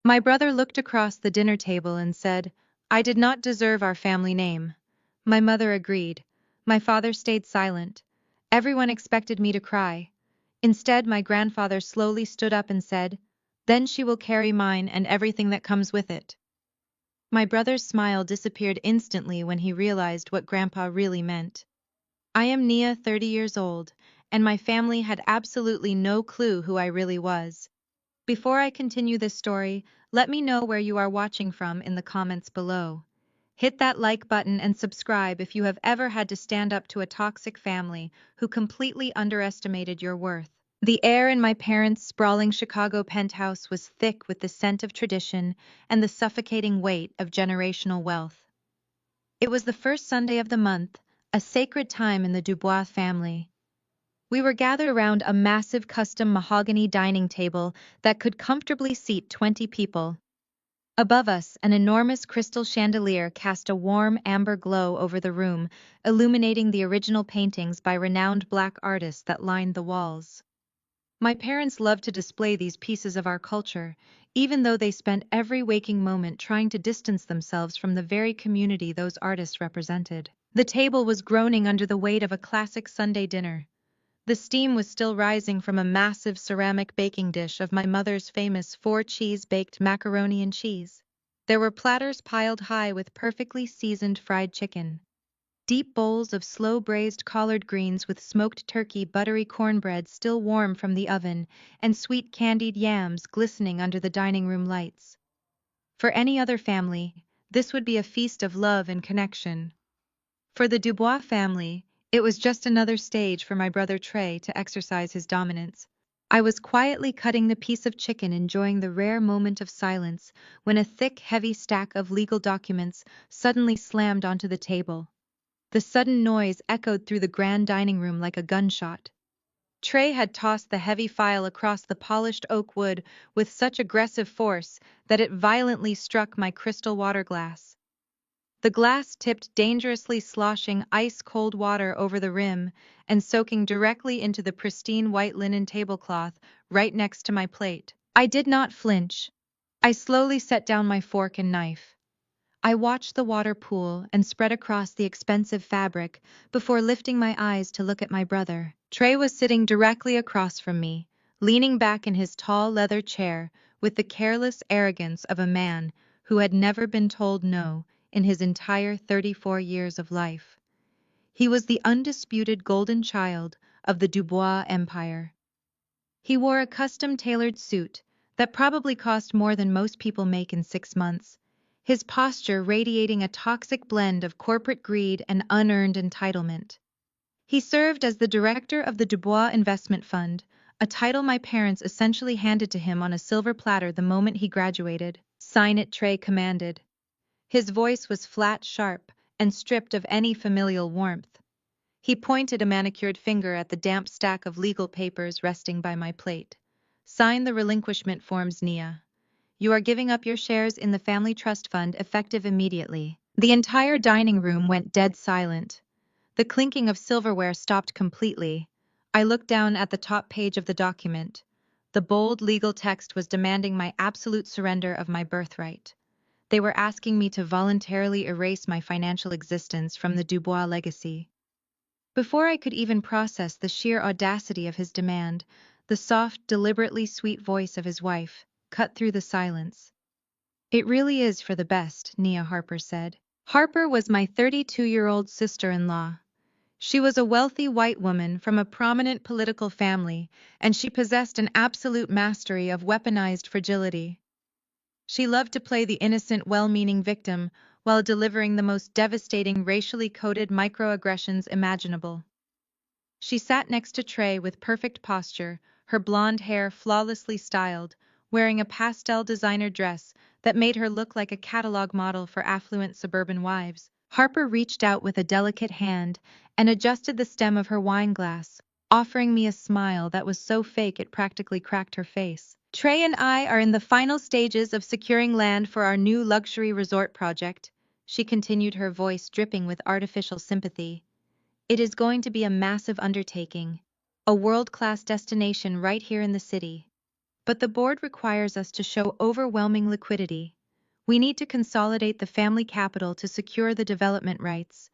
My brother looked across the dinner table and said, "I did not deserve our family name." My mother agreed. My father stayed silent. Everyone expected me to cry. Instead, my grandfather slowly stood up and said, "Then she will carry mine and everything that comes with it." My brother's smile disappeared instantly when he realized what Grandpa really meant. I am Nia, 30 years old, and my family had absolutely no clue who I really was. Before I continue this story, let me know where you are watching from in the comments below. Hit that like button and subscribe if you have ever had to stand up to a toxic family who completely underestimated your worth. The air in my parents' sprawling Chicago penthouse was thick with the scent of tradition and the suffocating weight of generational wealth. It was the first Sunday of the month, a sacred time in the Dubois family. We were gathered around a massive custom mahogany dining table that could comfortably seat 20 people. Above us, an enormous crystal chandelier cast a warm amber glow over the room, illuminating the original paintings by renowned Black artists that lined the walls. My parents loved to display these pieces of our culture, even though they spent every waking moment trying to distance themselves from the very community those artists represented. The table was groaning under the weight of a classic Sunday dinner. The steam was still rising from a massive ceramic baking dish of my mother's famous 4-cheese baked macaroni and cheese. There were platters piled high with perfectly seasoned fried chicken, deep bowls of slow-braised collard greens with smoked turkey buttery cornbread still warm from the oven, and sweet candied yams glistening under the dining room lights. For any other family, this would be a feast of love and connection. For the Dubois family, it was just another stage for my brother Trey to exercise his dominance. I was quietly cutting the piece of chicken, enjoying the rare moment of silence, when a thick, heavy stack of legal documents suddenly slammed onto the table. The sudden noise echoed through the grand dining room like a gunshot. Trey had tossed the heavy file across the polished oak wood with such aggressive force that it violently struck my crystal water glass. The glass tipped dangerously, sloshing ice-cold water over the rim and soaking directly into the pristine white linen tablecloth right next to my plate. I did not flinch. I slowly set down my fork and knife. I watched the water pool and spread across the expensive fabric before lifting my eyes to look at my brother. Trey was sitting directly across from me, leaning back in his tall leather chair with the careless arrogance of a man who had never been told no in his entire 34 years of life. He was the undisputed golden child of the Dubois Empire. He wore a custom-tailored suit that probably cost more than most people make in 6 months, his posture radiating a toxic blend of corporate greed and unearned entitlement. He served as the director of the Dubois Investment Fund, a title my parents essentially handed to him on a silver platter the moment he graduated. "Sign it," Trey commanded. His voice was flat, sharp, and stripped of any familial warmth. He pointed a manicured finger at the damp stack of legal papers resting by my plate. "Sign the relinquishment forms, Nia. You are giving up your shares in the family trust fund effective immediately." The entire dining room went dead silent. The clinking of silverware stopped completely. I looked down at the top page of the document. The bold legal text was demanding my absolute surrender of my birthright. They were asking me to voluntarily erase my financial existence from the Dubois legacy. Before I could even process the sheer audacity of his demand, the soft, deliberately sweet voice of his wife cut through the silence. "It really is for the best," Nia Harper said. Harper was my 32-year-old sister-in-law. She was a wealthy white woman from a prominent political family, and she possessed an absolute mastery of weaponized fragility. She loved to play the innocent, well-meaning victim while delivering the most devastating racially coded microaggressions imaginable. She sat next to Trey with perfect posture, her blonde hair flawlessly styled, wearing a pastel designer dress that made her look like a catalog model for affluent suburban wives. Harper reached out with a delicate hand and adjusted the stem of her wine glass, offering me a smile that was so fake it practically cracked her face. "Trey and I are in the final stages of securing land for our new luxury resort project," she continued, her voice dripping with artificial sympathy. "It is going to be a massive undertaking, a world-class destination right here in the city. but the board requires us to show overwhelming liquidity. We need to consolidate the family capital to secure the development rights.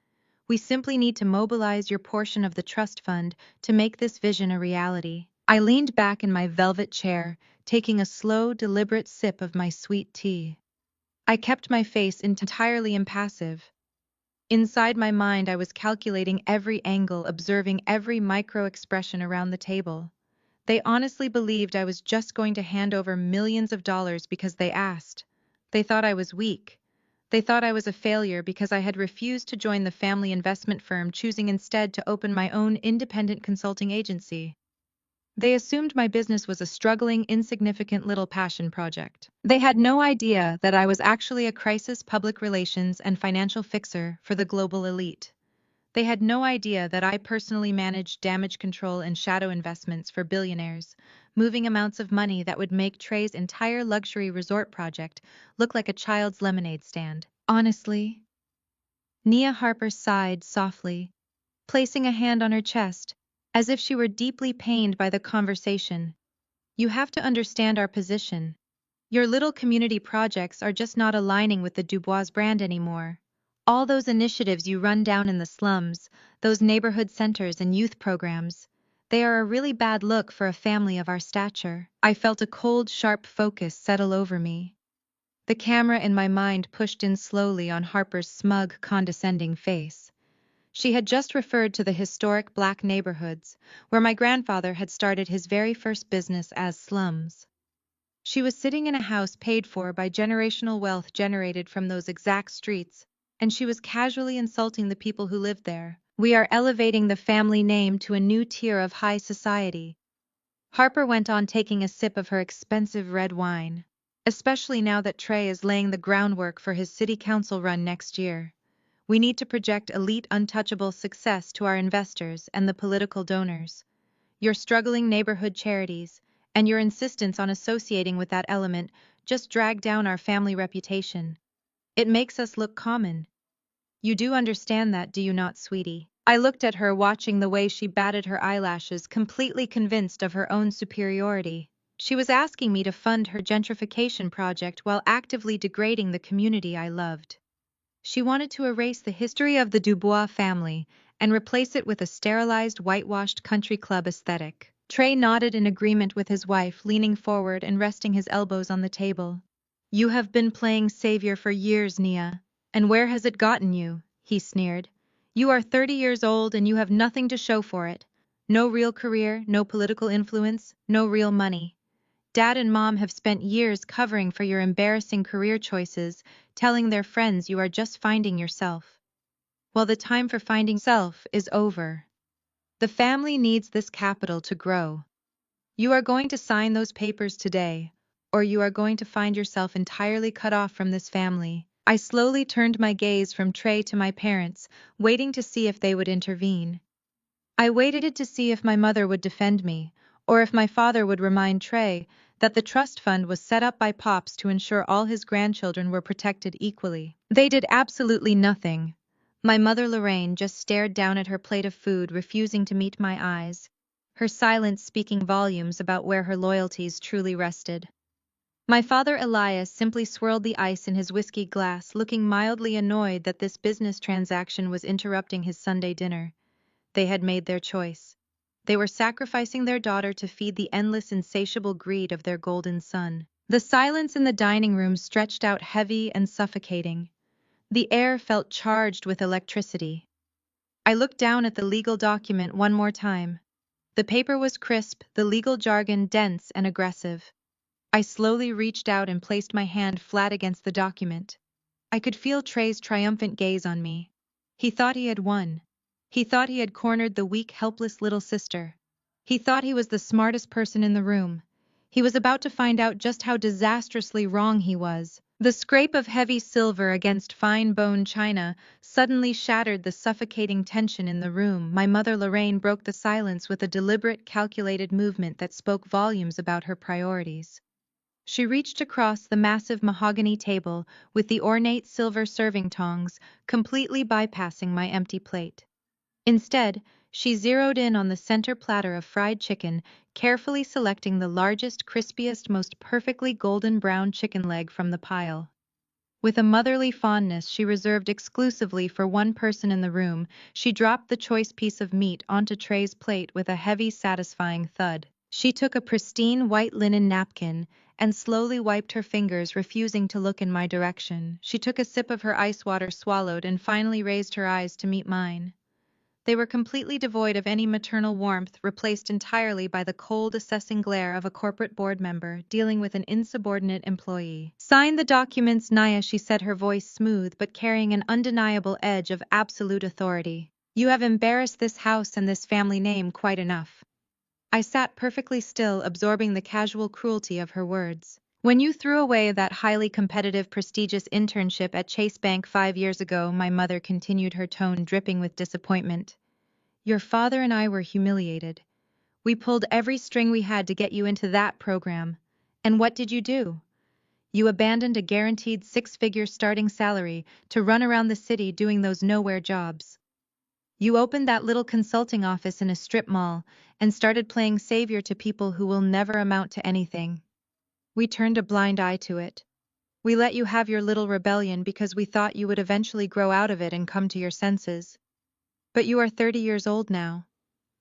We simply need to mobilize your portion of the trust fund to make this vision a reality. I leaned back in my velvet chair, taking a slow, deliberate sip of my sweet tea. I kept my face entirely impassive. Inside my mind, I was calculating every angle, observing every micro-expression around the table. They honestly believed I was just going to hand over millions of dollars because they asked. They thought I was weak. They thought I was a failure because I had refused to join the family investment firm, choosing instead to open my own independent consulting agency. They assumed my business was a struggling, insignificant little passion project. They had no idea that I was actually a crisis public relations and financial fixer for the global elite. They had no idea that I personally managed damage control and shadow investments for billionaires, moving amounts of money that would make Trey's entire luxury resort project look like a child's lemonade stand. Honestly, Nia Harper sighed softly, placing a hand on her chest, as if she were deeply pained by the conversation. You have to understand our position. Your little community projects are just not aligning with the Dubois brand anymore. All those initiatives you run down in the slums, those neighborhood centers and youth programs, they are a really bad look for a family of our stature. I felt a cold, sharp focus settle over me. The camera in my mind pushed in slowly on Harper's smug, condescending face. She had just referred to the historic black neighborhoods, where my grandfather had started his very first business as slums. She was sitting in a house paid for by generational wealth generated from those exact streets, and she was casually insulting the people who lived there. We are elevating the family name to a new tier of high society. Harper went on, taking a sip of her expensive red wine. Especially now that Trey is laying the groundwork for his city council run next year. We need to project elite, untouchable success to our investors and the political donors. Your struggling neighborhood charities, and your insistence on associating with that element, just drag down our family reputation. It makes us look common. You do understand that, do you not, sweetie? I looked at her, watching the way she batted her eyelashes, completely convinced of her own superiority. She was asking me to fund her gentrification project while actively degrading the community I loved. She wanted to erase the history of the Dubois family and replace it with a sterilized, whitewashed country club aesthetic. Trey nodded in agreement with his wife, leaning forward and resting his elbows on the table. You have been playing savior for years, Nia. And where has it gotten you? He sneered. You are 30 years old and you have nothing to show for it. No real career, no political influence, no real money. Dad and Mom have spent years covering for your embarrassing career choices, telling their friends you are just finding yourself. Well, the time for finding self is over. The family needs this capital to grow. You are going to sign those papers today, or you are going to find yourself entirely cut off from this family. I slowly turned my gaze from Trey to my parents, waiting to see if they would intervene. I waited to see if my mother would defend me, or if my father would remind Trey that the trust fund was set up by Pops to ensure all his grandchildren were protected equally. They did absolutely nothing. My mother Lorraine just stared down at her plate of food, refusing to meet my eyes, her silence speaking volumes about where her loyalties truly rested. My father Elias simply swirled the ice in his whiskey glass, looking mildly annoyed that this business transaction was interrupting his Sunday dinner. They had made their choice. They were sacrificing their daughter to feed the endless, insatiable greed of their golden son. The silence in the dining room stretched out heavy and suffocating. The air felt charged with electricity. I looked down at the legal document one more time. The paper was crisp, the legal jargon dense and aggressive. I slowly reached out and placed my hand flat against the document. I could feel Trey's triumphant gaze on me. He thought he had won. He thought he had cornered the weak, helpless little sister. He thought he was the smartest person in the room. He was about to find out just how disastrously wrong he was. The scrape of heavy silver against fine bone china suddenly shattered the suffocating tension in the room. My mother Lorraine broke the silence with a deliberate, calculated movement that spoke volumes about her priorities. She reached across the massive mahogany table with the ornate silver serving tongs, completely bypassing my empty plate. Instead, She zeroed in on the center platter of fried chicken, carefully selecting the largest, crispiest, most perfectly golden brown chicken leg from the pile. With a motherly fondness she reserved exclusively for one person in the room, she dropped the choice piece of meat onto Trey's plate with a heavy, satisfying thud. She took a pristine white linen napkin and slowly wiped her fingers, refusing to look in my direction. She took a sip of her ice water, swallowed, and finally raised her eyes to meet mine. They were completely devoid of any maternal warmth, replaced entirely by the cold, assessing glare of a corporate board member dealing with an insubordinate employee. "Sign the documents, Naya," she said, her voice smooth but carrying an undeniable edge of absolute authority. "You have embarrassed this house and this family name quite enough." I sat perfectly still, absorbing the casual cruelty of her words. "When you threw away that highly competitive, prestigious internship at Chase Bank 5 years ago," my mother continued, her tone dripping with disappointment, "your father and I were humiliated. We pulled every string we had to get you into that program. And what did you do? You abandoned a guaranteed six-figure starting salary to run around the city doing those nowhere jobs. You opened that little consulting office in a strip mall and started playing savior to people who will never amount to anything. We turned a blind eye to it. We let you have your little rebellion because we thought you would eventually grow out of it and come to your senses. But you are 30 years old now.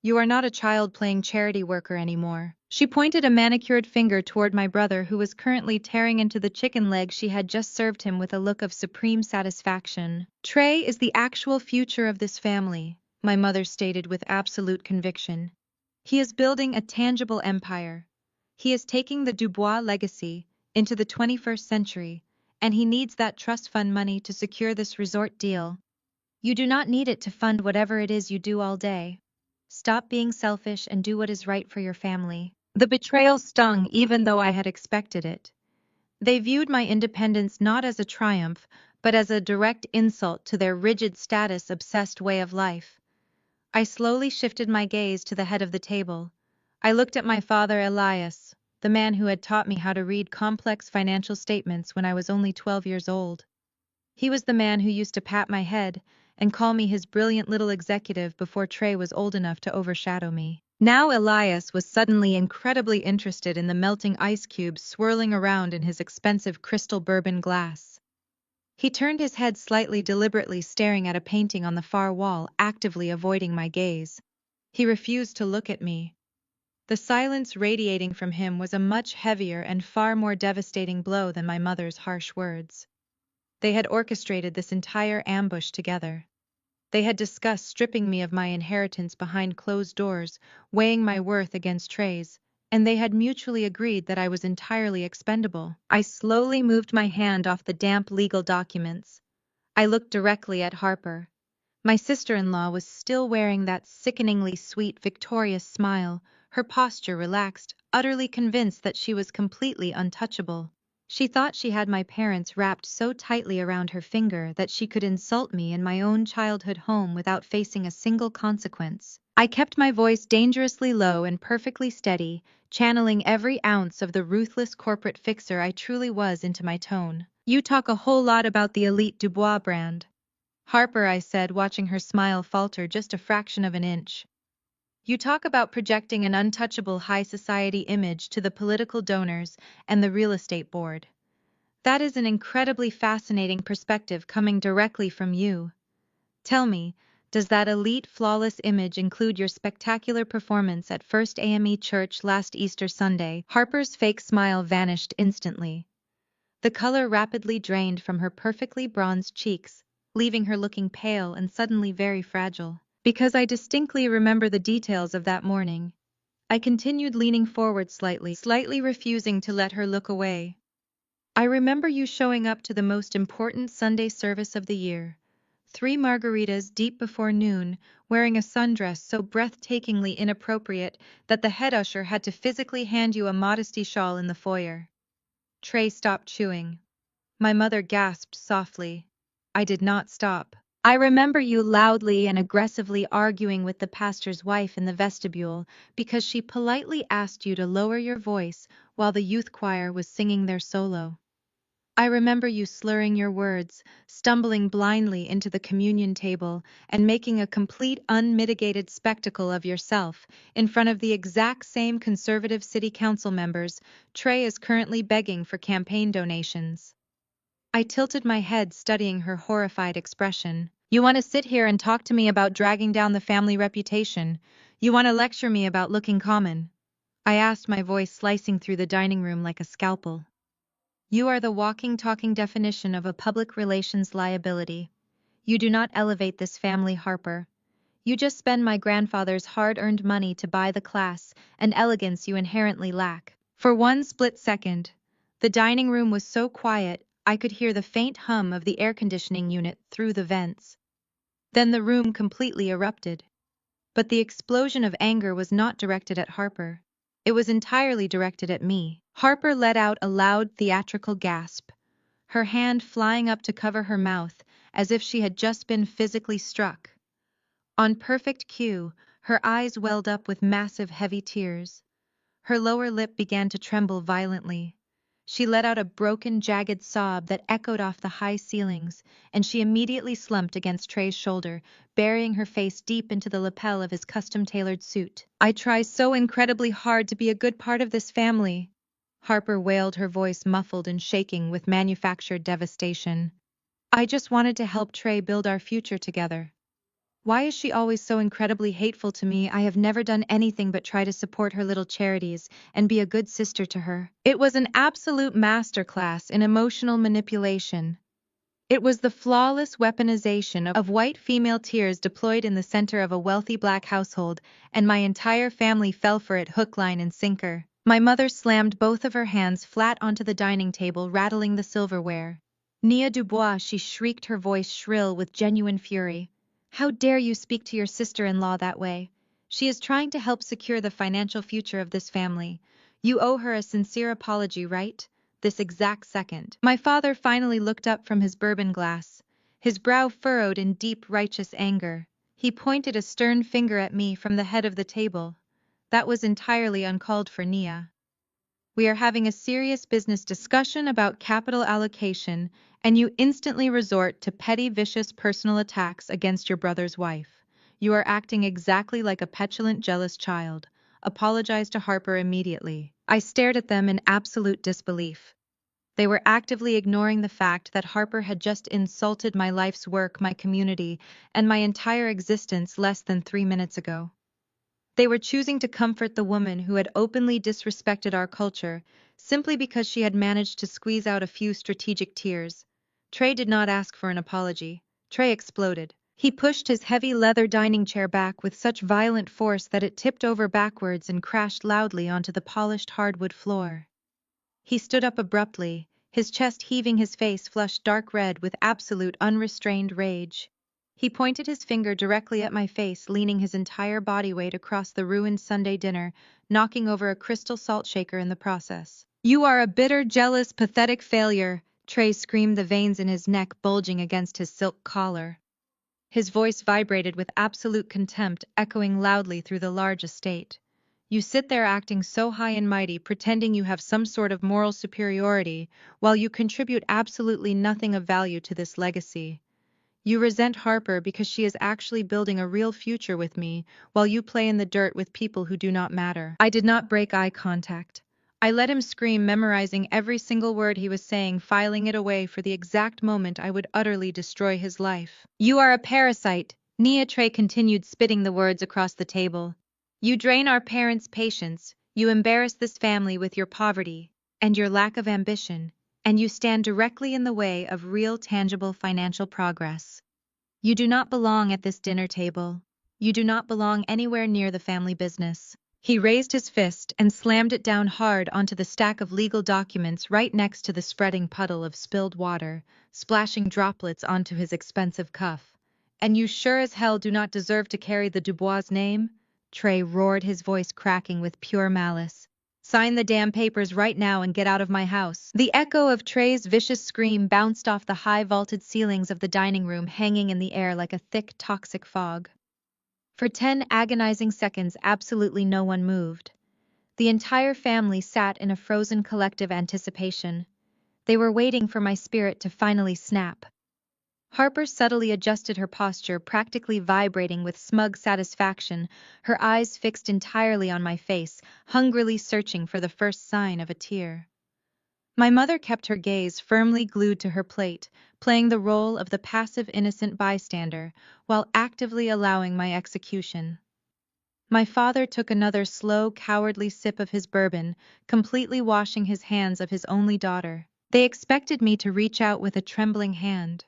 You are not a child playing charity worker anymore." She pointed a manicured finger toward my brother, who was currently tearing into the chicken leg she had just served him, with a look of supreme satisfaction. "Trey is the actual future of this family," my mother stated with absolute conviction. "He is building a tangible empire. He is taking the Dubois legacy into the 21st century, and he needs that trust fund money to secure this resort deal. You do not need it to fund whatever it is you do all day. Stop being selfish and do what is right for your family." The betrayal stung, even though I had expected it. They viewed my independence not as a triumph, but as a direct insult to their rigid, status-obsessed way of life. I slowly shifted my gaze to the head of the table. I looked at my father, Elias, the man who had taught me how to read complex financial statements when I was only 12 years old. He was the man who used to pat my head and call me his brilliant little executive before Trey was old enough to overshadow me. Now Elias was suddenly incredibly interested in the melting ice cubes swirling around in his expensive crystal bourbon glass. He turned his head slightly, deliberately staring at a painting on the far wall, actively avoiding my gaze. He refused to look at me. The silence radiating from him was a much heavier and far more devastating blow than my mother's harsh words. They had orchestrated this entire ambush together. They had discussed stripping me of my inheritance behind closed doors, weighing my worth against Trey's, and they had mutually agreed that I was entirely expendable. I slowly moved my hand off the damp legal documents. I looked directly at Harper. My sister-in-law was still wearing that sickeningly sweet, victorious smile, her posture relaxed, utterly convinced that she was completely untouchable. She thought she had my parents wrapped so tightly around her finger that she could insult me in my own childhood home without facing a single consequence. I kept my voice dangerously low and perfectly steady, channeling every ounce of the ruthless corporate fixer I truly was into my tone. "You talk a whole lot about the elite Dubois brand, Harper," I said, watching her smile falter just a fraction of an inch. "You talk about projecting an untouchable high society image to the political donors and the real estate board. That is an incredibly fascinating perspective coming directly from you. Tell me, does that elite, flawless image include your spectacular performance at First AME Church last Easter Sunday?" Harper's fake smile vanished instantly. The color rapidly drained from her perfectly bronzed cheeks, leaving her looking pale and suddenly very fragile. "Because I distinctly remember the details of that morning." I continued, leaning forward slightly refusing to let her look away. "I remember you showing up to the most important Sunday service of the year, 3 margaritas deep before noon, wearing a sundress so breathtakingly inappropriate that the head usher had to physically hand you a modesty shawl in the foyer." Trey stopped chewing. My mother gasped softly. I did not stop. "I remember you loudly and aggressively arguing with the pastor's wife in the vestibule because she politely asked you to lower your voice while the youth choir was singing their solo." I remember you slurring your words, stumbling blindly into the communion table, and making a complete unmitigated spectacle of yourself in front of the exact same conservative city council members Trey is currently begging for campaign donations. I tilted my head, studying her horrified expression. You want to sit here and talk to me about dragging down the family reputation? You want to lecture me about looking common? I asked, my voice slicing through the dining room like a scalpel. You are the walking, talking definition of a public relations liability. You do not elevate this family, Harper. You just spend my grandfather's hard-earned money to buy the class and elegance you inherently lack. For one split second, the dining room was so quiet I could hear the faint hum of the air conditioning unit through the vents. Then the room completely erupted. But the explosion of anger was not directed at Harper. It was entirely directed at me. Harper let out a loud theatrical gasp, her hand flying up to cover her mouth as if she had just been physically struck. On perfect cue, her eyes welled up with massive heavy tears. Her lower lip began to tremble violently. She let out a broken, jagged sob that echoed off the high ceilings, and she immediately slumped against Trey's shoulder, burying her face deep into the lapel of his custom-tailored suit. I try so incredibly hard to be a good part of this family, Harper wailed, her voice muffled and shaking with manufactured devastation. I just wanted to help Trey build our future together. Why is she always so incredibly hateful to me? I have never done anything but try to support her little charities and be a good sister to her. It was an absolute masterclass in emotional manipulation. It was the flawless weaponization of white female tears deployed in the center of a wealthy black household, and my entire family fell for it hook, line, and sinker. My mother slammed both of her hands flat onto the dining table, rattling the silverware. Nia Dubois, she shrieked, her voice shrill with genuine fury. How dare you speak to your sister-in-law that way? She is trying to help secure the financial future of this family. You owe her a sincere apology right this exact second. My father finally looked up from his bourbon glass, his brow furrowed in deep, righteous anger. He pointed a stern finger at me from the head of the table. That was entirely uncalled for, Nia. We are having a serious business discussion about capital allocation, and you instantly resort to petty, vicious personal attacks against your brother's wife. You are acting exactly like a petulant, jealous child. Apologize to Harper immediately. I stared at them in absolute disbelief. They were actively ignoring the fact that Harper had just insulted my life's work, my community, and my entire existence less than 3 minutes ago. They were choosing to comfort the woman who had openly disrespected our culture simply because she had managed to squeeze out a few strategic tears. Trey did not ask for an apology. Trey exploded. He pushed his heavy leather dining chair back with such violent force that it tipped over backwards and crashed loudly onto the polished hardwood floor. He stood up abruptly, his chest heaving, his face flushed dark red with absolute unrestrained rage. He pointed his finger directly at my face, leaning his entire body weight across the ruined Sunday dinner, knocking over a crystal salt shaker in the process. You are a bitter, jealous, pathetic failure, Trey screamed, the veins in his neck bulging against his silk collar. His voice vibrated with absolute contempt, echoing loudly through the large estate. You sit there acting so high and mighty, pretending you have some sort of moral superiority, while you contribute absolutely nothing of value to this legacy. You resent Harper because she is actually building a real future with me, while you play in the dirt with people who do not matter. I did not break eye contact. I let him scream, memorizing every single word he was saying, filing it away for the exact moment I would utterly destroy his life. You are a parasite, Nia. Trey continued, spitting the words across the table. You drain our parents' patience, you embarrass this family with your poverty and your lack of ambition, and you stand directly in the way of real, tangible financial progress. You do not belong at this dinner table. You do not belong anywhere near the family business. He raised his fist and slammed it down hard onto the stack of legal documents right next to the spreading puddle of spilled water, splashing droplets onto his expensive cuff. And you sure as hell do not deserve to carry the Dubois name, Trey roared, his voice cracking with pure malice. Sign the damn papers right now and get out of my house. The echo of Trey's vicious scream bounced off the high vaulted ceilings of the dining room, hanging in the air like a thick, toxic fog. For 10 agonizing seconds, absolutely no one moved. The entire family sat in a frozen collective anticipation. They were waiting for my spirit to finally snap. Harper subtly adjusted her posture, practically vibrating with smug satisfaction, her eyes fixed entirely on my face, hungrily searching for the first sign of a tear. My mother kept her gaze firmly glued to her plate, playing the role of the passive innocent bystander, while actively allowing my execution. My father took another slow, cowardly sip of his bourbon, completely washing his hands of his only daughter. They expected me to reach out with a trembling hand.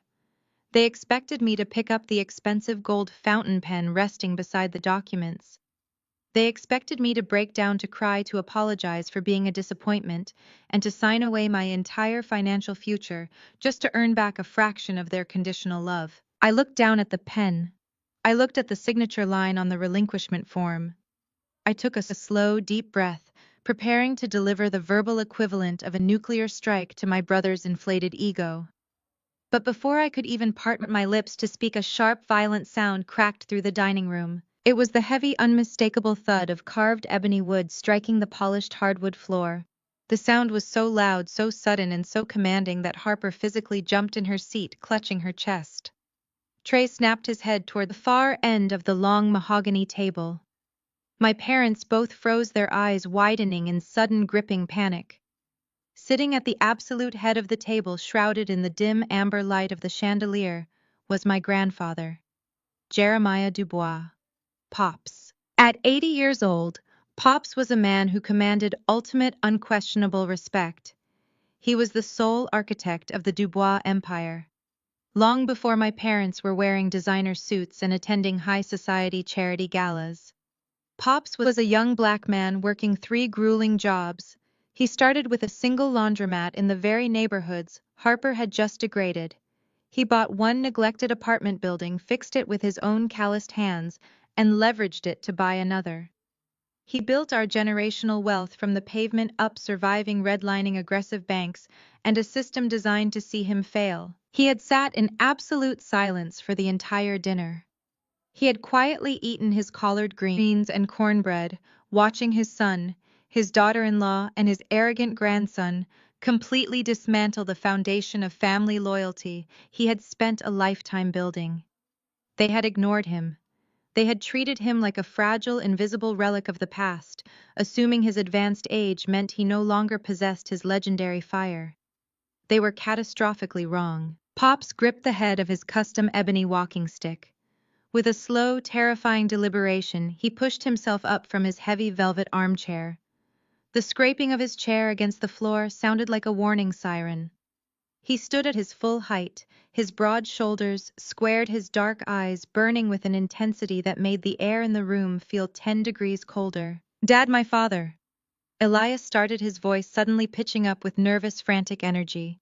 They expected me to pick up the expensive gold fountain pen resting beside the documents. They expected me to break down to cry, to apologize for being a disappointment, and to sign away my entire financial future just to earn back a fraction of their conditional love. I looked down at the pen. I looked at the signature line on the relinquishment form. I took a slow, deep breath, preparing to deliver the verbal equivalent of a nuclear strike to my brother's inflated ego. But before I could even part my lips to speak, a sharp, violent sound cracked through the dining room. It was the heavy, unmistakable thud of carved ebony wood striking the polished hardwood floor. The sound was so loud, so sudden, and so commanding that Harper physically jumped in her seat, clutching her chest. Trey snapped his head toward the far end of the long mahogany table. My parents both froze, their eyes widening in sudden, gripping panic. Sitting at the absolute head of the table, shrouded in the dim amber light of the chandelier, was my grandfather, Jeremiah Dubois, Pops. At 80 years old, Pops was a man who commanded ultimate, unquestionable respect. He was the sole architect of the Dubois empire. Long before my parents were wearing designer suits and attending high society charity galas, Pops was a young black man working 3 grueling jobs. He started with a single laundromat in the very neighborhoods Harper had just degraded. He bought one neglected apartment building, fixed it with his own calloused hands, and leveraged it to buy another. He built our generational wealth from the pavement up, surviving redlining aggressive banks and a system designed to see him fail. He had sat in absolute silence for the entire dinner. He had quietly eaten his collard greens and cornbread, watching his son, his daughter-in-law, and his arrogant grandson completely dismantle the foundation of family loyalty he had spent a lifetime building. They had ignored him. They had treated him like a fragile, invisible relic of the past, assuming his advanced age meant he no longer possessed his legendary fire. They were catastrophically wrong. Pops gripped the head of his custom ebony walking stick. With a slow, terrifying deliberation, he pushed himself up from his heavy velvet armchair. The scraping of his chair against the floor sounded like a warning siren. He stood at his full height, his broad shoulders squared, his dark eyes burning with an intensity that made the air in the room feel 10 degrees colder. "Dad, my father." Elias started, his voice suddenly pitching up with nervous, frantic energy.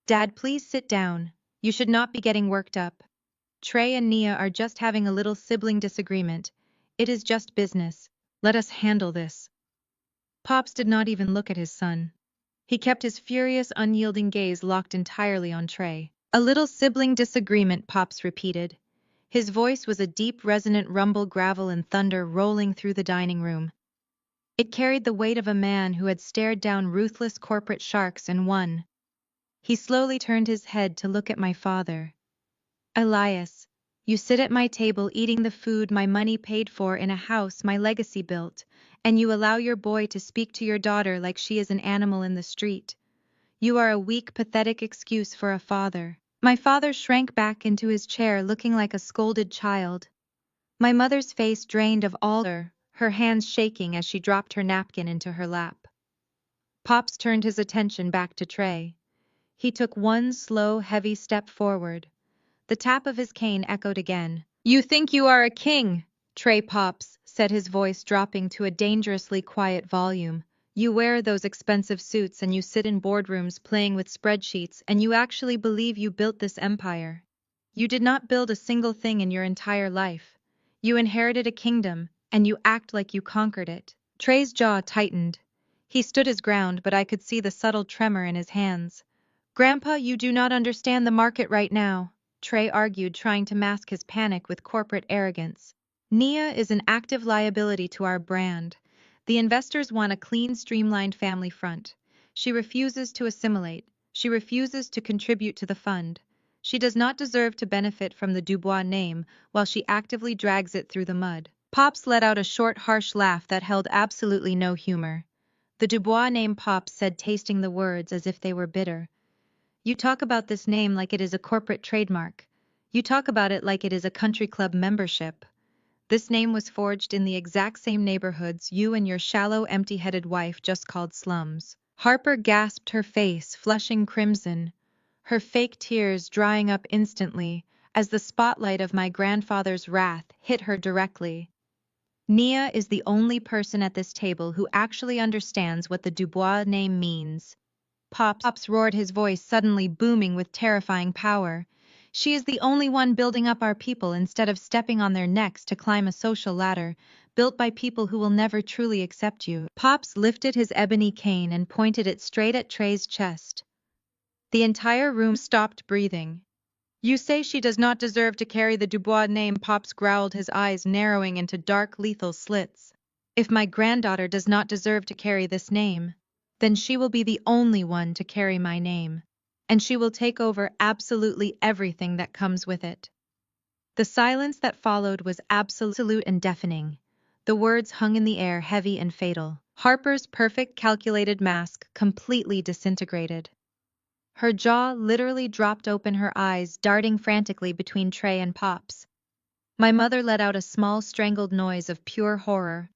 "Dad, please sit down. You should not be getting worked up. Trey and Nia are just having a little sibling disagreement. It is just business. Let us handle this." Pops did not even look at his son. He kept his furious, unyielding gaze locked entirely on Trey. "A little sibling disagreement," Pops repeated. His voice was a deep, resonant rumble, gravel and thunder rolling through the dining room. It carried the weight of a man who had stared down ruthless corporate sharks and won. He slowly turned his head to look at my father. "Elias, you sit at my table eating the food my money paid for in a house my legacy built, and you allow your boy to speak to your daughter like she is an animal in the street. You are a weak, pathetic excuse for a father." My father shrank back into his chair, looking like a scolded child. My mother's face drained of all her hands shaking as she dropped her napkin into her lap. Pops turned his attention back to Trey. He took one slow, heavy step forward. The tap of his cane echoed again. "You think you are a king, Trey Pops," said his voice dropping to a dangerously quiet volume. "You wear those expensive suits and you sit in boardrooms playing with spreadsheets, and you actually believe you built this empire. You did not build a single thing in your entire life. You inherited a kingdom, and you act like you conquered it." Trey's jaw tightened. He stood his ground, but I could see the subtle tremor in his hands. "Grandpa, you do not understand the market right now," Trey argued, trying to mask his panic with corporate arrogance. "Nia is an active liability to our brand. The investors want a clean, streamlined family front. She refuses to assimilate. She refuses to contribute to the fund. She does not deserve to benefit from the Dubois name while she actively drags it through the mud. Pops let out a short, harsh laugh that held absolutely no humor. The Dubois name, Pops said, tasting the words as if they were bitter. You talk about this name like it is a corporate trademark. You talk about it like it is a country club membership. This name was forged in the exact same neighborhoods you and your shallow, empty-headed wife just called slums. Harper gasped, her face flushing crimson, her fake tears drying up instantly as the spotlight of my grandfather's wrath hit her directly. Nia is the only person at this table who actually understands what the Dubois name means. Pops roared, his voice suddenly booming with terrifying power. She is the only one building up our people instead of stepping on their necks to climb a social ladder, built by people who will never truly accept you. Pops lifted his ebony cane and pointed it straight at Trey's chest. The entire room stopped breathing. You say she does not deserve to carry the Dubois name, Pops growled, his eyes narrowing into dark, lethal slits. If my granddaughter does not deserve to carry this name, then she will be the only one to carry my name, and she will take over absolutely everything that comes with it. The silence that followed was absolute and deafening. The words hung in the air, heavy and fatal. Harper's perfect calculated mask completely disintegrated. Her jaw literally dropped open, her eyes darting frantically between Trey and Pops. My mother let out a small strangled noise of pure horror.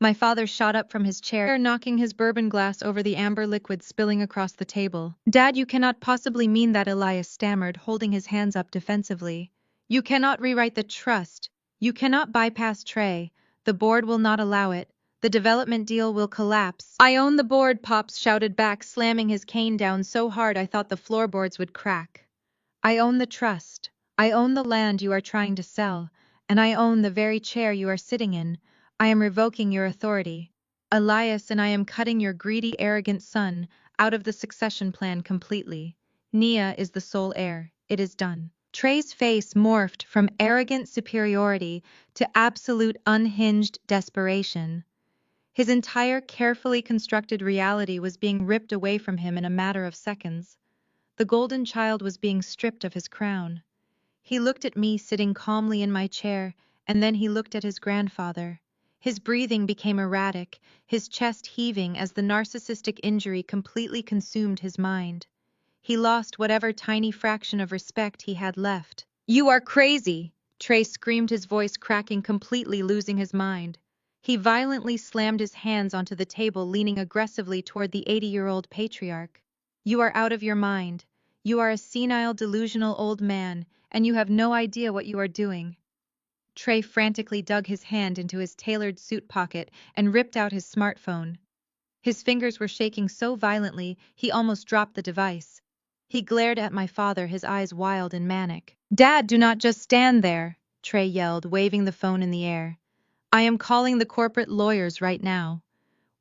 My father shot up from his chair, knocking his bourbon glass over the amber liquid spilling across the table. Dad, you cannot possibly mean that, Elias stammered, holding his hands up defensively. You cannot rewrite the trust. You cannot bypass Trey. The board will not allow it. The development deal will collapse. I own the board, Pops shouted back, slamming his cane down so hard I thought the floorboards would crack. I own the trust. I own the land you are trying to sell, and I own the very chair you are sitting in. I am revoking your authority, Elias, and I am cutting your greedy, arrogant son out of the succession plan completely. Nia is the sole heir. It is done. Trey's face morphed from arrogant superiority to absolute unhinged desperation. His entire carefully constructed reality was being ripped away from him in a matter of seconds. The golden child was being stripped of his crown. He looked at me sitting calmly in my chair, and then he looked at his grandfather. His breathing became erratic, his chest heaving as the narcissistic injury completely consumed his mind. He lost whatever tiny fraction of respect he had left. You are crazy! Trey screamed, his voice cracking, completely losing his mind. He violently slammed his hands onto the table, leaning aggressively toward the 80-year-old patriarch. You are out of your mind. You are a senile, delusional old man, and you have no idea what you are doing. Trey frantically dug his hand into his tailored suit pocket and ripped out his smartphone. His fingers were shaking so violently he almost dropped the device. He glared at my father, his eyes wild and manic. Dad, do not just stand there, Trey yelled, waving the phone in the air. I am calling the corporate lawyers right now.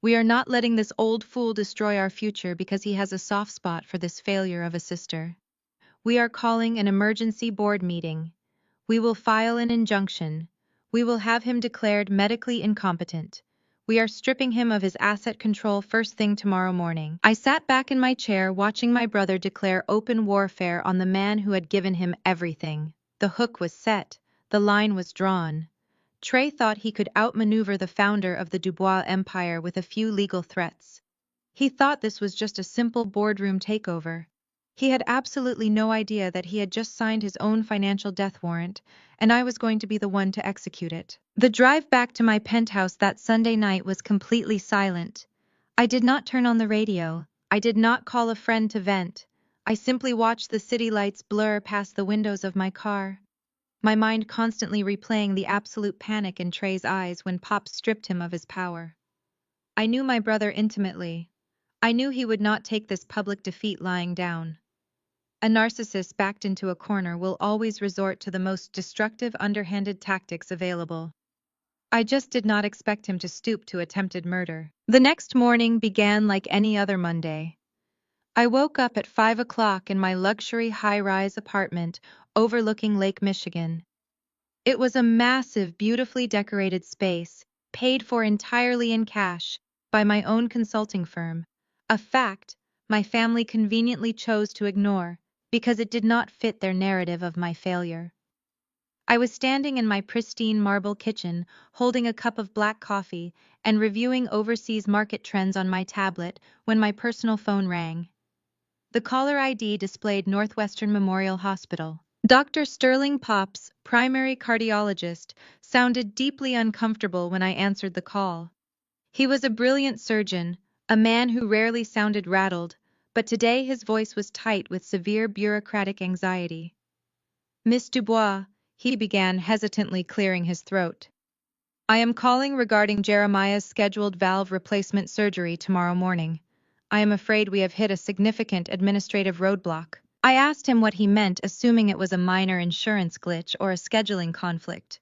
We are not letting this old fool destroy our future because he has a soft spot for this failure of a sister. We are calling an emergency board meeting. We will file an injunction. We will have him declared medically incompetent. We are stripping him of his asset control first thing tomorrow morning. I sat back in my chair watching my brother declare open warfare on the man who had given him everything. The hook was set. The line was drawn. Trey thought he could outmaneuver the founder of the Dubois empire with a few legal threats. He thought this was just a simple boardroom takeover. He had absolutely no idea that he had just signed his own financial death warrant, and I was going to be the one to execute it. The drive back to my penthouse that Sunday night was completely silent. I did not turn on the radio. I did not call a friend to vent. I simply watched the city lights blur past the windows of my car, my mind constantly replaying the absolute panic in Trey's eyes when Pop stripped him of his power. I knew my brother intimately. I knew he would not take this public defeat lying down. A narcissist backed into a corner will always resort to the most destructive, underhanded tactics available. I just did not expect him to stoop to attempted murder. The next morning began like any other Monday. I woke up at 5 o'clock in my luxury high-rise apartment overlooking Lake Michigan. It was a massive, beautifully decorated space, paid for entirely in cash by my own consulting firm, a fact my family conveniently chose to ignore because it did not fit their narrative of my failure. I was standing in my pristine marble kitchen, holding a cup of black coffee and reviewing overseas market trends on my tablet when my personal phone rang. The caller ID displayed Northwestern Memorial Hospital. Dr. Sterling Pops, primary cardiologist, sounded deeply uncomfortable when I answered the call. He was a brilliant surgeon, a man who rarely sounded rattled, but today his voice was tight with severe bureaucratic anxiety. Miss Dubois, he began, hesitantly clearing his throat. I am calling regarding Jeremiah's scheduled valve replacement surgery tomorrow morning. I am afraid we have hit a significant administrative roadblock. I asked him what he meant, assuming it was a minor insurance glitch or a scheduling conflict.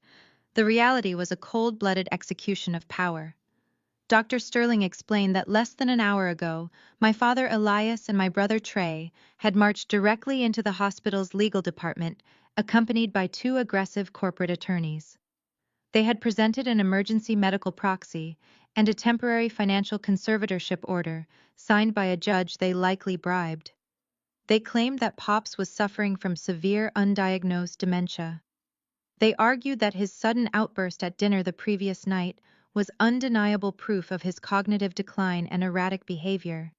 The reality was a cold-blooded execution of power. Dr. Sterling explained that less than an hour ago, my father Elias and my brother Trey had marched directly into the hospital's legal department, accompanied by two aggressive corporate attorneys. They had presented an emergency medical proxy and a temporary financial conservatorship order, signed by a judge they likely bribed. They claimed that Pops was suffering from severe undiagnosed dementia. They argued that his sudden outburst at dinner the previous night was undeniable proof of his cognitive decline and erratic behavior.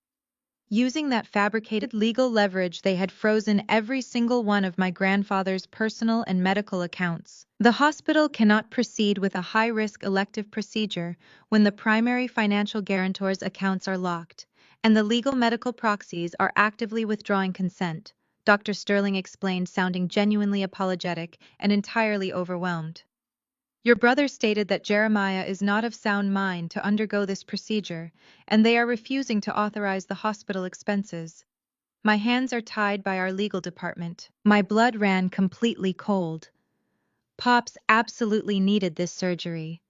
Using that fabricated legal leverage, they had frozen every single one of my grandfather's personal and medical accounts. The hospital cannot proceed with a high-risk elective procedure when the primary financial guarantor's accounts are locked, and the legal medical proxies are actively withdrawing consent, Dr. Sterling explained, sounding genuinely apologetic and entirely overwhelmed. Your brother stated that Jeremiah is not of sound mind to undergo this procedure, and they are refusing to authorize the hospital expenses. My hands are tied by our legal department. My blood ran completely cold. Pops absolutely needed this surgery.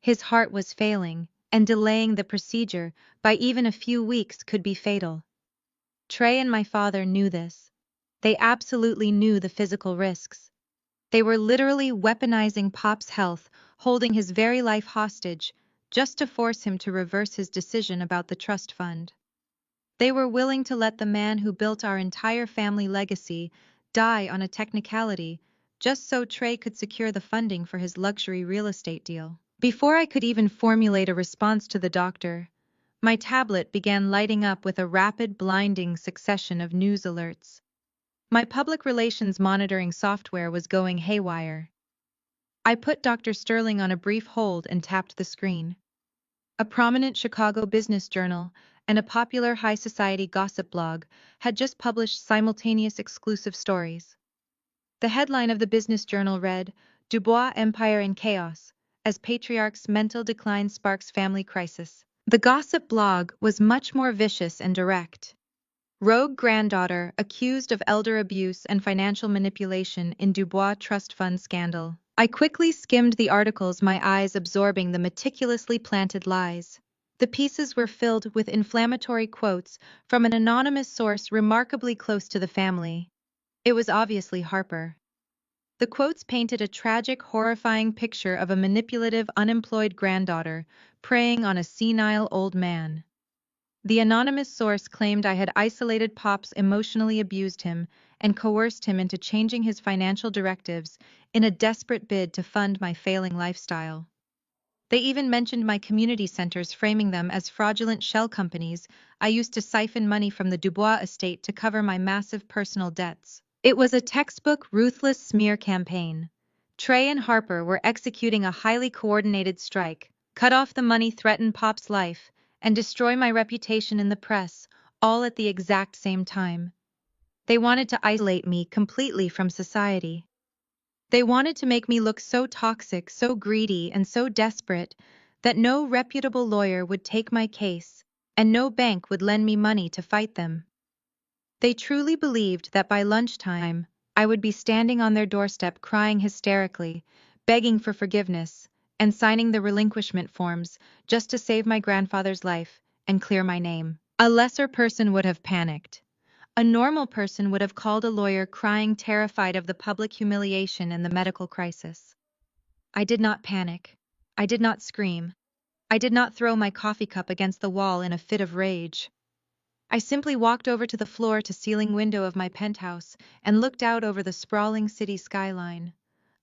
His heart was failing, and delaying the procedure by even a few weeks could be fatal. Trey and my father knew this. They absolutely knew the physical risks. They were literally weaponizing Pop's health, holding his very life hostage, just to force him to reverse his decision about the trust fund. They were willing to let the man who built our entire family legacy die on a technicality, just so Trey could secure the funding for his luxury real estate deal. Before I could even formulate a response to the doctor, my tablet began lighting up with a rapid, blinding succession of news alerts. My public relations monitoring software was going haywire. I put Dr. Sterling on a brief hold and tapped the screen. A prominent Chicago business journal and a popular high society gossip blog had just published simultaneous exclusive stories. The headline of the business journal read, "Dubois Empire in Chaos, as Patriarch's Mental Decline Sparks Family Crisis." The gossip blog was much more vicious and direct. Rogue granddaughter accused of elder abuse and financial manipulation in Dubois trust fund scandal. I quickly skimmed the articles, my eyes absorbing the meticulously planted lies. The pieces were filled with inflammatory quotes from an anonymous source remarkably close to the family. It was obviously Harper. The quotes painted a tragic, horrifying picture of a manipulative, unemployed granddaughter preying on a senile old man. The anonymous source claimed I had isolated Pops, emotionally abused him, and coerced him into changing his financial directives in a desperate bid to fund my failing lifestyle. They even mentioned my community centers, framing them as fraudulent shell companies I used to siphon money from the Dubois estate to cover my massive personal debts. It was a textbook, ruthless smear campaign. Trey and Harper were executing a highly coordinated strike, cut off the money, threaten Pop's life, and destroy my reputation in the press, all at the exact same time. They wanted to isolate me completely from society. They wanted to make me look so toxic, so greedy, and so desperate that no reputable lawyer would take my case, and no bank would lend me money to fight them. They truly believed that by lunchtime, I would be standing on their doorstep crying hysterically, begging for forgiveness, and signing the relinquishment forms just to save my grandfather's life and clear my name. A lesser person would have panicked. A normal person would have called a lawyer, crying, terrified of the public humiliation and the medical crisis. I did not panic. I did not scream. I did not throw my coffee cup against the wall in a fit of rage. I simply walked over to the floor-to-ceiling window of my penthouse and looked out over the sprawling city skyline.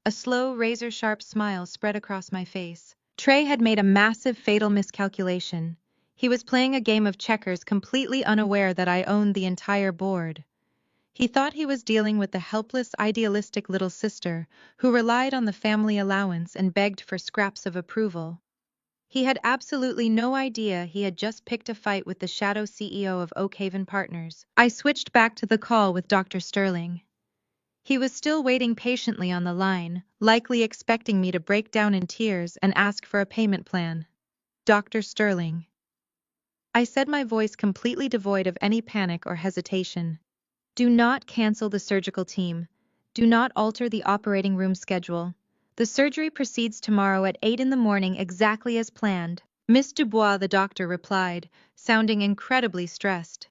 A slow, razor-sharp smile spread across my face. Trey had made a massive, fatal miscalculation. He was playing a game of checkers completely unaware that I owned the entire board. He thought he was dealing with the helpless, idealistic little sister who relied on the family allowance and begged for scraps of approval. He had absolutely no idea he had just picked a fight with the shadow CEO of Oakhaven Partners. I switched back to the call with Dr. Sterling. He was still waiting patiently on the line, likely expecting me to break down in tears and ask for a payment plan. Dr. Sterling. I said, my voice completely devoid of any panic or hesitation. Do not cancel the surgical team. Do not alter the operating room schedule. The surgery proceeds tomorrow at 8 in the morning exactly as planned. Miss Dubois, the doctor replied, sounding incredibly stressed.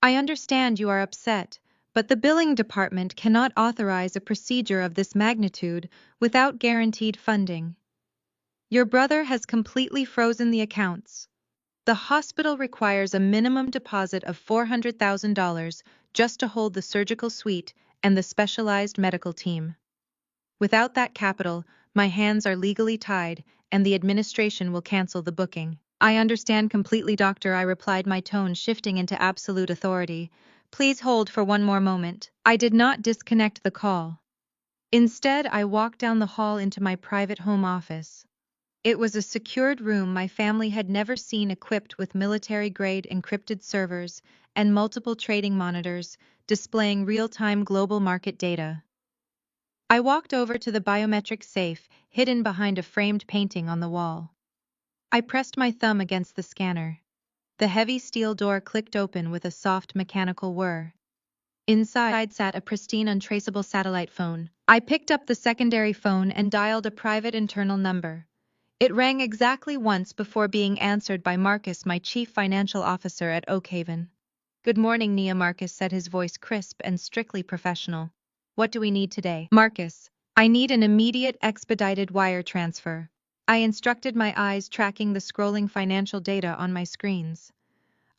I understand you are upset, but the billing department cannot authorize a procedure of this magnitude without guaranteed funding. Your brother has completely frozen the accounts. The hospital requires a minimum deposit of $400,000 just to hold the surgical suite and the specialized medical team. Without that capital, my hands are legally tied, and the administration will cancel the booking. I understand completely, doctor, I replied, my tone shifting into absolute authority. Please hold for one more moment. I did not disconnect the call. Instead, I walked down the hall into my private home office. It was a secured room my family had never seen, equipped with military-grade encrypted servers and multiple trading monitors displaying real-time global market data. I walked over to the biometric safe hidden behind a framed painting on the wall. I pressed my thumb against the scanner. The heavy steel door clicked open with a soft mechanical whir. Inside sat a pristine, untraceable satellite phone. I picked up the secondary phone and dialed a private internal number. It rang exactly once before being answered by Marcus, my chief financial officer at Oakhaven. Good morning, Nia, Marcus said, his voice crisp and strictly professional. What do we need today? Marcus, I need an immediate expedited wire transfer. I instructed, my eyes tracking the scrolling financial data on my screens.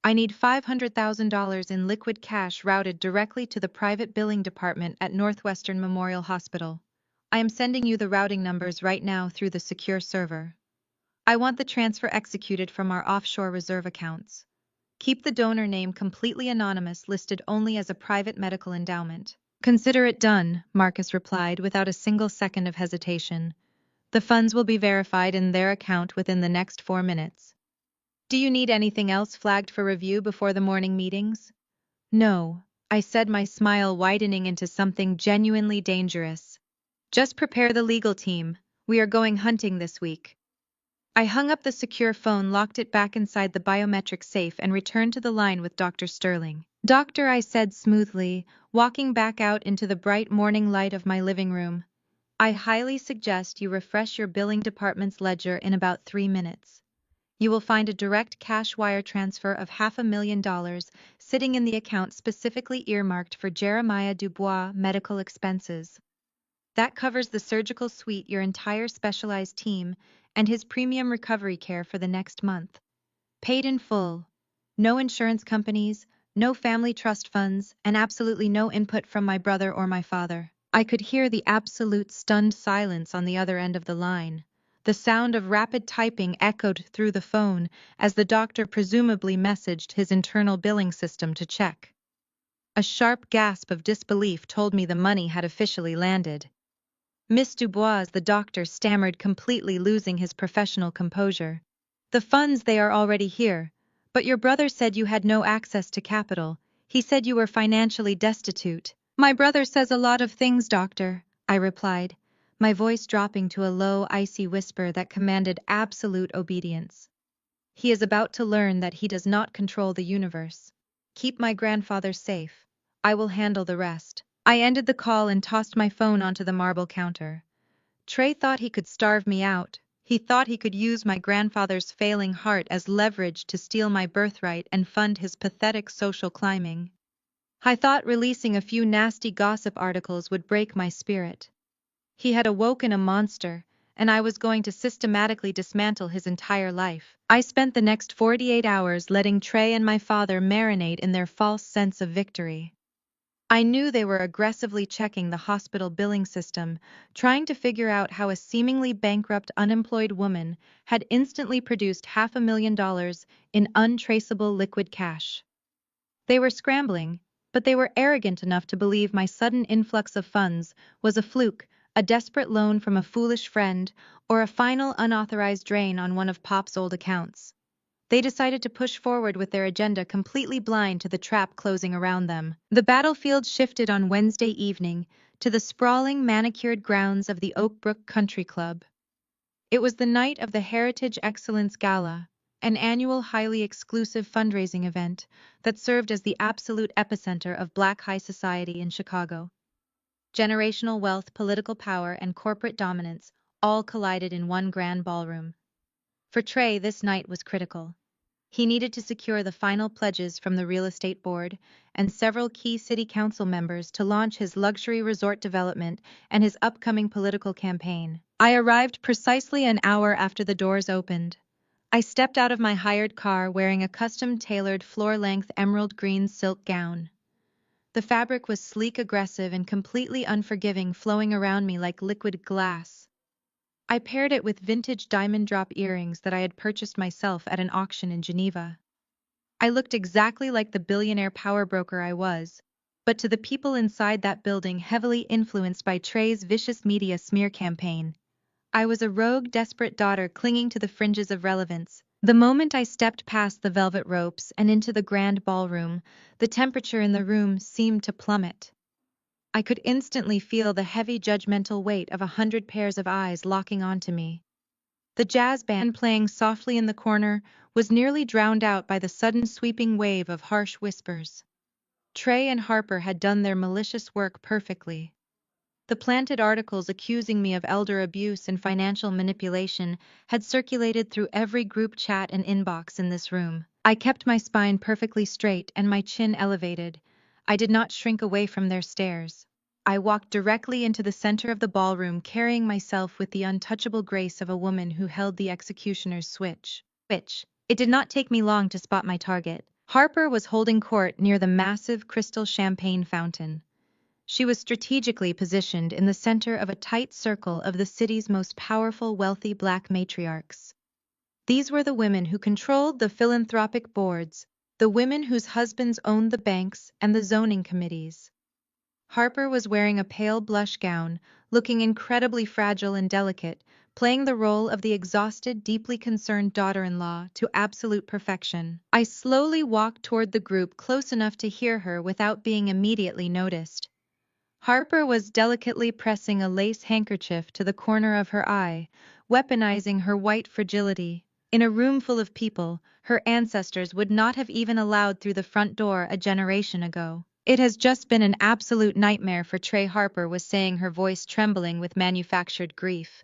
I need $500,000 in liquid cash routed directly to the private billing department at Northwestern Memorial Hospital. I am sending you the routing numbers right now through the secure server. I want the transfer executed from our offshore reserve accounts. Keep the donor name completely anonymous, listed only as a private medical endowment. Consider it done, Marcus replied without a single second of hesitation. The funds will be verified in their account within the next 4 minutes. Do you need anything else flagged for review before the morning meetings? No, I said, my smile widening into something genuinely dangerous. Just prepare the legal team. We are going hunting this week. I hung up the secure phone, locked it back inside the biometric safe, and returned to the line with Dr. Sterling. Doctor, I said smoothly, walking back out into the bright morning light of my living room. I highly suggest you refresh your billing department's ledger in about 3 minutes. You will find a direct cash wire transfer of $500,000 sitting in the account specifically earmarked for Jeremiah Dubois medical expenses. That covers the surgical suite, your entire specialized team, and his premium recovery care for the next month. Paid in full. No insurance companies, no family trust funds, and absolutely no input from my brother or my father. I could hear the absolute stunned silence on the other end of the line. The sound of rapid typing echoed through the phone as the doctor presumably messaged his internal billing system to check. A sharp gasp of disbelief told me the money had officially landed. Miss Dubois, the doctor stammered, completely losing his professional composure. The funds, they are already here, but your brother said you had no access to capital. He said you were financially destitute. My brother says a lot of things, doctor, I replied, my voice dropping to a low, icy whisper that commanded absolute obedience. He is about to learn that he does not control the universe. Keep my grandfather safe. I will handle the rest. I ended the call and tossed my phone onto the marble counter. Trey thought he could starve me out. He thought he could use my grandfather's failing heart as leverage to steal my birthright and fund his pathetic social climbing. I thought releasing a few nasty gossip articles would break my spirit. He had awoken a monster, and I was going to systematically dismantle his entire life. I spent the next 48 hours letting Trey and my father marinate in their false sense of victory. I knew they were aggressively checking the hospital billing system, trying to figure out how a seemingly bankrupt unemployed woman had instantly produced $500,000 in untraceable liquid cash. They were scrambling, but they were arrogant enough to believe my sudden influx of funds was a fluke, a desperate loan from a foolish friend, or a final unauthorized drain on one of Pop's old accounts. They decided to push forward with their agenda completely blind to the trap closing around them. The battlefield shifted on Wednesday evening to the sprawling manicured grounds of the Oakbrook Country Club. It was the night of the Heritage Excellence Gala, an annual highly exclusive fundraising event that served as the absolute epicenter of Black high society in Chicago. Generational wealth, political power, and corporate dominance all collided in one grand ballroom. For Trey, this night was critical. He needed to secure the final pledges from the real estate board and several key city council members to launch his luxury resort development and his upcoming political campaign. I arrived precisely an hour after the doors opened. I stepped out of my hired car wearing a custom-tailored floor-length emerald green silk gown. The fabric was sleek, aggressive, and completely unforgiving, flowing around me like liquid glass. I paired it with vintage diamond drop earrings that I had purchased myself at an auction in Geneva. I looked exactly like the billionaire power broker I was, but to the people inside that building heavily influenced by Trey's vicious media smear campaign, I was a rogue, desperate daughter clinging to the fringes of relevance. The moment I stepped past the velvet ropes and into the grand ballroom, the temperature in the room seemed to plummet. I could instantly feel the heavy judgmental weight of 100 pairs of eyes locking onto me. The jazz band playing softly in the corner was nearly drowned out by the sudden sweeping wave of harsh whispers. Trey and Harper had done their malicious work perfectly. The planted articles accusing me of elder abuse and financial manipulation had circulated through every group chat and inbox in this room. I kept my spine perfectly straight and my chin elevated. I did not shrink away from their stares. I walked directly into the center of the ballroom, carrying myself with the untouchable grace of a woman who held the executioner's switch. It did not take me long to spot my target. Harper was holding court near the massive crystal champagne fountain. She was strategically positioned in the center of a tight circle of the city's most powerful, wealthy Black matriarchs. These were the women who controlled the philanthropic boards, the women whose husbands owned the banks and the zoning committees. Harper was wearing a pale blush gown, looking incredibly fragile and delicate, playing the role of the exhausted, deeply concerned daughter-in-law to absolute perfection. I slowly walked toward the group close enough to hear her without being immediately noticed. Harper was delicately pressing a lace handkerchief to the corner of her eye, weaponizing her white fragility. In a room full of people, her ancestors would not have even allowed through the front door a generation ago. It has just been an absolute nightmare for Trey, Harper was saying, her voice trembling with manufactured grief.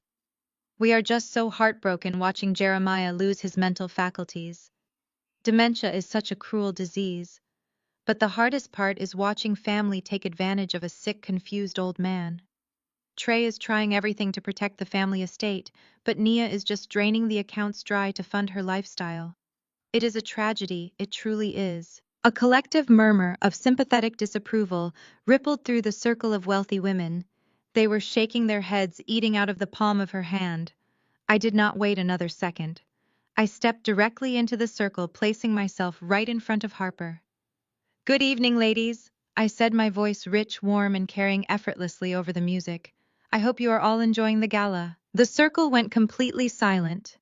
We are just so heartbroken watching Jeremiah lose his mental faculties. Dementia is such a cruel disease. But the hardest part is watching family take advantage of a sick, confused old man. Trey is trying everything to protect the family estate, but Nia is just draining the accounts dry to fund her lifestyle. It is a tragedy, it truly is. A collective murmur of sympathetic disapproval rippled through the circle of wealthy women. They were shaking their heads, eating out of the palm of her hand. I did not wait another second. I stepped directly into the circle, placing myself right in front of Harper. "Good evening, ladies," I said, my voice rich, warm, and carrying effortlessly over the music. "I hope you are all enjoying the gala." The circle went completely silent.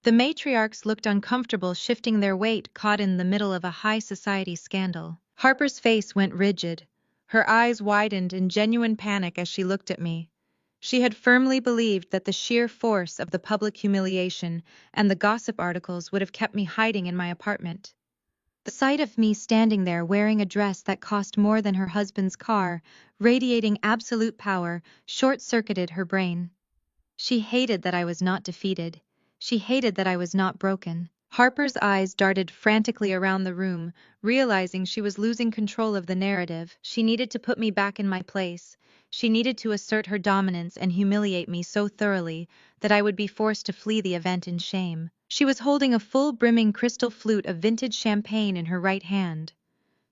The matriarchs looked uncomfortable, shifting their weight, caught in the middle of a high society scandal. Harper's face went rigid. Her eyes widened in genuine panic as she looked at me. She had firmly believed that the sheer force of the public humiliation and the gossip articles would have kept me hiding in my apartment. The sight of me standing there wearing a dress that cost more than her husband's car, radiating absolute power, short-circuited her brain. She hated that I was not defeated. She hated that I was not broken. Harper's eyes darted frantically around the room, realizing she was losing control of the narrative. She needed to put me back in my place. She needed to assert her dominance and humiliate me so thoroughly that I would be forced to flee the event in shame. She was holding a full brimming crystal flute of vintage champagne in her right hand.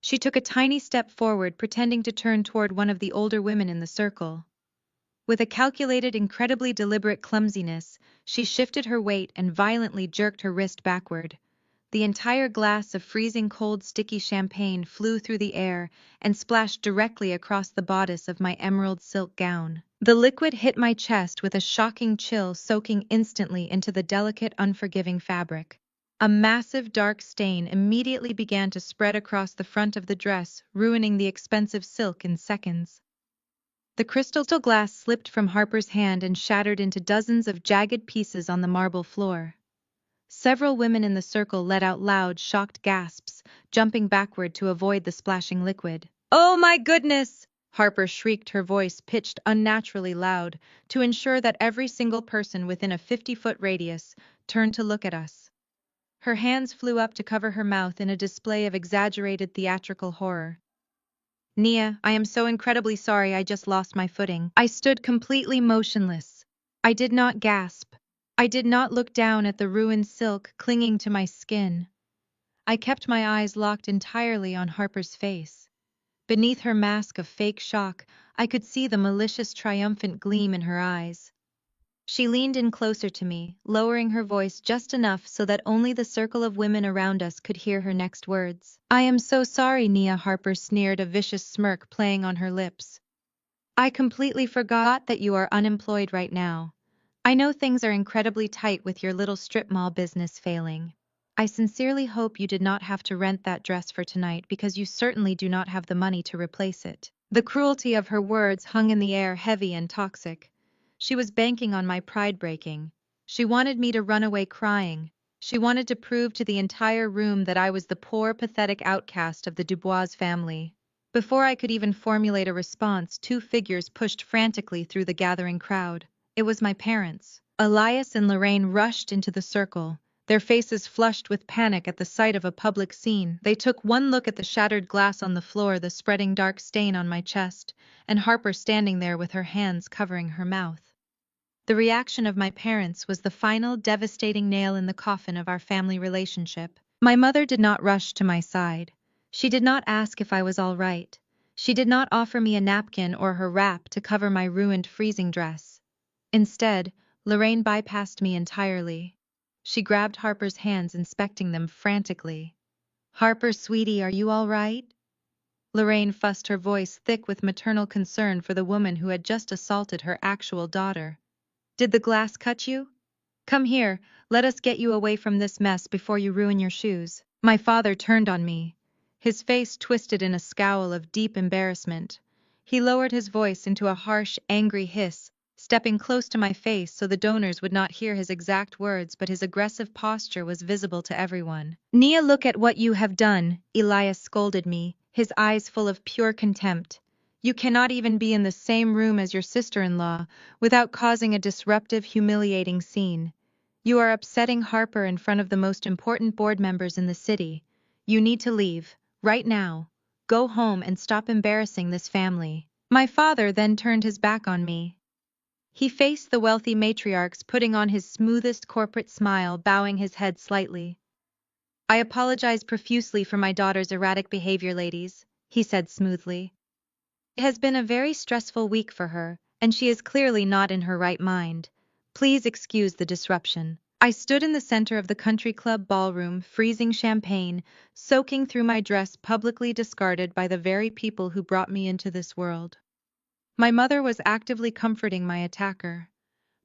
She took a tiny step forward, pretending to turn toward one of the older women in the circle. With a calculated, incredibly deliberate clumsiness, she shifted her weight and violently jerked her wrist backward. The entire glass of freezing cold sticky champagne flew through the air and splashed directly across the bodice of my emerald silk gown. The liquid hit my chest with a shocking chill, soaking instantly into the delicate, unforgiving fabric. A massive dark stain immediately began to spread across the front of the dress, ruining the expensive silk in seconds. The crystal glass slipped from Harper's hand and shattered into dozens of jagged pieces on the marble floor. Several women in the circle let out loud, shocked gasps, jumping backward to avoid the splashing liquid. "Oh my goodness!" Harper shrieked, her voice pitched unnaturally loud, to ensure that every single person within a 50-foot radius turned to look at us. Her hands flew up to cover her mouth in a display of exaggerated theatrical horror. "Nia, I am so incredibly sorry, I just lost my footing." I stood completely motionless. I did not gasp. I did not look down at the ruined silk clinging to my skin. I kept my eyes locked entirely on Harper's face. Beneath her mask of fake shock, I could see the malicious, triumphant gleam in her eyes. She leaned in closer to me, lowering her voice just enough so that only the circle of women around us could hear her next words. "I am so sorry," Nia, Harper sneered, a vicious smirk playing on her lips. "I completely forgot that you are unemployed right now. I know things are incredibly tight with your little strip mall business failing. I sincerely hope you did not have to rent that dress for tonight because you certainly do not have the money to replace it." The cruelty of her words hung in the air, heavy and toxic. She was banking on my pride breaking. She wanted me to run away crying. She wanted to prove to the entire room that I was the poor, pathetic outcast of the Dubois family. Before I could even formulate a response, two figures pushed frantically through the gathering crowd. It was my parents. Elias and Lorraine rushed into the circle, their faces flushed with panic at the sight of a public scene. They took one look at the shattered glass on the floor, the spreading dark stain on my chest, and Harper standing there with her hands covering her mouth. The reaction of my parents was the final, devastating nail in the coffin of our family relationship. My mother did not rush to my side. She did not ask if I was all right. She did not offer me a napkin or her wrap to cover my ruined freezing dress. Instead, Lorraine bypassed me entirely. She grabbed Harper's hands, inspecting them frantically. "Harper, sweetie, are you all right?" Lorraine fussed, her voice thick with maternal concern for the woman who had just assaulted her actual daughter. "Did the glass cut you? Come here, let us get you away from this mess before you ruin your shoes." My father turned on me, his face twisted in a scowl of deep embarrassment. He lowered his voice into a harsh, angry hiss, stepping close to my face so the donors would not hear his exact words, but his aggressive posture was visible to everyone. "Nia, look at what you have done," Elias scolded me, his eyes full of pure contempt. "You cannot even be in the same room as your sister-in-law without causing a disruptive, humiliating scene. You are upsetting Harper in front of the most important board members in the city. You need to leave, right now. Go home and stop embarrassing this family." My father then turned his back on me. He faced the wealthy matriarchs, putting on his smoothest corporate smile, bowing his head slightly. "I apologize profusely for my daughter's erratic behavior, ladies," he said smoothly. "It has been a very stressful week for her, and she is clearly not in her right mind. Please excuse the disruption." I stood in the center of the country club ballroom, freezing champagne, soaking through my dress, publicly discarded by the very people who brought me into this world. My mother was actively comforting my attacker.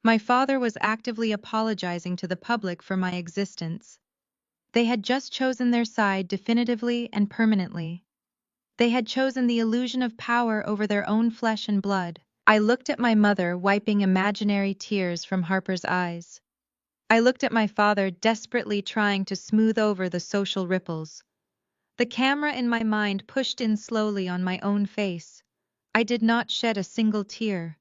My father was actively apologizing to the public for my existence. They had just chosen their side definitively and permanently. They had chosen the illusion of power over their own flesh and blood. I looked at my mother, wiping imaginary tears from Harper's eyes. I looked at my father, desperately trying to smooth over the social ripples. The camera in my mind pushed in slowly on my own face. I did not shed a single tear.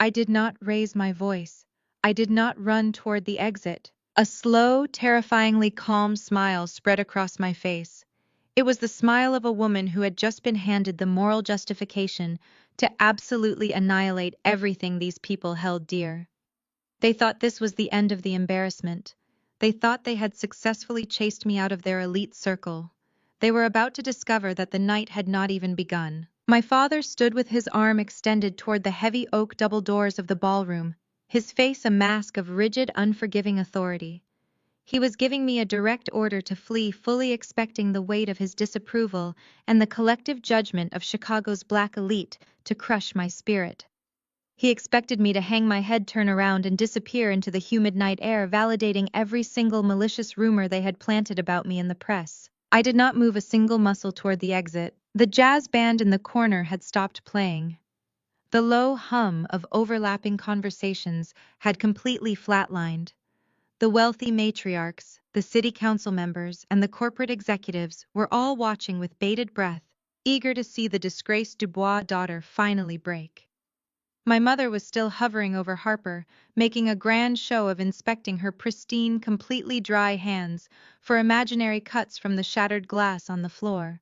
I did not raise my voice. I did not run toward the exit. A slow, terrifyingly calm smile spread across my face. It was the smile of a woman who had just been handed the moral justification to absolutely annihilate everything these people held dear. They thought this was the end of the embarrassment. They thought they had successfully chased me out of their elite circle. They were about to discover that the night had not even begun. My father stood with his arm extended toward the heavy oak double doors of the ballroom, his face a mask of rigid, unforgiving authority. He was giving me a direct order to flee, fully expecting the weight of his disapproval and the collective judgment of Chicago's black elite to crush my spirit. He expected me to hang my head, turn around, and disappear into the humid night air, validating every single malicious rumor they had planted about me in the press. I did not move a single muscle toward the exit. The jazz band in the corner had stopped playing. The low hum of overlapping conversations had completely flatlined. The wealthy matriarchs, the city council members, and the corporate executives were all watching with bated breath, eager to see the disgraced Dubois daughter finally break. My mother was still hovering over Harper, making a grand show of inspecting her pristine, completely dry hands for imaginary cuts from the shattered glass on the floor.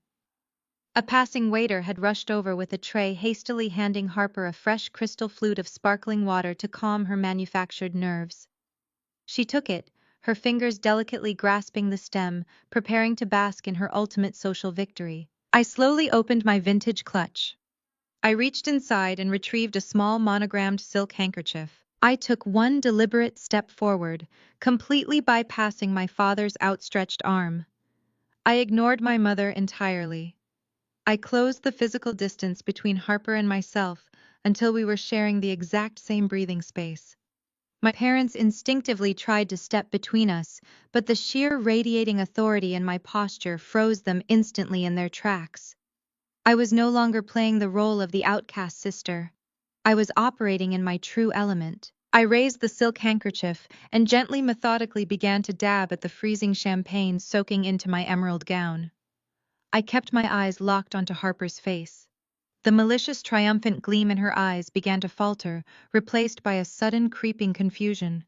A passing waiter had rushed over with a tray, hastily handing Harper a fresh crystal flute of sparkling water to calm her manufactured nerves. She took it, her fingers delicately grasping the stem, preparing to bask in her ultimate social victory. I slowly opened my vintage clutch. I reached inside and retrieved a small monogrammed silk handkerchief. I took one deliberate step forward, completely bypassing my father's outstretched arm. I ignored my mother entirely. I closed the physical distance between Harper and myself until we were sharing the exact same breathing space. My parents instinctively tried to step between us, but the sheer radiating authority in my posture froze them instantly in their tracks. I was no longer playing the role of the outcast sister. I was operating in my true element. I raised the silk handkerchief and gently, methodically began to dab at the freezing champagne soaking into my emerald gown. I kept my eyes locked onto Harper's face. The malicious, triumphant gleam in her eyes began to falter, replaced by a sudden, creeping confusion.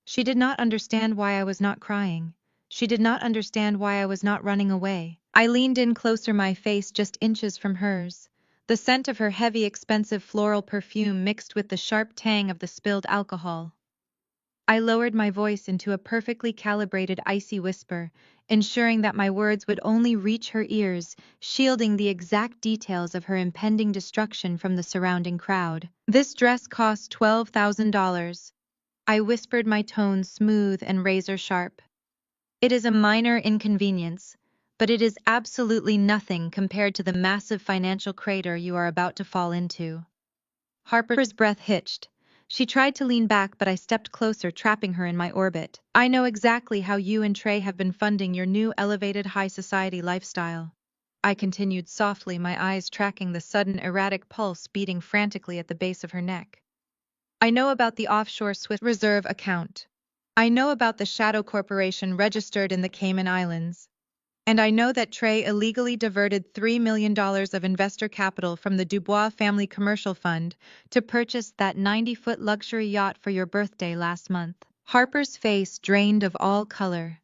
She did not understand why I was not crying. She did not understand why I was not running away. I leaned in closer, my face just inches from hers. The scent of her heavy, expensive floral perfume mixed with the sharp tang of the spilled alcohol. I lowered my voice into a perfectly calibrated, icy whisper, ensuring that my words would only reach her ears, shielding the exact details of her impending destruction from the surrounding crowd. This dress cost $12,000. I whispered, my tone smooth and razor-sharp. It is a minor inconvenience, but it is absolutely nothing compared to the massive financial crater you are about to fall into. Harper's breath hitched. She tried to lean back, but I stepped closer, trapping her in my orbit. I know exactly how you and Trey have been funding your new elevated high society lifestyle. I continued softly, my eyes tracking the sudden erratic pulse beating frantically at the base of her neck. I know about the offshore Swiss reserve account. I know about the shadow corporation registered in the Cayman Islands. And I know that Trey illegally diverted $3 million of investor capital from the Dubois family commercial fund to purchase that 90-foot luxury yacht for your birthday last month. Harper's face drained of all color.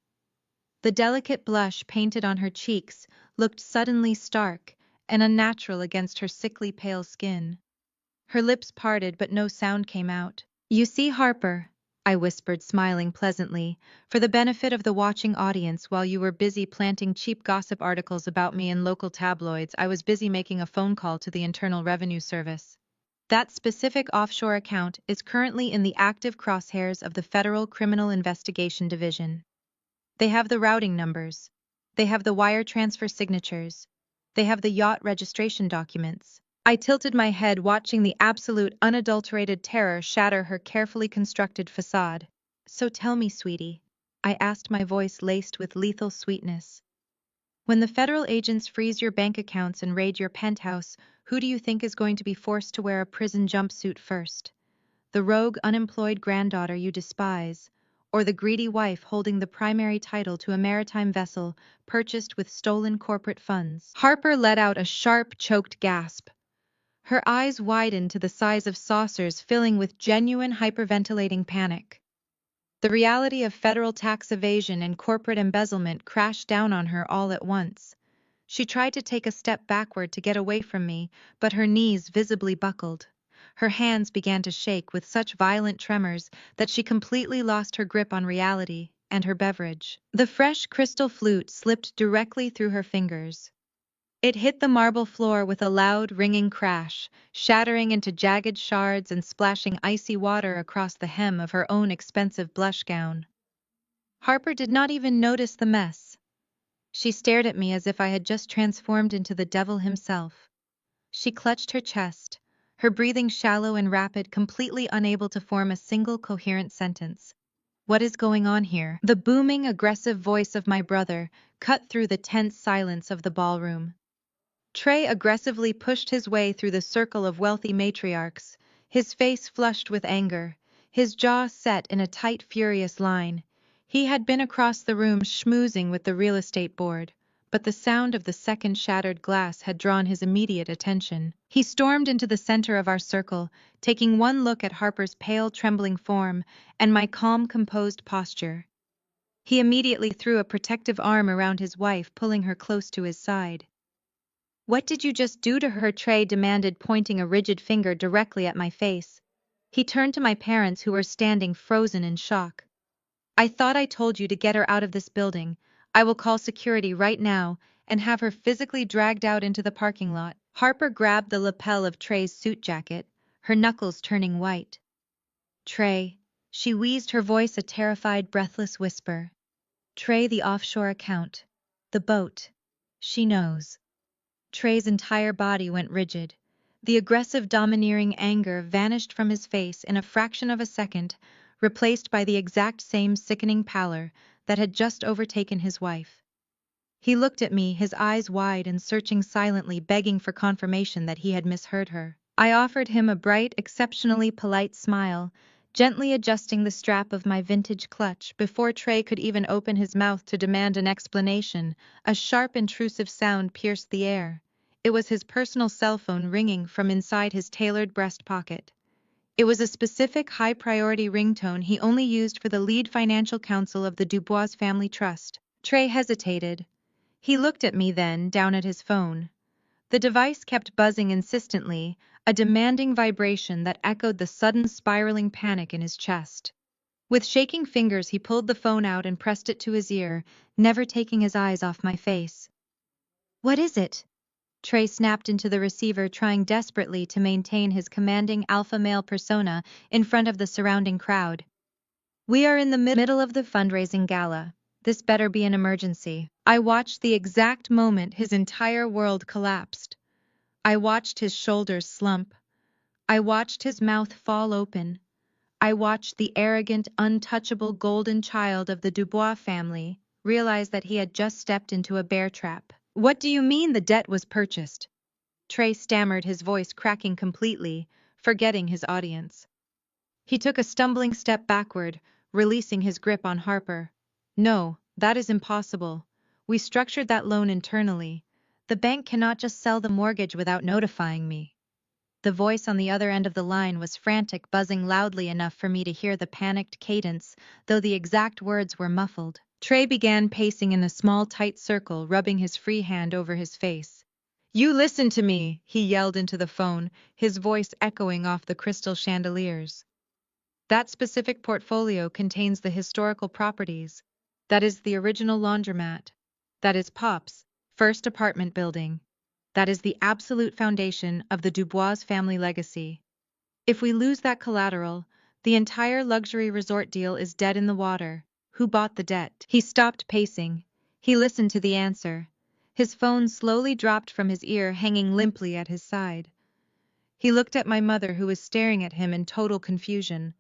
The delicate blush painted on her cheeks looked suddenly stark and unnatural against her sickly pale skin. Her lips parted, but no sound came out. "You see, Harper," I whispered, smiling pleasantly, for the benefit of the watching audience. While you were busy planting cheap gossip articles about me in local tabloids, I was busy making a phone call to the Internal Revenue Service. That specific offshore account is currently in the active crosshairs of the Federal Criminal Investigation Division. They have the routing numbers. They have the wire transfer signatures. They have the yacht registration documents. I tilted my head, watching the absolute, unadulterated terror shatter her carefully constructed facade. "So tell me, sweetie," I asked, my voice laced with lethal sweetness. "When the federal agents freeze your bank accounts and raid your penthouse, who do you think is going to be forced to wear a prison jumpsuit first? The rogue, unemployed granddaughter you despise, or the greedy wife holding the primary title to a maritime vessel purchased with stolen corporate funds?" Harper let out a sharp, choked gasp. Her eyes widened to the size of saucers, filling with genuine hyperventilating panic. The reality of federal tax evasion and corporate embezzlement crashed down on her all at once. She tried to take a step backward to get away from me, but her knees visibly buckled. Her hands began to shake with such violent tremors that she completely lost her grip on reality and her beverage. The fresh crystal flute slipped directly through her fingers. It hit the marble floor with a loud, ringing crash, shattering into jagged shards and splashing icy water across the hem of her own expensive blush gown. Harper did not even notice the mess. She stared at me as if I had just transformed into the devil himself. She clutched her chest, her breathing shallow and rapid, completely unable to form a single coherent sentence. "What is going on here?" The booming, aggressive voice of my brother cut through the tense silence of the ballroom. Trey aggressively pushed his way through the circle of wealthy matriarchs, his face flushed with anger, his jaw set in a tight, furious line. He had been across the room schmoozing with the real estate board, but the sound of the second shattered glass had drawn his immediate attention. He stormed into the center of our circle, taking one look at Harper's pale, trembling form and my calm, composed posture. He immediately threw a protective arm around his wife, pulling her close to his side. "What did you just do to her?" Trey demanded, pointing a rigid finger directly at my face. He turned to my parents, who were standing frozen in shock. "I thought I told you to get her out of this building. I will call security right now and have her physically dragged out into the parking lot." Harper grabbed the lapel of Trey's suit jacket, her knuckles turning white. "Trey," she wheezed, her voice a terrified, breathless whisper. "Trey, the offshore account. The boat. She knows." Trey's entire body went rigid. The aggressive, domineering anger vanished from his face in a fraction of a second, replaced by the exact same sickening pallor that had just overtaken his wife. He looked at me, his eyes wide and searching, silently begging for confirmation that he had misheard her. I offered him a bright, exceptionally polite smile, gently adjusting the strap of my vintage clutch. Before Trey could even open his mouth to demand an explanation, a sharp, intrusive sound pierced the air. It was his personal cell phone ringing from inside his tailored breast pocket. It was a specific, high-priority ringtone he only used for the lead financial counsel of the Dubois Family Trust. Trey hesitated. He looked at me, then down at his phone. The device kept buzzing insistently, a demanding vibration that echoed the sudden spiraling panic in his chest. With shaking fingers, he pulled the phone out and pressed it to his ear, never taking his eyes off my face. "What is it?" Trey snapped into the receiver, trying desperately to maintain his commanding alpha male persona in front of the surrounding crowd. "We are in the middle of the fundraising gala. This better be an emergency." I watched the exact moment his entire world collapsed. I watched his shoulders slump. I watched his mouth fall open. I watched the arrogant, untouchable golden child of the Dubois family realize that he had just stepped into a bear trap. "What do you mean the debt was purchased?" Trey stammered, his voice cracking completely, forgetting his audience. He took a stumbling step backward, releasing his grip on Harper. "No, that is impossible. We structured that loan internally. The bank cannot just sell the mortgage without notifying me." The voice on the other end of the line was frantic, buzzing loudly enough for me to hear the panicked cadence, though the exact words were muffled. Trey began pacing in a small, tight circle, rubbing his free hand over his face. "You listen to me," he yelled into the phone, his voice echoing off the crystal chandeliers. "That specific portfolio contains the historical properties. That is the original laundromat. That is Pop's first apartment building. That is the absolute foundation of the Dubois family legacy. If we lose that collateral, the entire luxury resort deal is dead in the water. Who bought the debt?" He stopped pacing. He listened to the answer. His phone slowly dropped from his ear, hanging limply at his side. He looked at my mother, who was staring at him in total confusion.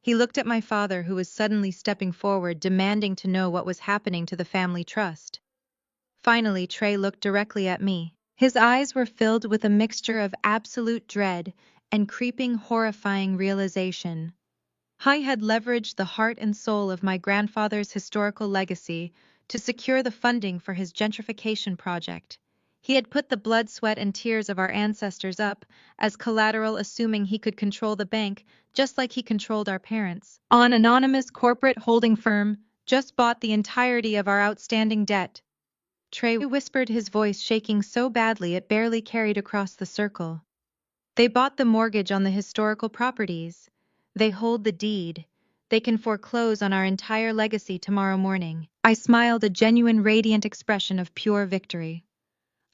He looked at my father, who was suddenly stepping forward, demanding to know what was happening to the family trust. Finally, Trey looked directly at me. His eyes were filled with a mixture of absolute dread and creeping, horrifying realization. I had leveraged the heart and soul of my grandfather's historical legacy to secure the funding for his gentrification project. He had put the blood, sweat, and tears of our ancestors up as collateral, assuming he could control the bank just like he controlled our parents. An anonymous corporate holding firm just bought the entirety of our outstanding debt. Trey whispered, his voice shaking so badly it barely carried across the circle. They bought the mortgage on the historical properties. They hold the deed. They can foreclose on our entire legacy tomorrow morning. I smiled, a genuine radiant expression of pure victory.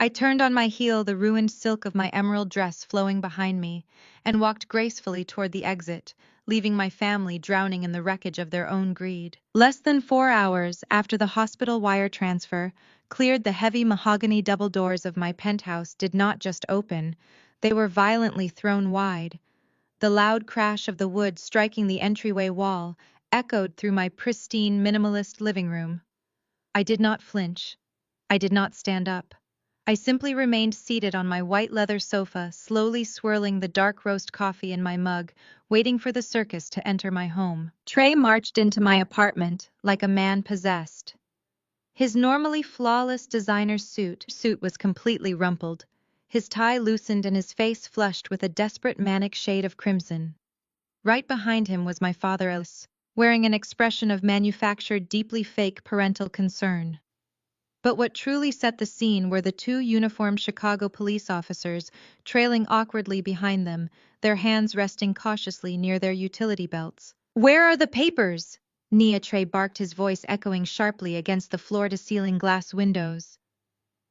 I turned on my heel, the ruined silk of my emerald dress flowing behind me, and walked gracefully toward the exit, leaving my family drowning in the wreckage of their own greed. Less than 4 hours after the hospital wire transfer cleared the heavy mahogany double doors of my penthouse did not just open, they were violently thrown wide. The loud crash of the wood striking the entryway wall echoed through my pristine, minimalist living room. I did not flinch. I did not stand up. I simply remained seated on my white leather sofa, slowly swirling the dark roast coffee in my mug, waiting for the circus to enter my home. Trey marched into my apartment like a man possessed. His normally flawless designer suit was completely rumpled, his tie loosened and his face flushed with a desperate manic shade of crimson. Right behind him was my father, Alice, wearing an expression of manufactured, deeply fake parental concern. But what truly set the scene were the 2 uniformed Chicago police officers trailing awkwardly behind them, their hands resting cautiously near their utility belts. "Where are the papers?" Trey barked, his voice echoing sharply against the floor-to-ceiling glass windows.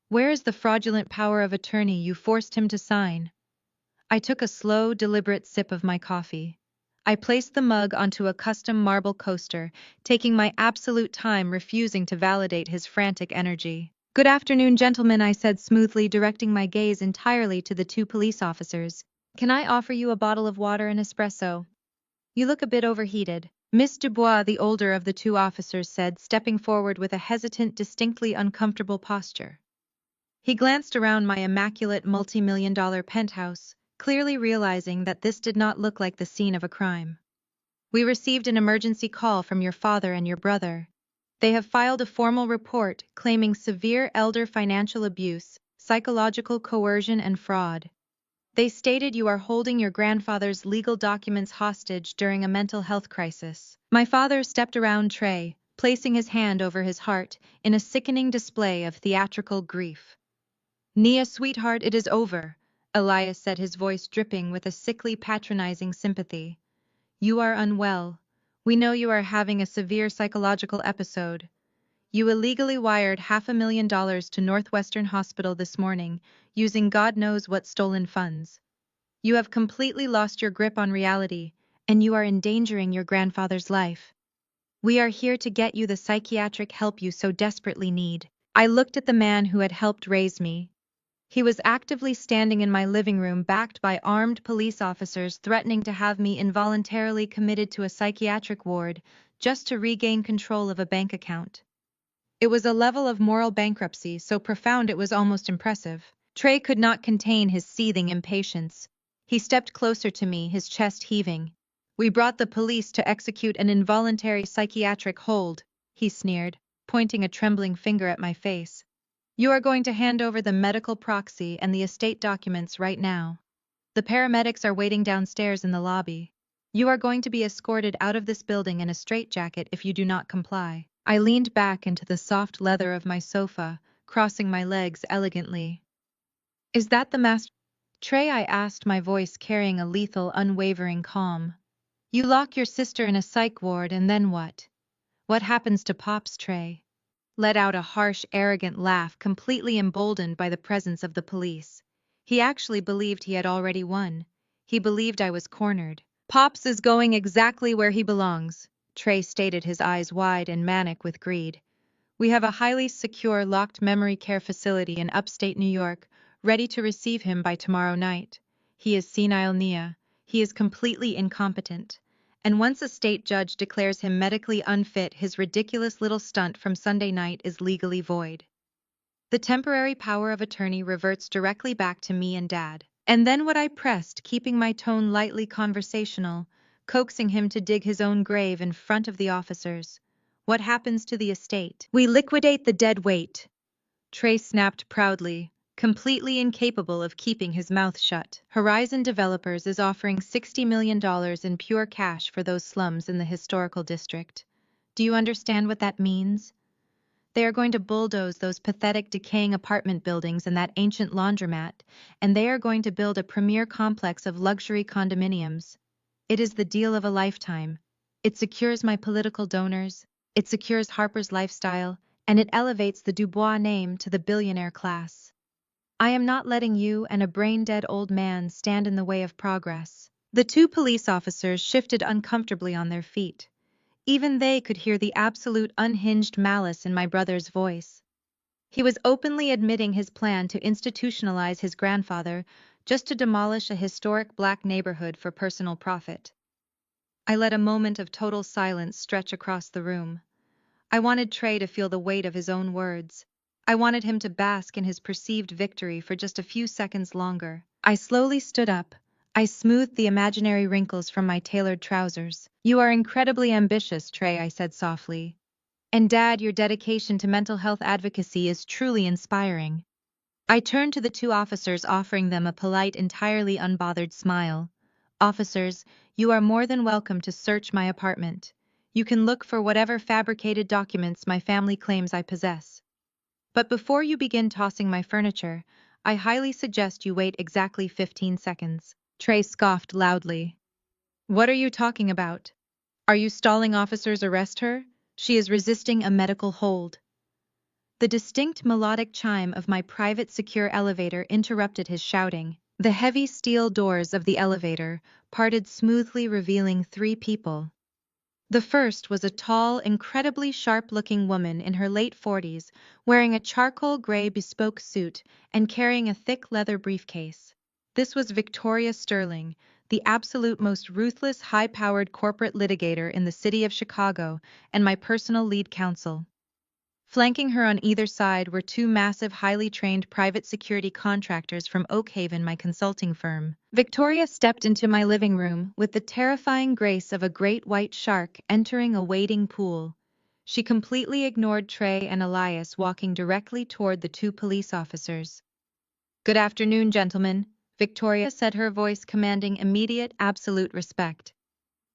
"Where is the fraudulent power of attorney you forced him to sign?" I took a slow, deliberate sip of my coffee. I placed the mug onto a custom marble coaster, taking my absolute time, refusing to validate his frantic energy. "Good afternoon, gentlemen," I said smoothly, directing my gaze entirely to the 2 police officers. "Can I offer you a bottle of water and espresso? You look a bit overheated." Miss Dubois, the older of the 2 officers, said, stepping forward with a hesitant, distinctly uncomfortable posture. He glanced around my immaculate multi-million-dollar penthouse, clearly realizing that this did not look like the scene of a crime. "We received an emergency call from your father and your brother. They have filed a formal report claiming severe elder financial abuse, psychological coercion, and fraud. They stated you are holding your grandfather's legal documents hostage during a mental health crisis." My father stepped around Trey, placing his hand over his heart in a sickening display of theatrical grief. "Nia, sweetheart, it is over," Elias said, his voice dripping with a sickly, patronizing sympathy. "You are unwell. We know you are having a severe psychological episode. You illegally wired $500,000 to Northwestern Hospital this morning, using God knows what stolen funds. You have completely lost your grip on reality, and you are endangering your grandfather's life. We are here to get you the psychiatric help you so desperately need." I looked at the man who had helped raise me. He was actively standing in my living room, backed by armed police officers, threatening to have me involuntarily committed to a psychiatric ward just to regain control of a bank account. It was a level of moral bankruptcy so profound it was almost impressive. Trey could not contain his seething impatience. He stepped closer to me, his chest heaving. "We brought the police to execute an involuntary psychiatric hold," he sneered, pointing a trembling finger at my face. "You are going to hand over the medical proxy and the estate documents right now. The paramedics are waiting downstairs in the lobby. You are going to be escorted out of this building in a straitjacket if you do not comply." I leaned back into the soft leather of my sofa, crossing my legs elegantly. "Is that the master Trey?" I asked, my voice carrying a lethal, unwavering calm. "You lock your sister in a psych ward and then what? What happens to Pops?" Trey let out a harsh, arrogant laugh, completely emboldened by the presence of the police. He actually believed he had already won. He believed I was cornered. "Pops is going exactly where he belongs," Trey stated, his eyes wide and manic with greed. "We have a highly secure, locked memory care facility in upstate New York, ready to receive him by tomorrow night. He is senile, Nia. He is completely incompetent. And once a state judge declares him medically unfit, his ridiculous little stunt from Sunday night is legally void. The temporary power of attorney reverts directly back to me and Dad." And then what? I pressed, keeping my tone lightly conversational, coaxing him to dig his own grave in front of the officers. "What happens to the estate?" "We liquidate the dead weight," Trey snapped proudly, completely incapable of keeping his mouth shut. Horizon Developers is offering $60 million in pure cash for those slums in the historical district. Do you understand what that means? They are going to bulldoze those pathetic decaying apartment buildings and that ancient laundromat, and they are going to build a premier complex of luxury condominiums. It is the deal of a lifetime. It secures my political donors, it secures Harper's lifestyle, and it elevates the Dubois name to the billionaire class. I am not letting you and a brain-dead old man stand in the way of progress. The two police officers shifted uncomfortably on their feet. Even they could hear the absolute unhinged malice in my brother's voice. He was openly admitting his plan to institutionalize his grandfather just to demolish a historic black neighborhood for personal profit. I let a moment of total silence stretch across the room. I wanted Trey to feel the weight of his own words. I wanted him to bask in his perceived victory for just a few seconds longer. I slowly stood up. I smoothed the imaginary wrinkles from my tailored trousers. "You are incredibly ambitious, Trey," I said softly. "And Dad, your dedication to mental health advocacy is truly inspiring." I turned to the two officers, offering them a polite, entirely unbothered smile. "Officers, you are more than welcome to search my apartment. You can look for whatever fabricated documents my family claims I possess. But before you begin tossing my furniture, I highly suggest you wait exactly 15 seconds. Trey scoffed loudly. "What are you talking about? Are you stalling? Officers, arrest her? She is resisting a medical hold." The distinct melodic chime of my private secure elevator interrupted his shouting. The heavy steel doors of the elevator parted smoothly, revealing three people. The first was a tall, incredibly sharp-looking woman in her late 40s, wearing a charcoal gray bespoke suit and carrying a thick leather briefcase. This was Victoria Sterling, the absolute most ruthless, high-powered corporate litigator in the city of Chicago and my personal lead counsel. Flanking her on either side were two massive, highly trained private security contractors from Oak Haven, my consulting firm. Victoria stepped into my living room with the terrifying grace of a great white shark entering a wading pool. She completely ignored Trey and Elias walking directly toward the two police officers. "Good afternoon, gentlemen," Victoria said, her voice commanding immediate, absolute respect.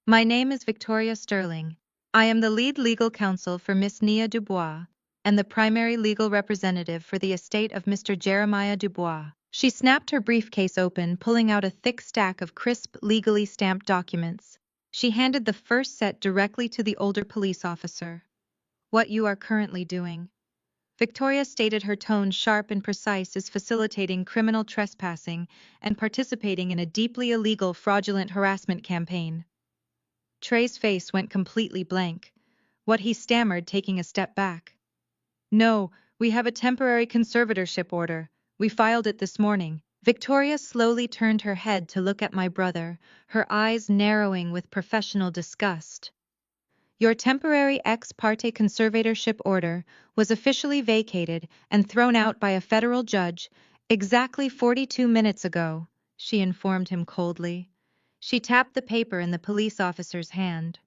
"My name is Victoria Sterling. I am the lead legal counsel for Miss Nia Dubois, and the primary legal representative for the estate of Mr. Jeremiah Dubois." She snapped her briefcase open, pulling out a thick stack of crisp, legally stamped documents. She handed the first set directly to the older police officer. "What you are currently doing," Victoria stated, her tone sharp and precise, "is facilitating criminal trespassing and participating in a deeply illegal, fraudulent harassment campaign." Trey's face went completely blank. What, he stammered, taking a step back. "No, we have a temporary conservatorship order. We filed it this morning." Victoria slowly turned her head to look at my brother, her eyes narrowing with professional disgust. "Your temporary ex parte conservatorship order was officially vacated and thrown out by a federal judge exactly 42 minutes ago," she informed him coldly. She tapped the paper in the police officer's hand.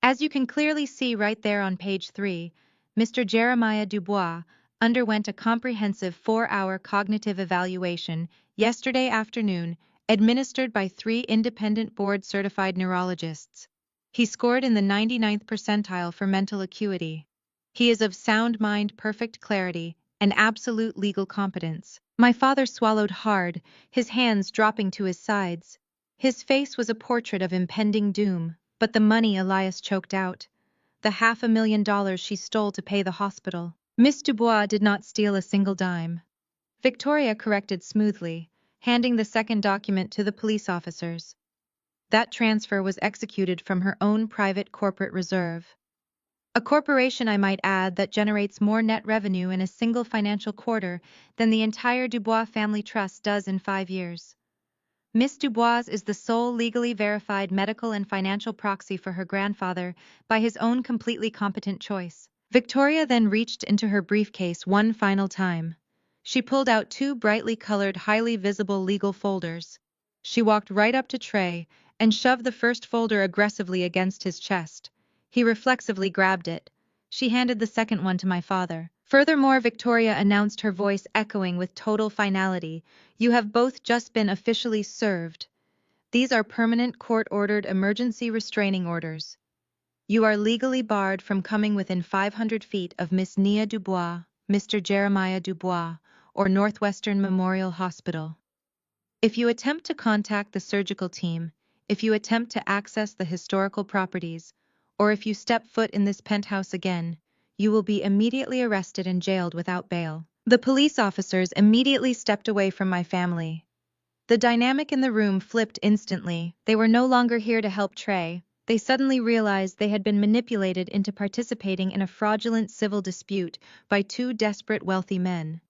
"As you can clearly see right there on page 3, Mr. Jeremiah Dubois underwent a comprehensive 4-hour cognitive evaluation yesterday afternoon, administered by 3 independent board-certified neurologists. He scored in the 99th percentile for mental acuity. He is of sound mind, perfect clarity, and absolute legal competence." My father swallowed hard, his hands dropping to his sides. His face was a portrait of impending doom. "But the money," Elias choked out. "The $500,000 she stole to pay the hospital." "Miss Dubois did not steal a single dime," Victoria corrected smoothly, handing the second document to the police officers. "That transfer was executed from her own private corporate reserve. A corporation, I might add, that generates more net revenue in a single financial quarter than the entire Dubois family trust does in 5 years. Miss Dubois is the sole legally verified medical and financial proxy for her grandfather by his own completely competent choice." Victoria then reached into her briefcase one final time. She pulled out 2 brightly colored, highly visible legal folders. She walked right up to Trey and shoved the first folder aggressively against his chest. He reflexively grabbed it. She handed the second one to my father. Furthermore, Victoria announced, her voice echoing with total finality, "You have both just been officially served. These are permanent court-ordered emergency restraining orders. You are legally barred from coming within 500 feet of Miss Nia Dubois, Mr. Jeremiah Dubois, or Northwestern Memorial Hospital. If you attempt to contact the surgical team, if you attempt to access the historical properties, or if you step foot in this penthouse again, you will be immediately arrested and jailed without bail." The police officers immediately stepped away from my family. The dynamic in the room flipped instantly. They were no longer here to help Trey. They suddenly realized they had been manipulated into participating in a fraudulent civil dispute by two desperate wealthy men.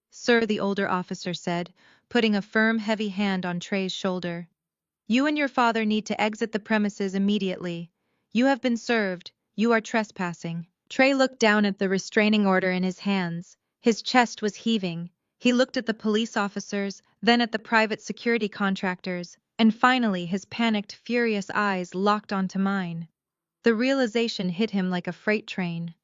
"Sir," the older officer said, putting a firm, heavy hand on Trey's shoulder, "you and your father need to exit the premises immediately. You have been served. You are trespassing." Trey looked down at the restraining order in his hands. His chest was heaving. He looked at the police officers, then at the private security contractors, and finally his panicked, furious eyes locked onto mine. The realization hit him like a freight train.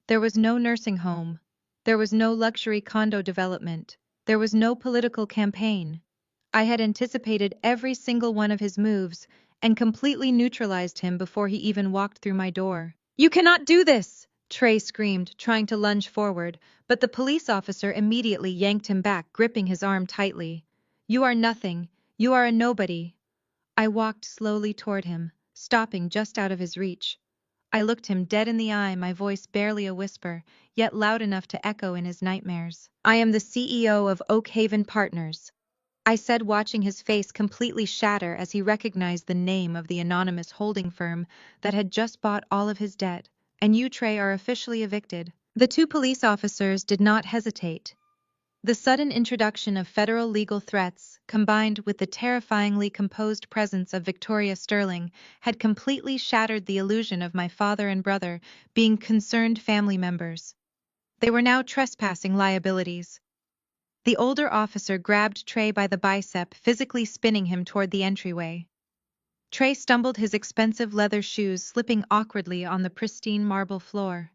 There was no nursing home. There was no luxury condo development. There was no political campaign. I had anticipated every single one of his moves and completely neutralized him before he even walked through my door. "You cannot do this!" Trey screamed, trying to lunge forward, but the police officer immediately yanked him back, gripping his arm tightly. "You are nothing. You are a nobody." I walked slowly toward him, stopping just out of his reach. I looked him dead in the eye, my voice barely a whisper, yet loud enough to echo in his nightmares. "I am the CEO of Oak Haven Partners," I said, watching his face completely shatter as he recognized the name of the anonymous holding firm that had just bought all of his debt. "And you, Trey, are officially evicted." The two police officers did not hesitate. The sudden introduction of federal legal threats, combined with the terrifyingly composed presence of Victoria Sterling, had completely shattered the illusion of my father and brother being concerned family members. They were now trespassing liabilities. The older officer grabbed Trey by the bicep, physically spinning him toward the entryway. Trey stumbled, his expensive leather shoes slipping awkwardly on the pristine marble floor.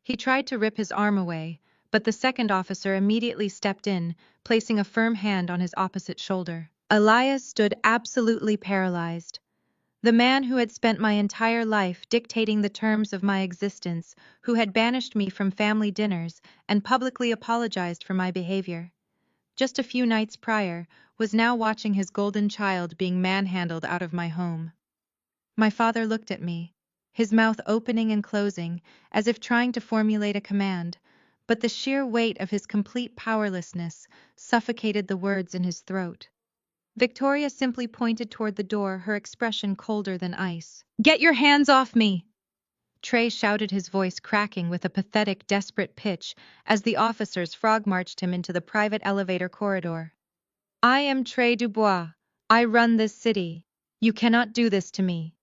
He tried to rip his arm away, but the second officer immediately stepped in, placing a firm hand on his opposite shoulder. Elias stood absolutely paralyzed. The man who had spent my entire life dictating the terms of my existence, who had banished me from family dinners and publicly apologized for my behavior just a few nights prior, was now watching his golden child being manhandled out of my home. My father looked at me, his mouth opening and closing, as if trying to formulate a command, but the sheer weight of his complete powerlessness suffocated the words in his throat. Victoria simply pointed toward the door, her expression colder than ice. "Get your hands off me!" Trey shouted, his voice cracking with a pathetic, desperate pitch as the officers frog-marched him into the private elevator corridor. "I am Trey Dubois. I run this city. You cannot do this to me."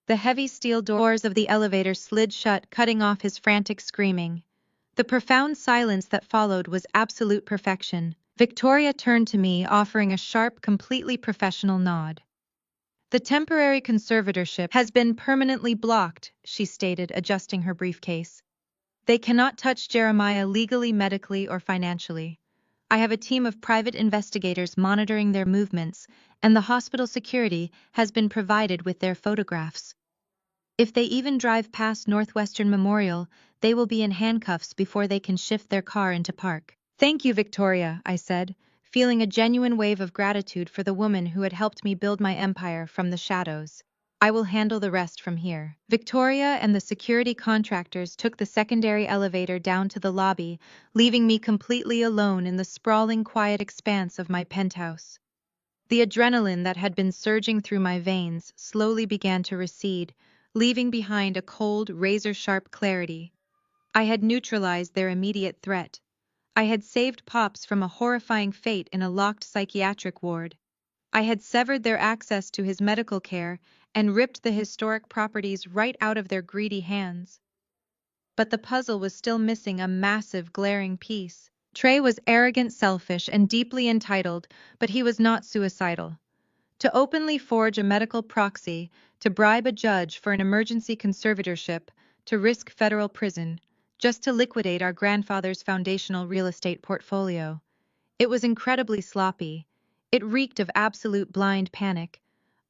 The heavy steel doors of the elevator slid shut, cutting off his frantic screaming. The profound silence that followed was absolute perfection. Victoria turned to me, offering a sharp, completely professional nod. "The temporary conservatorship has been permanently blocked," she stated, adjusting her briefcase. "They cannot touch Jeremiah legally, medically, or financially. I have a team of private investigators monitoring their movements, and the hospital security has been provided with their photographs. If they even drive past Northwestern Memorial, they will be in handcuffs before they can shift their car into park." "Thank you, Victoria," I said, feeling a genuine wave of gratitude for the woman who had helped me build my empire from the shadows. "I will handle the rest from here." Victoria and the security contractors took the secondary elevator down to the lobby, leaving me completely alone in the sprawling, quiet expanse of my penthouse. The adrenaline that had been surging through my veins slowly began to recede, leaving behind a cold, razor-sharp clarity. I had neutralized their immediate threat. I had saved Pops from a horrifying fate in a locked psychiatric ward. I had severed their access to his medical care and ripped the historic properties right out of their greedy hands. But the puzzle was still missing a massive, glaring piece. Trey was arrogant, selfish, and deeply entitled, but he was not suicidal. To openly forge a medical proxy, to bribe a judge for an emergency conservatorship, to risk federal prison, just to liquidate our grandfather's foundational real estate portfolio. It was incredibly sloppy. It reeked of absolute blind panic.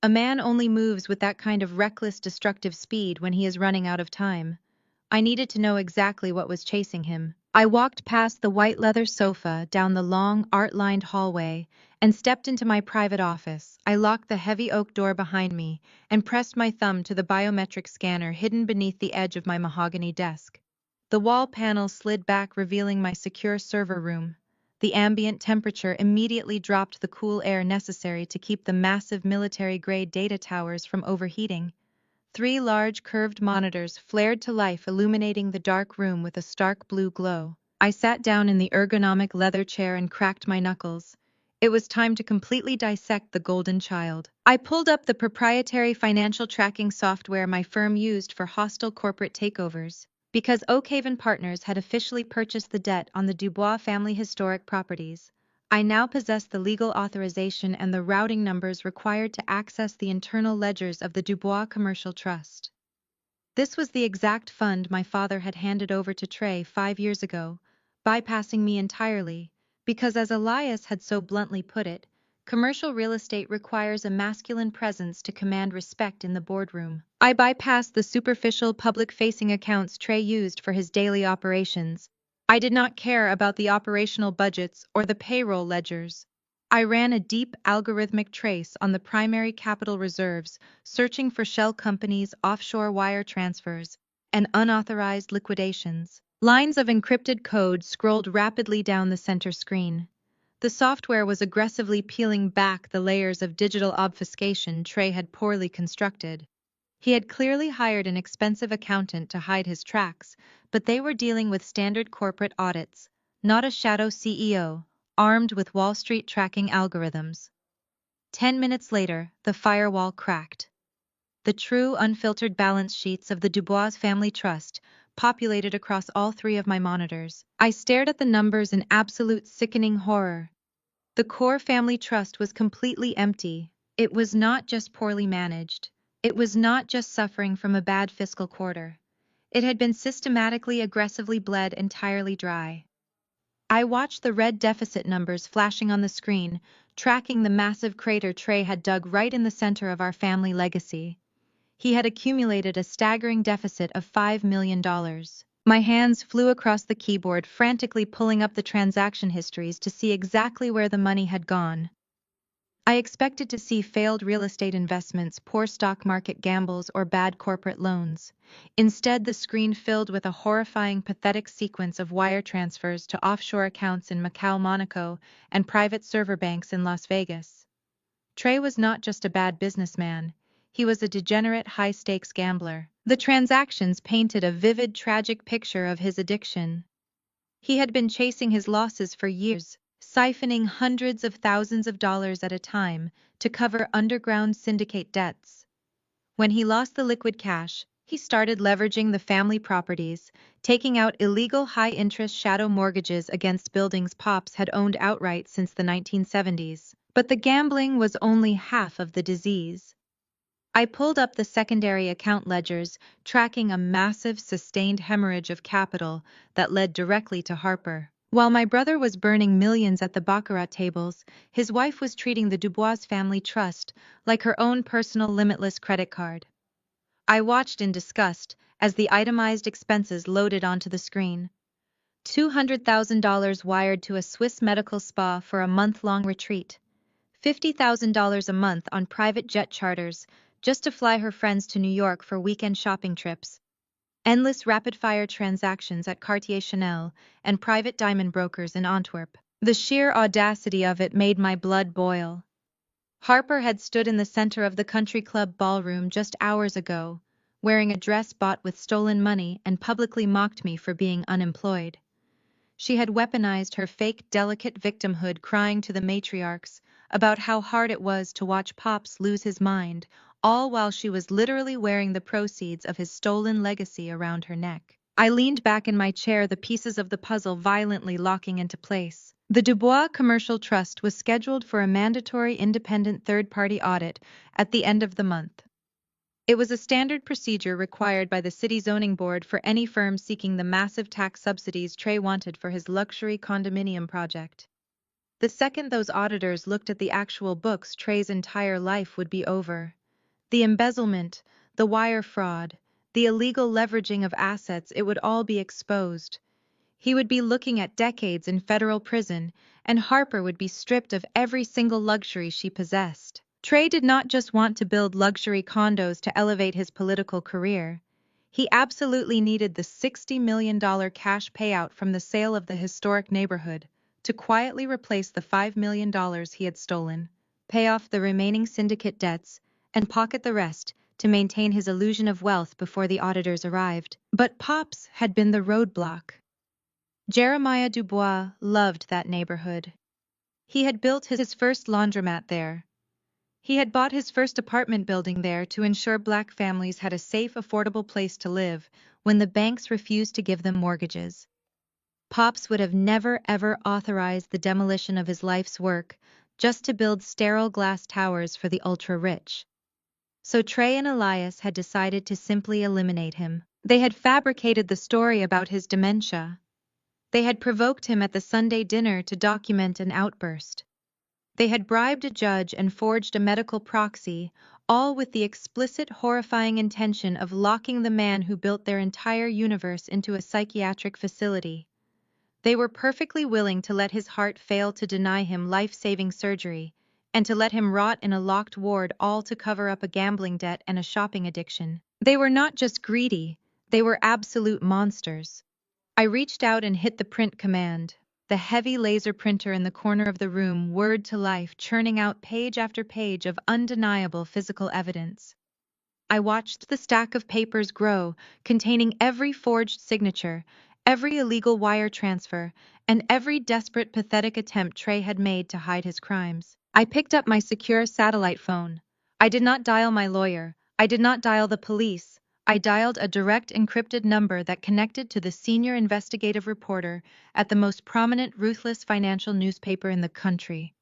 A man only moves with that kind of reckless, destructive speed when he is running out of time. I needed to know exactly what was chasing him. I walked past the white leather sofa, down the long, art-lined hallway, and stepped into my private office. I locked the heavy oak door behind me and pressed my thumb to the biometric scanner hidden beneath the edge of my mahogany desk. The wall panel slid back, revealing my secure server room. The ambient temperature immediately dropped the cool air necessary to keep the massive military-grade data towers from overheating. 3 large curved monitors flared to life, illuminating the dark room with a stark blue glow. I sat down in the ergonomic leather chair and cracked my knuckles. It was time to completely dissect the golden child. I pulled up the proprietary financial tracking software my firm used for hostile corporate takeovers. Because Oakhaven Partners had officially purchased the debt on the Dubois family historic properties, I now possess the legal authorization and the routing numbers required to access the internal ledgers of the Dubois Commercial Trust. This was the exact fund my father had handed over to Trey 5 years ago, bypassing me entirely, because as Elias had so bluntly put it, commercial real estate requires a masculine presence to command respect in the boardroom. I bypassed the superficial public-facing accounts Trey used for his daily operations. I did not care about the operational budgets or the payroll ledgers. I ran a deep algorithmic trace on the primary capital reserves, searching for shell companies, offshore wire transfers, and unauthorized liquidations. Lines of encrypted code scrolled rapidly down the center screen. The software was aggressively peeling back the layers of digital obfuscation Trey had poorly constructed. He had clearly hired an expensive accountant to hide his tracks, but they were dealing with standard corporate audits, not a shadow CEO, armed with Wall Street tracking algorithms. 10 minutes later, the firewall cracked. The true, unfiltered balance sheets of the Dubois Family Trust populated across all 3 of my monitors. I stared at the numbers in absolute sickening horror. The core family trust was completely empty. It was not just poorly managed. It was not just suffering from a bad fiscal quarter. It had been systematically, aggressively bled entirely dry. I watched the red deficit numbers flashing on the screen, tracking the massive crater Trey had dug right in the center of our family legacy. He had accumulated a staggering deficit of $5 million. My hands flew across the keyboard, frantically pulling up the transaction histories to see exactly where the money had gone. I expected to see failed real estate investments, poor stock market gambles, or bad corporate loans. Instead, the screen filled with a horrifying, pathetic sequence of wire transfers to offshore accounts in Macau, Monaco, and private server banks in Las Vegas. Trey was not just a bad businessman. He was a degenerate, high-stakes gambler. The transactions painted a vivid, tragic picture of his addiction. He had been chasing his losses for years, siphoning hundreds of thousands of dollars at a time to cover underground syndicate debts. When he lost the liquid cash, he started leveraging the family properties, taking out illegal high-interest shadow mortgages against buildings Pops had owned outright since the 1970s. But the gambling was only half of the disease. I pulled up the secondary account ledgers, tracking a massive, sustained hemorrhage of capital that led directly to Harper. While my brother was burning millions at the baccarat tables, his wife was treating the Dubois family trust like her own personal limitless credit card. I watched in disgust as the itemized expenses loaded onto the screen. $200,000 wired to a Swiss medical spa for a month-long retreat. $50,000 a month on private jet charters just to fly her friends to New York for weekend shopping trips. Endless rapid-fire transactions at Cartier Chanel and private diamond brokers in Antwerp. The sheer audacity of it made my blood boil. Harper had stood in the center of the country club ballroom just hours ago, wearing a dress bought with stolen money, and publicly mocked me for being unemployed. She had weaponized her fake, delicate victimhood, crying to the matriarchs about how hard it was to watch Pops lose his mind, all while she was literally wearing the proceeds of his stolen legacy around her neck. I leaned back in my chair, the pieces of the puzzle violently locking into place. The Dubois Commercial Trust was scheduled for a mandatory independent third-party audit at the end of the month. It was a standard procedure required by the city zoning board for any firm seeking the massive tax subsidies Trey wanted for his luxury condominium project. The second those auditors looked at the actual books, Trey's entire life would be over. The embezzlement, the wire fraud, the illegal leveraging of assets, it would all be exposed. He would be looking at decades in federal prison, and Harper would be stripped of every single luxury she possessed. Trey did not just want to build luxury condos to elevate his political career. He absolutely needed the $60 million cash payout from the sale of the historic neighborhood to quietly replace the $5 million he had stolen, pay off the remaining syndicate debts, and pocket the rest to maintain his illusion of wealth before the auditors arrived. But Pops had been the roadblock. Jeremiah Dubois loved that neighborhood. He had built his first laundromat there. He had bought his first apartment building there to ensure Black families had a safe, affordable place to live when the banks refused to give them mortgages. Pops would have never ever authorized the demolition of his life's work just to build sterile glass towers for the ultra-rich. So Trey and Elias had decided to simply eliminate him. They had fabricated the story about his dementia. They had provoked him at the Sunday dinner to document an outburst. They had bribed a judge and forged a medical proxy, all with the explicit, horrifying intention of locking the man who built their entire universe into a psychiatric facility. They were perfectly willing to let his heart fail to deny him life-saving surgery, and to let him rot in a locked ward, all to cover up a gambling debt and a shopping addiction. They were not just greedy, they were absolute monsters. I reached out and hit the print command. The heavy laser printer in the corner of the room whirred to life, churning out page after page of undeniable physical evidence. I watched the stack of papers grow, containing every forged signature, every illegal wire transfer, and every desperate, pathetic attempt Trey had made to hide his crimes. I picked up my secure satellite phone. I did not dial my lawyer. I did not dial the police. I dialed a direct encrypted number that connected to the senior investigative reporter at the most prominent, ruthless financial newspaper in the country.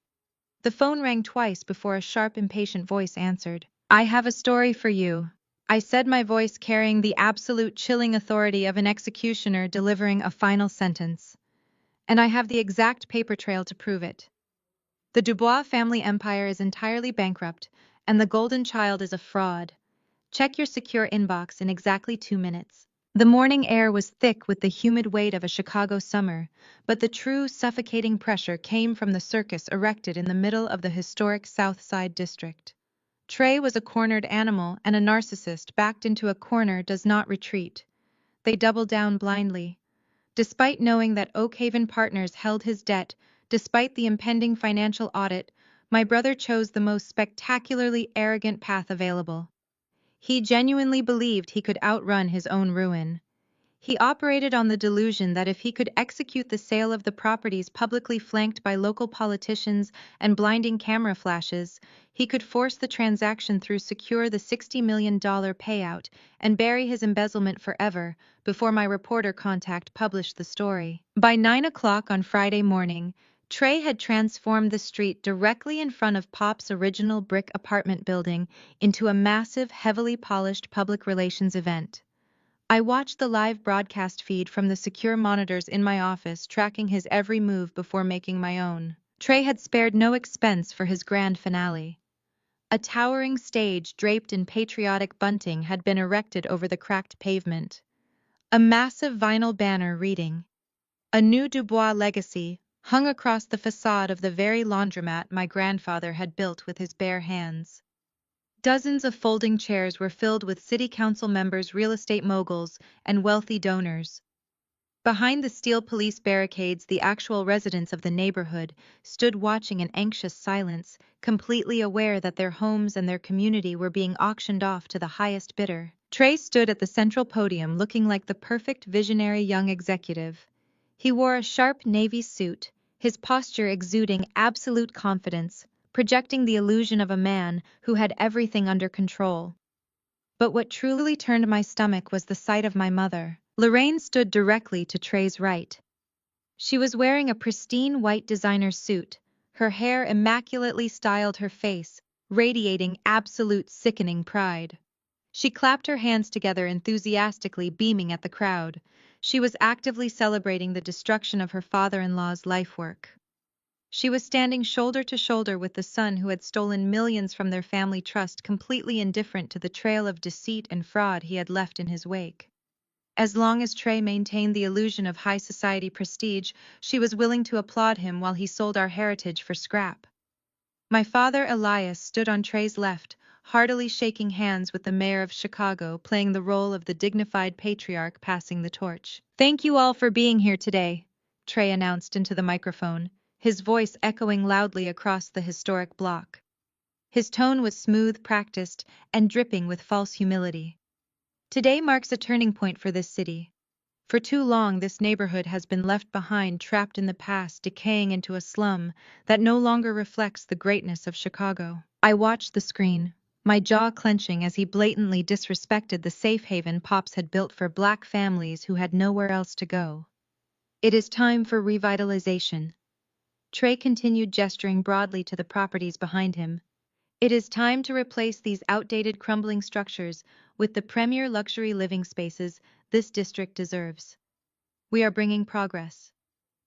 The phone rang twice before a sharp, impatient voice answered. "I have a story for you," I said, my voice carrying the absolute chilling authority of an executioner delivering a final sentence. "And I have the exact paper trail to prove it. The Dubois family empire is entirely bankrupt, and the golden child is a fraud. Check your secure inbox in exactly 2 minutes." The morning air was thick with the humid weight of a Chicago summer, but the true suffocating pressure came from the circus erected in the middle of the historic South Side district. Trey was a cornered animal, and a narcissist backed into a corner does not retreat. They doubled down blindly. Despite knowing that Oakhaven Partners held his debt, despite the impending financial audit, my brother chose the most spectacularly arrogant path available. He genuinely believed he could outrun his own ruin. He operated on the delusion that if he could execute the sale of the properties publicly, flanked by local politicians and blinding camera flashes, he could force the transaction through, secure the $60 million payout, and bury his embezzlement forever before my reporter contact published the story. By 9 o'clock on Friday morning, Trey had transformed the street directly in front of Pop's original brick apartment building into a massive, heavily polished public relations event. I watched the live broadcast feed from the secure monitors in my office, tracking his every move before making my own. Trey had spared no expense for his grand finale. A towering stage draped in patriotic bunting had been erected over the cracked pavement. A massive vinyl banner reading, "A New Dubois Legacy," hung across the facade of the very laundromat my grandfather had built with his bare hands. Dozens of folding chairs were filled with city council members, real estate moguls, and wealthy donors. Behind the steel police barricades, the actual residents of the neighborhood stood watching in anxious silence, completely aware that their homes and their community were being auctioned off to the highest bidder. Trey stood at the central podium looking like the perfect visionary young executive. He wore a sharp navy suit, his posture exuding absolute confidence, projecting the illusion of a man who had everything under control. But what truly turned my stomach was the sight of my mother. Lorraine stood directly to Trey's right. She was wearing a pristine white designer suit, her hair immaculately styled, her face radiating absolute sickening pride. She clapped her hands together enthusiastically, beaming at the crowd. She was actively celebrating the destruction of her father-in-law's life work. She was standing shoulder to shoulder with the son who had stolen millions from their family trust, completely indifferent to the trail of deceit and fraud he had left in his wake. As long as Trey maintained the illusion of high society prestige, she was willing to applaud him while he sold our heritage for scrap. My father Elias stood on Trey's left, heartily shaking hands with the mayor of Chicago, playing the role of the dignified patriarch passing the torch. "Thank you all for being here today," Trey announced into the microphone, his voice echoing loudly across the historic block. His tone was smooth, practiced, and dripping with false humility. "Today marks a turning point for this city. For too long, this neighborhood has been left behind, trapped in the past, decaying into a slum that no longer reflects the greatness of Chicago." I watched the screen, my jaw clenching as he blatantly disrespected the safe haven Pops had built for Black families who had nowhere else to go. "It is time for revitalization." Trey continued, gesturing broadly to the properties behind him. "It is time to replace these outdated, crumbling structures with the premier luxury living spaces this district deserves. We are bringing progress.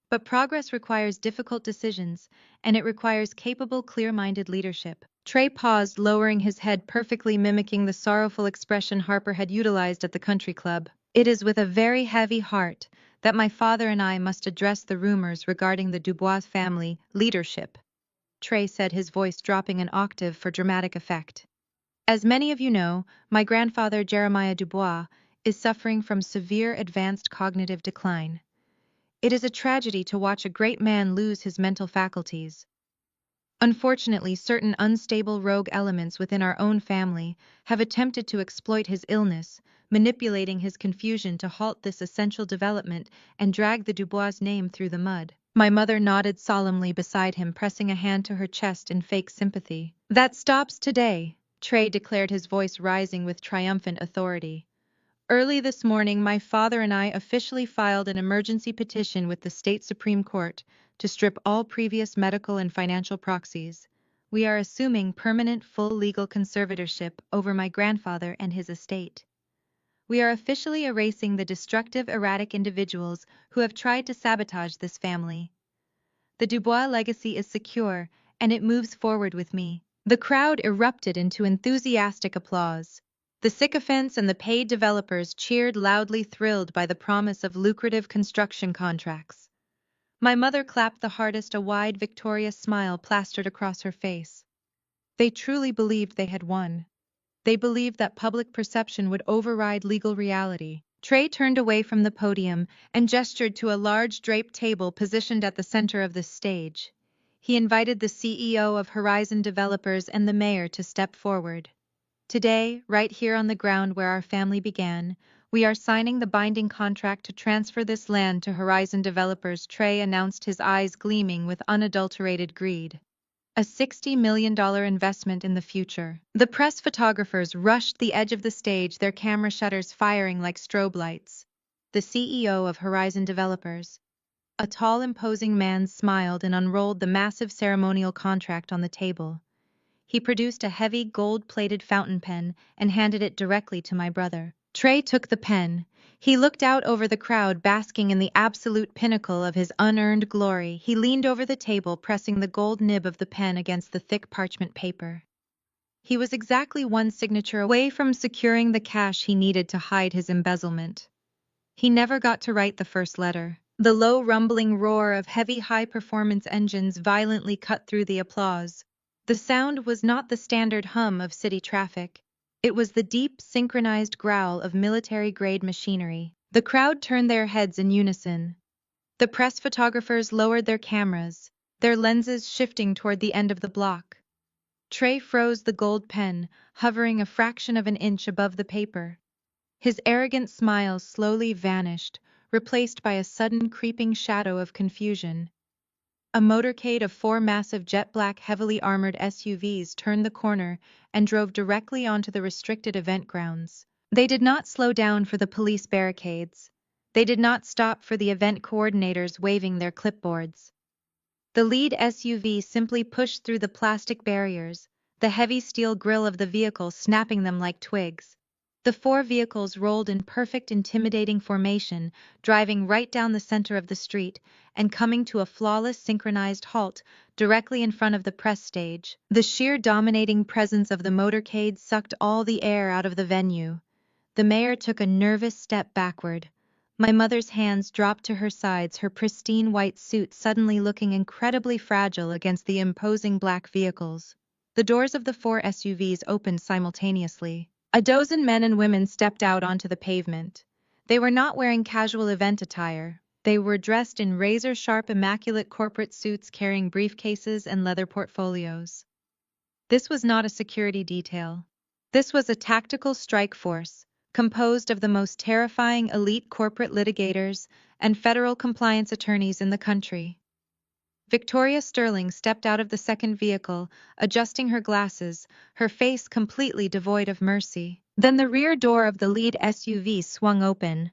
But progress requires difficult decisions, and it requires capable, clear-minded leadership." Trey paused, lowering his head, perfectly mimicking the sorrowful expression Harper had utilized at the country club. "It is with a very heavy heart that my father and I must address the rumors regarding the Dubois family leadership," Trey said, his voice dropping an octave for dramatic effect. "As many of you know, my grandfather Jeremiah Dubois is suffering from severe advanced cognitive decline. It is a tragedy to watch a great man lose his mental faculties. Unfortunately, certain unstable rogue elements within our own family have attempted to exploit his illness, manipulating his confusion to halt this essential development and drag the Dubois name through the mud." My mother nodded solemnly beside him, pressing a hand to her chest in fake sympathy. "That stops today," Trey declared, his voice rising with triumphant authority. "Early this morning, my father and I officially filed an emergency petition with the state Supreme Court to strip all previous medical and financial proxies. We are assuming permanent full legal conservatorship over my grandfather and his estate. We are officially erasing the destructive, erratic individuals who have tried to sabotage this family. The Dubois legacy is secure, and it moves forward with me." The crowd erupted into enthusiastic applause. The sycophants and the paid developers cheered loudly, thrilled by the promise of lucrative construction contracts. My mother clapped the hardest, a wide, victorious smile plastered across her face. They truly believed they had won. They believed that public perception would override legal reality. Trey turned away from the podium and gestured to a large draped table positioned at the center of the stage. He invited the CEO of Horizon Developers and the mayor to step forward. "Today, right here on the ground where our family began, we are signing the binding contract to transfer this land to Horizon Developers," Trey announced, his eyes gleaming with unadulterated greed. "A $60 million investment in the future." The press photographers rushed the edge of the stage, their camera shutters firing like strobe lights. The CEO of Horizon Developers, a tall, imposing man, smiled and unrolled the massive ceremonial contract on the table. He produced a heavy, gold-plated fountain pen and handed it directly to my brother. Trey took the pen. He looked out over the crowd, basking in the absolute pinnacle of his unearned glory. He leaned over the table, pressing the gold nib of the pen against the thick parchment paper. He was exactly one signature away from securing the cash he needed to hide his embezzlement. He never got to write the first letter. The low, rumbling roar of heavy, high-performance engines violently cut through the applause. The sound was not the standard hum of city traffic. It was the deep, synchronized growl of military-grade machinery. The crowd turned their heads in unison. The press photographers lowered their cameras, their lenses shifting toward the end of the block. Trey froze the gold pen, hovering a fraction of an inch above the paper. His arrogant smile slowly vanished, replaced by a sudden creeping shadow of confusion. A motorcade of 4 massive jet-black, heavily armored SUVs turned the corner and drove directly onto the restricted event grounds. They did not slow down for the police barricades. They did not stop for the event coordinators waving their clipboards. The lead SUV simply pushed through the plastic barriers, the heavy steel grille of the vehicle snapping them like twigs. The four vehicles rolled in perfect intimidating formation, driving right down the center of the street and coming to a flawless synchronized halt directly in front of the press stage. The sheer dominating presence of the motorcade sucked all the air out of the venue. The mayor took a nervous step backward. My mother's hands dropped to her sides, her pristine white suit suddenly looking incredibly fragile against the imposing black vehicles. The doors of the four SUVs opened simultaneously. A dozen men and women stepped out onto the pavement. They were not wearing casual event attire. They were dressed in razor-sharp, immaculate corporate suits carrying briefcases and leather portfolios. This was not a security detail. This was a tactical strike force, composed of the most terrifying elite corporate litigators and federal compliance attorneys in the country. Victoria Sterling stepped out of the second vehicle, adjusting her glasses, her face completely devoid of mercy. Then the rear door of the lead SUV swung open.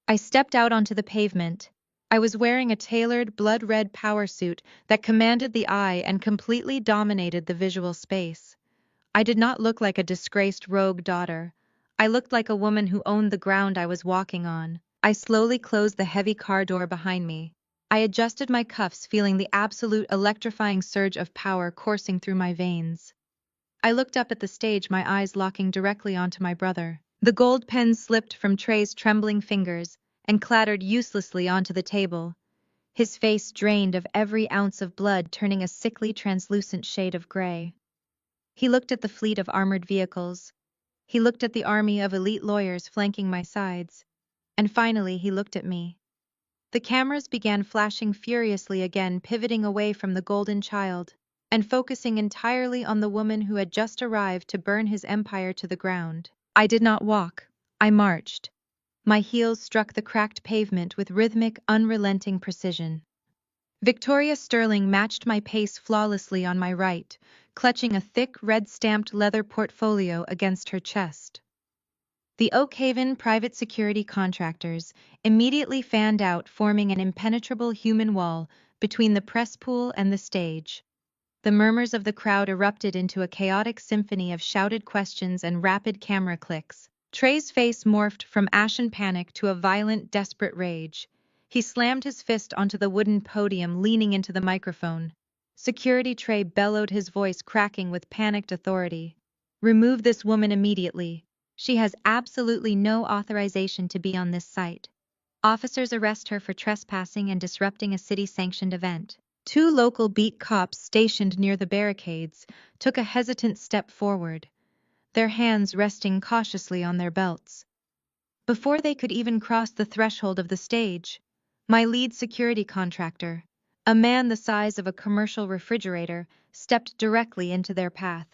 I stepped out onto the pavement. I was wearing a tailored, blood-red power suit that commanded the eye and completely dominated the visual space. I did not look like a disgraced rogue daughter. I looked like a woman who owned the ground I was walking on. I slowly closed the heavy car door behind me. I adjusted my cuffs, feeling the absolute electrifying surge of power coursing through my veins. I looked up at the stage, my eyes locking directly onto my brother. The gold pen slipped from Trey's trembling fingers and clattered uselessly onto the table, his face drained of every ounce of blood, turning a sickly, translucent shade of gray. He looked at the fleet of armored vehicles. He looked at the army of elite lawyers flanking my sides. And finally, he looked at me. The cameras began flashing furiously again, pivoting away from the golden child and focusing entirely on the woman who had just arrived to burn his empire to the ground. I did not walk. I marched. My heels struck the cracked pavement with rhythmic, unrelenting precision. Victoria Sterling matched my pace flawlessly on my right, clutching a thick, red-stamped leather portfolio against her chest. The Oakhaven private security contractors immediately fanned out, forming an impenetrable human wall between the press pool and the stage. The murmurs of the crowd erupted into a chaotic symphony of shouted questions and rapid camera clicks. Trey's face morphed from ashen panic to a violent, desperate rage. He slammed his fist onto the wooden podium, leaning into the microphone. Security Trey bellowed, his voice cracking with panicked authority. "Remove this woman immediately. She has absolutely no authorization to be on this site. Officers arrest her for trespassing and disrupting a city-sanctioned event." Two local beat cops stationed near the barricades took a hesitant step forward, their hands resting cautiously on their belts. Before they could even cross the threshold of the stage, my lead security contractor, a man the size of a commercial refrigerator, stepped directly into their path.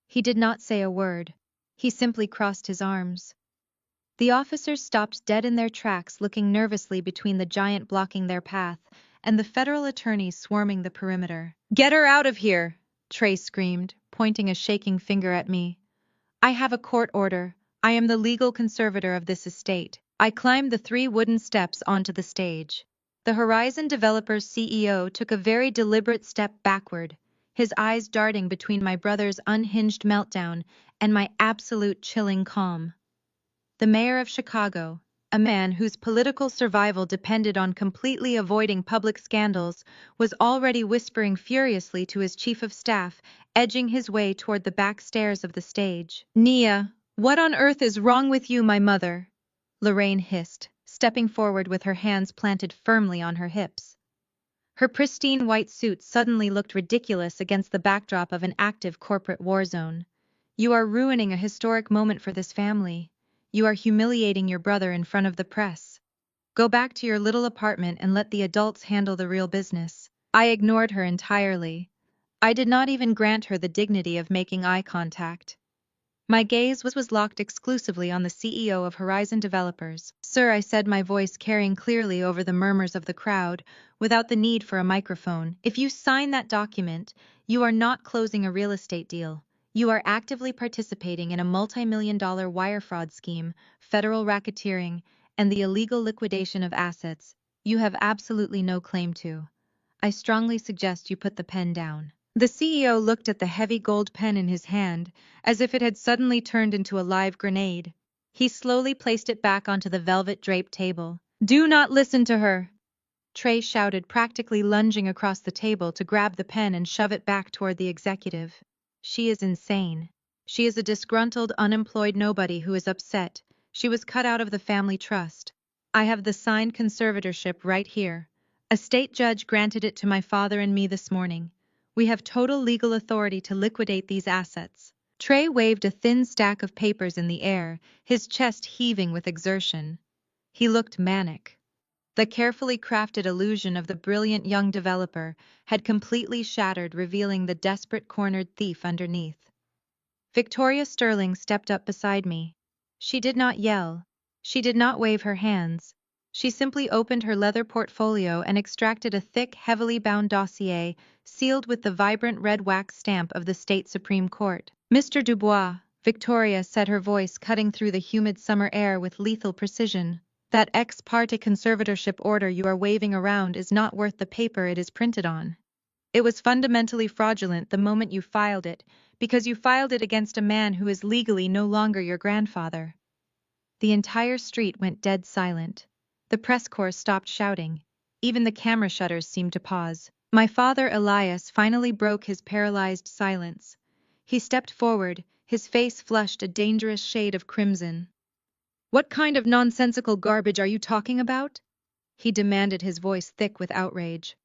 He did not say a word. He simply crossed his arms. The officers stopped dead in their tracks, looking nervously between the giant blocking their path and the federal attorneys swarming the perimeter. "Get her out of here!" Trey screamed, pointing a shaking finger at me. "I have a court order. I am the legal conservator of this estate." I climbed the 3 wooden steps onto the stage. The Horizon Developers CEO took a very deliberate step backward, his eyes darting between my brother's unhinged meltdown and my absolute chilling calm. The mayor of Chicago, a man whose political survival depended on completely avoiding public scandals, was already whispering furiously to his chief of staff, edging his way toward the back stairs of the stage. "Nia, what on earth is wrong with you, my mother?" Lorraine hissed, stepping forward with her hands planted firmly on her hips. Her pristine white suit suddenly looked ridiculous against the backdrop of an active corporate war zone. "You are ruining a historic moment for this family. You are humiliating your brother in front of the press. Go back to your little apartment and let the adults handle the real business." I ignored her entirely. I did not even grant her the dignity of making eye contact. My gaze was locked exclusively on the CEO of Horizon Developers. "Sir," I said, my voice carrying clearly over the murmurs of the crowd, without the need for a microphone, "if you sign that document, you are not closing a real estate deal. You are actively participating in a multi-million-dollar wire fraud scheme, federal racketeering, and the illegal liquidation of assets you have absolutely no claim to. I strongly suggest you put the pen down." The CEO looked at the heavy gold pen in his hand, as if it had suddenly turned into a live grenade. He slowly placed it back onto the velvet-draped table. "Do not listen to her!" Trey shouted, practically lunging across the table to grab the pen and shove it back toward the executive. "She is insane. She is a disgruntled, unemployed nobody who is upset. She was cut out of the family trust. I have the signed conservatorship right here. A state judge granted it to my father and me this morning. We have total legal authority to liquidate these assets." Trey waved a thin stack of papers in the air, his chest heaving with exertion. He looked manic. The carefully crafted illusion of the brilliant young developer had completely shattered, revealing the desperate cornered thief underneath. Victoria Sterling stepped up beside me. She did not yell. She did not wave her hands. She simply opened her leather portfolio and extracted a thick, heavily bound dossier sealed with the vibrant red wax stamp of the state Supreme Court. "Mr. Dubois," Victoria said, her voice cutting through the humid summer air with lethal precision, "that ex parte conservatorship order you are waving around is not worth the paper it is printed on. It was fundamentally fraudulent the moment you filed it, because you filed it against a man who is legally no longer your grandfather." The entire street went dead silent. The press corps stopped shouting. Even the camera shutters seemed to pause. My father, Elias, finally broke his paralyzed silence. He stepped forward, his face flushed a dangerous shade of crimson. "What kind of nonsensical garbage are you talking about?" he demanded, his voice thick with outrage.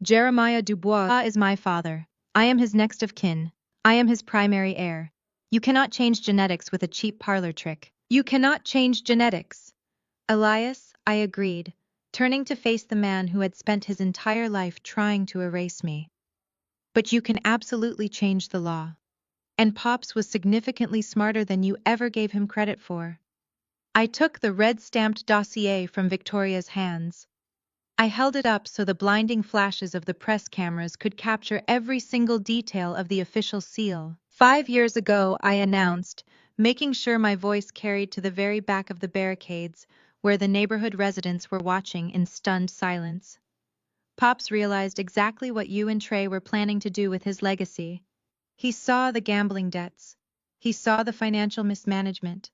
"Jeremiah Dubois is my father. I am his next of kin. I am his primary heir. You cannot change genetics with a cheap parlor trick." "You cannot change genetics." "Elias," I agreed, turning to face the man who had spent his entire life trying to erase me. "But you can absolutely change the law. And Pops was significantly smarter than you ever gave him credit for." I took the red-stamped dossier from Victoria's hands. I held it up so the blinding flashes of the press cameras could capture every single detail of the official seal. "5 years ago," I announced, making sure my voice carried to the very back of the barricades, where the neighborhood residents were watching in stunned silence. "Pops realized exactly what you and Trey were planning to do with his legacy. He saw the gambling debts. He saw the financial mismanagement.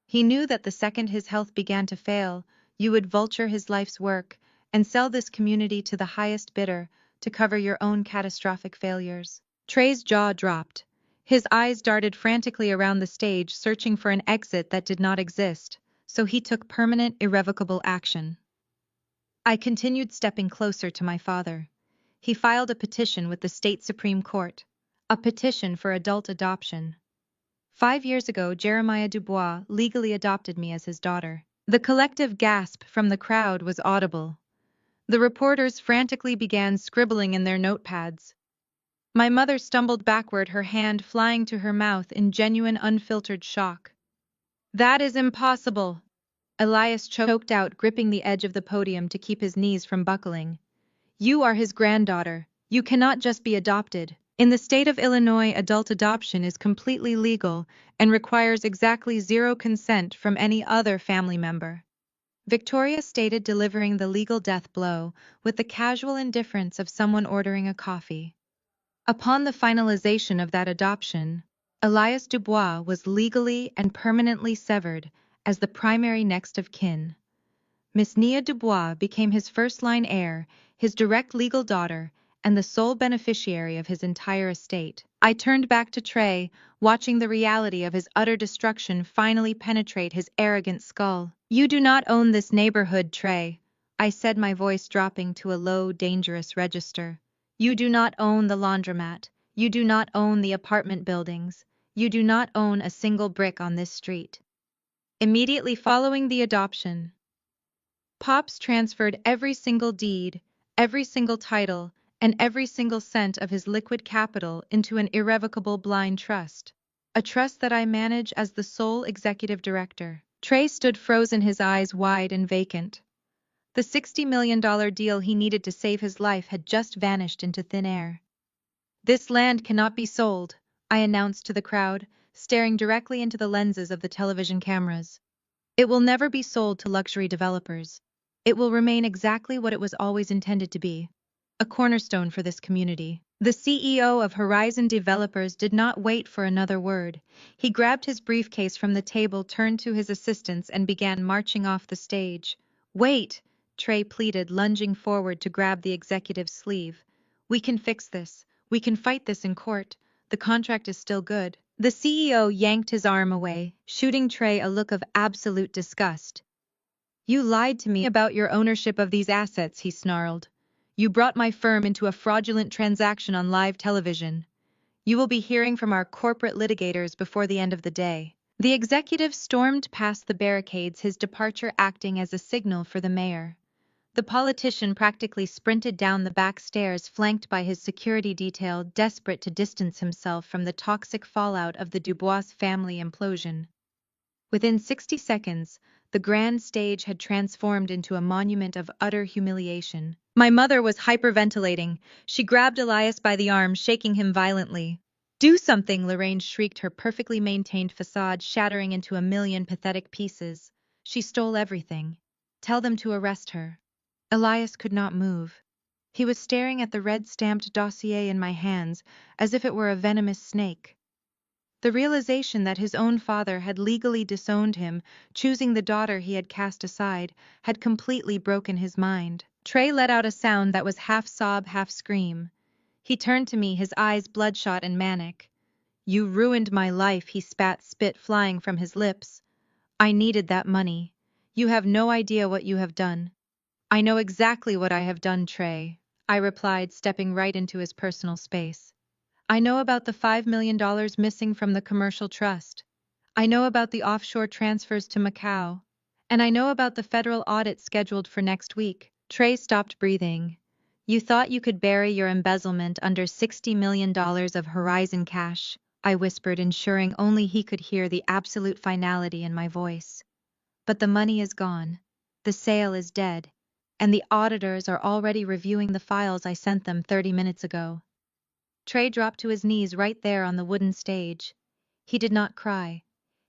He knew that the second his health began to fail, you would vulture his life's work and sell this community to the highest bidder to cover your own catastrophic failures." Trey's jaw dropped. His eyes darted frantically around the stage, searching for an exit that did not exist, so he took permanent, irrevocable action. I continued stepping closer to my father. He filed a petition with the state Supreme Court, a petition for adult adoption. 5 years ago, Jeremiah Dubois legally adopted me as his daughter. The collective gasp from the crowd was audible. The reporters frantically began scribbling in their notepads. My mother stumbled backward, her hand flying to her mouth in genuine, unfiltered shock. "That is impossible," Elias choked out, gripping the edge of the podium to keep his knees from buckling. "You are his granddaughter. You cannot just be adopted. In the state of Illinois, adult adoption is completely legal and requires exactly zero consent from any other family member." Victoria stated, delivering the legal death blow with the casual indifference of someone ordering a coffee. Upon the finalization of that adoption, Elias Dubois was legally and permanently severed as the primary next of kin. Miss Nia Dubois became his first-line heir, his direct legal daughter, and the sole beneficiary of his entire estate. I turned back to Trey, watching the reality of his utter destruction finally penetrate his arrogant skull. "You do not own this neighborhood, Trey," I said, my voice dropping to a low, dangerous register. "You do not own the laundromat. You do not own the apartment buildings. You do not own a single brick on this street." Immediately following the adoption, Pops transferred every single deed, every single title, and every single cent of his liquid capital into an irrevocable blind trust. A trust that I manage as the sole executive director. Trey stood frozen, his eyes wide and vacant. The $60 million deal he needed to save his life had just vanished into thin air. "This land cannot be sold," I announced to the crowd, staring directly into the lenses of the television cameras. "It will never be sold to luxury developers. It will remain exactly what it was always intended to be, a cornerstone for this community. The CEO of Horizon Developers did not wait for another word. He grabbed his briefcase from the table, turned to his assistants, and began marching off the stage. "Wait," Trey pleaded, lunging forward to grab the executive's sleeve. "We can fix this. We can fight this in court. The contract is still good." The CEO yanked his arm away, shooting Trey a look of absolute disgust. "You lied to me about your ownership of these assets," he snarled. "You brought my firm into a fraudulent transaction on live television. You will be hearing from our corporate litigators before the end of the day." The executive stormed past the barricades, his departure acting as a signal for the mayor. The politician practically sprinted down the back stairs, flanked by his security detail, desperate to distance himself from the toxic fallout of the Dubois family implosion. Within 60 seconds, the grand stage had transformed into a monument of utter humiliation. My mother was hyperventilating. She grabbed Elias by the arm, shaking him violently. "Do something!" Lorraine shrieked, her perfectly maintained facade shattering into a million pathetic pieces. "She stole everything. Tell them to arrest her." Elias could not move. He was staring at the red-stamped dossier in my hands, as if it were a venomous snake. The realization that his own father had legally disowned him, choosing the daughter he had cast aside, had completely broken his mind. Trey let out a sound that was half sob, half scream. He turned to me, his eyes bloodshot and manic. "You ruined my life," he spat, spit flying from his lips. "I needed that money. You have no idea what you have done." "I know exactly what I have done, Trey," I replied, stepping right into his personal space. "I know about the $5 million missing from the commercial trust. I know about the offshore transfers to Macau. And I know about the federal audit scheduled for next week." Trey stopped breathing. "You thought you could bury your embezzlement under $60 million of Horizon cash," I whispered, ensuring only he could hear the absolute finality in my voice. "But the money is gone. The sale is dead. And the auditors are already reviewing the files I sent them 30 minutes ago." Trey dropped to his knees right there on the wooden stage. He did not cry.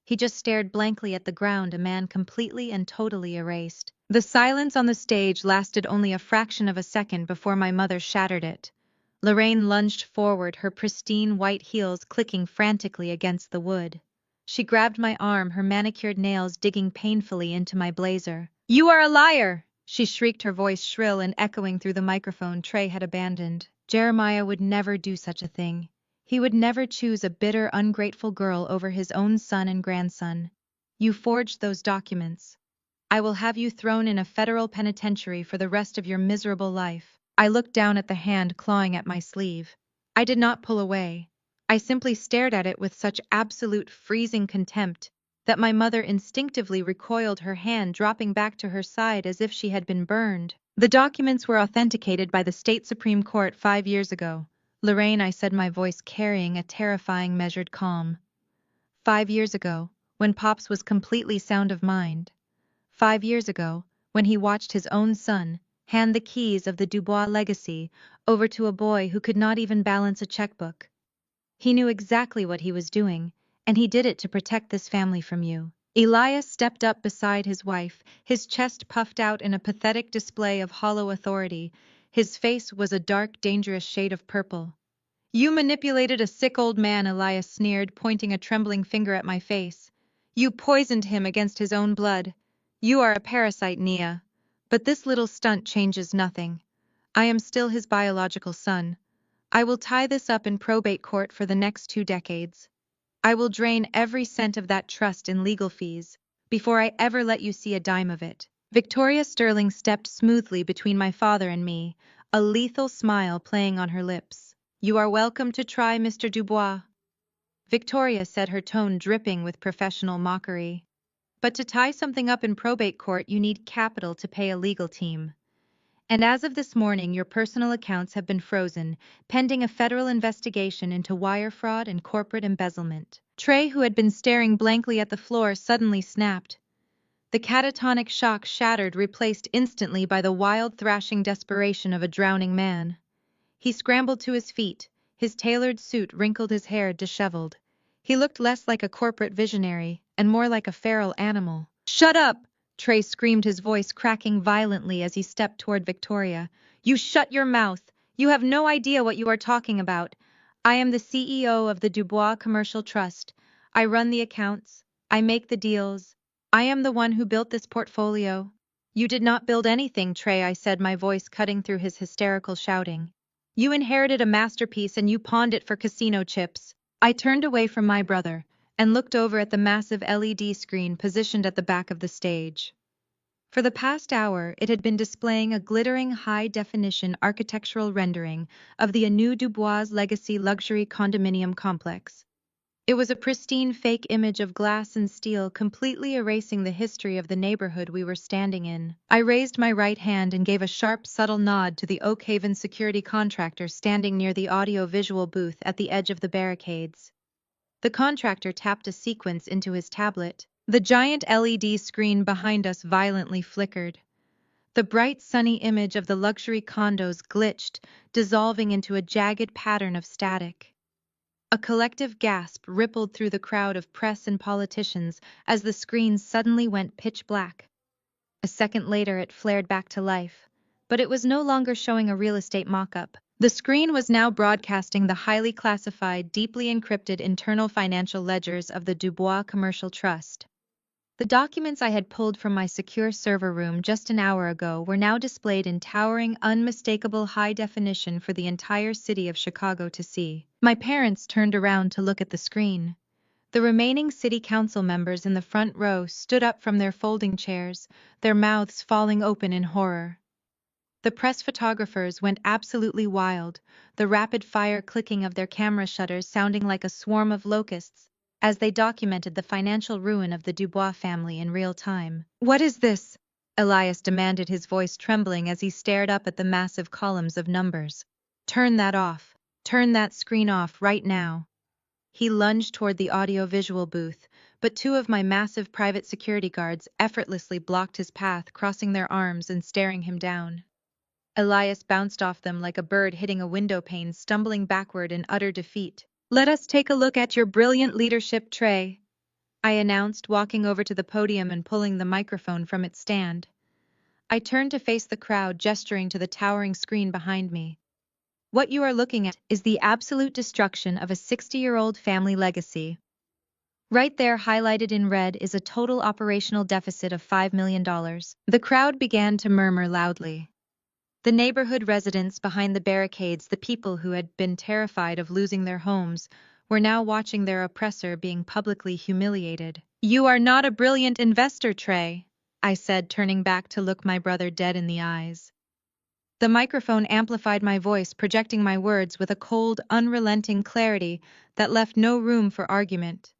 He just stared blankly at the ground, a man completely and totally erased. The silence on the stage lasted only a fraction of a second before my mother shattered it. Lorraine lunged forward, her pristine white heels clicking frantically against the wood. She grabbed my arm, her manicured nails digging painfully into my blazer. "You are a liar!" she shrieked, her voice shrill and echoing through the microphone Trey had abandoned. Jeremiah would never do such a thing. He would never choose a bitter, ungrateful girl over his own son and grandson. "You forged those documents. I will have you thrown in a federal penitentiary for the rest of your miserable life." I looked down at the hand clawing at my sleeve. I did not pull away. I simply stared at it with such absolute freezing contempt that my mother instinctively recoiled, her hand dropping back to her side as if she had been burned. "The documents were authenticated by the state Supreme Court 5 years ago. Lorraine," I said, my voice carrying a terrifying measured calm. 5 years ago, when Pops was completely sound of mind. 5 years ago, when he watched his own son hand the keys of the Dubois legacy over to a boy who could not even balance a checkbook. He knew exactly what he was doing, and he did it to protect this family from you." Elias stepped up beside his wife, his chest puffed out in a pathetic display of hollow authority. His face was a dark, dangerous shade of purple. "You manipulated a sick old man," Elias sneered, pointing a trembling finger at my face. "You poisoned him against his own blood. You are a parasite, Nia. But this little stunt changes nothing. I am still his biological son. I will tie this up in probate court for the next 2 decades. I will drain every cent of that trust in legal fees before I ever let you see a dime of it." Victoria Sterling stepped smoothly between my father and me, a lethal smile playing on her lips. "You are welcome to try, Mr. Dubois," Victoria said, her tone dripping with professional mockery. "But to tie something up in probate court, you need capital to pay a legal team. And as of this morning, your personal accounts have been frozen, pending a federal investigation into wire fraud and corporate embezzlement." Trey, who had been staring blankly at the floor, suddenly snapped. The catatonic shock shattered, replaced instantly by the wild, thrashing desperation of a drowning man. He scrambled to his feet, his tailored suit wrinkled, his hair disheveled. He looked less like a corporate visionary and more like a feral animal. "Shut up!" Trey screamed, his voice cracking violently as he stepped toward Victoria. "You shut your mouth! You have no idea what you are talking about. I am the CEO of the Dubois Commercial Trust. I run the accounts. I make the deals. I am the one who built this portfolio. You did not build anything, Trey, I said, my voice cutting through his hysterical shouting. You inherited a masterpiece and you pawned it for casino chips. I turned away from my brother and looked over at the massive LED screen positioned at the back of the stage. For the past hour, it had been displaying a glittering high-definition architectural rendering of the Anew Dubois Legacy luxury condominium complex. It was a pristine fake image of glass and steel, completely erasing the history of the neighborhood we were standing in. I raised my right hand and gave a sharp, subtle nod to the Oakhaven security contractor standing near the audio-visual booth at the edge of the barricades. The contractor tapped a sequence into his tablet. The giant LED screen behind us violently flickered. The bright, sunny image of the luxury condos glitched, dissolving into a jagged pattern of static. A collective gasp rippled through the crowd of press and politicians as the screen suddenly went pitch black. A second later, it flared back to life, but it was no longer showing a real estate mock-up. The screen was now broadcasting the highly classified, deeply encrypted internal financial ledgers of the Dubois Commercial Trust. The documents I had pulled from my secure server room just an hour ago were now displayed in towering, unmistakable high definition for the entire city of Chicago to see. My parents turned around to look at the screen. The remaining city council members in the front row stood up from their folding chairs, their mouths falling open in horror. The press photographers went absolutely wild, the rapid-fire clicking of their camera shutters sounding like a swarm of locusts, as they documented the financial ruin of the Dubois family in real time. "What is this?" Elias demanded, his voice trembling as he stared up at the massive columns of numbers. "Turn that off. Turn that screen off right now." He lunged toward the audio-visual booth, but two of my massive private security guards effortlessly blocked his path, crossing their arms and staring him down. Elias bounced off them like a bird hitting a window pane, stumbling backward in utter defeat. "Let us take a look at your brilliant leadership, Trey," I announced, walking over to the podium and pulling the microphone from its stand. I turned to face the crowd, gesturing to the towering screen behind me. "What you are looking at is the absolute destruction of a 60-year-old family legacy. Right there, highlighted in red, is a total operational deficit of $5 million. The crowd began to murmur loudly. The neighborhood residents behind the barricades, the people who had been terrified of losing their homes, were now watching their oppressor being publicly humiliated. "You are not a brilliant investor, Trey," I said, turning back to look my brother dead in the eyes. The microphone amplified my voice, projecting my words with a cold, unrelenting clarity that left no room for argument.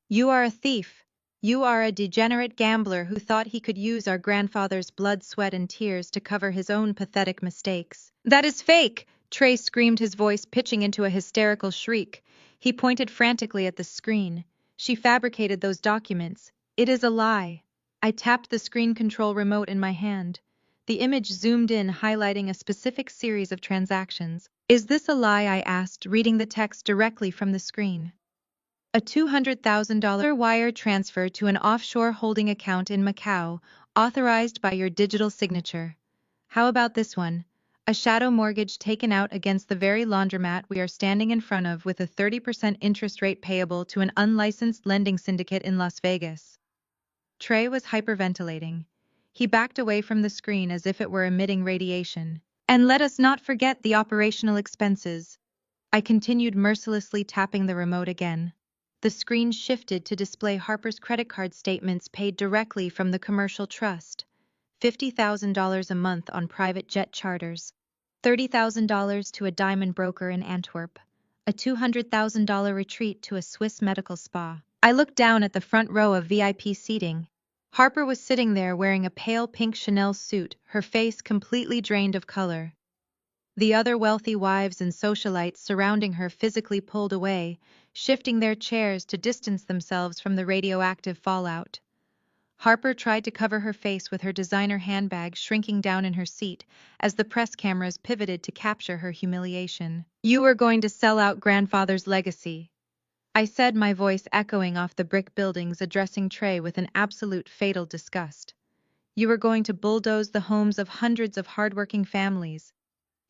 "You are a thief. You are a degenerate gambler who thought he could use our grandfather's blood, sweat, and tears to cover his own pathetic mistakes." "That is fake!" Trey screamed, his voice pitching into a hysterical shriek. He pointed frantically at the screen. "She fabricated those documents. It is a lie." I tapped the screen control remote in my hand. The image zoomed in, highlighting a specific series of transactions. "Is this a lie?" I asked, reading the text directly from the screen. "A $200,000 wire transfer to an offshore holding account in Macau, authorized by your digital signature. How about this one? A shadow mortgage taken out against the very laundromat we are standing in front of, with a 30% interest rate payable to an unlicensed lending syndicate in Las Vegas." Trey was hyperventilating. He backed away from the screen as if it were emitting radiation. "And let us not forget the operational expenses." I continued, mercilessly tapping the remote again. The screen shifted to display Harper's credit card statements paid directly from the commercial trust. $50,000 a month on private jet charters. $30,000 to a diamond broker in Antwerp. A $200,000 retreat to a Swiss medical spa. I looked down at the front row of VIP seating. Harper was sitting there wearing a pale pink Chanel suit, her face completely drained of color. The other wealthy wives and socialites surrounding her physically pulled away, shifting their chairs to distance themselves from the radioactive fallout. Harper tried to cover her face with her designer handbag, shrinking down in her seat as the press cameras pivoted to capture her humiliation. "You were going to sell out grandfather's legacy," I said, my voice echoing off the brick buildings, addressing Trey with an absolute fatal disgust. "You were going to bulldoze the homes of hundreds of hardworking families.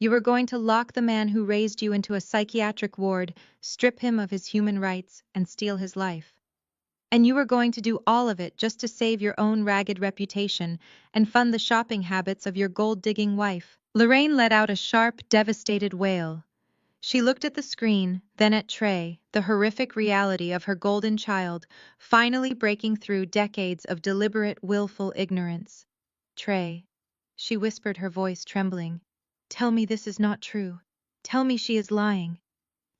You are going to lock the man who raised you into a psychiatric ward, strip him of his human rights, and steal his life. And you are going to do all of it just to save your own ragged reputation and fund the shopping habits of your gold-digging wife." Lorraine let out a sharp, devastated wail. She looked at the screen, then at Trey, the horrific reality of her golden child, finally breaking through decades of deliberate, willful ignorance. "Trey," she whispered, her voice trembling, "tell me this is not true. Tell me she is lying."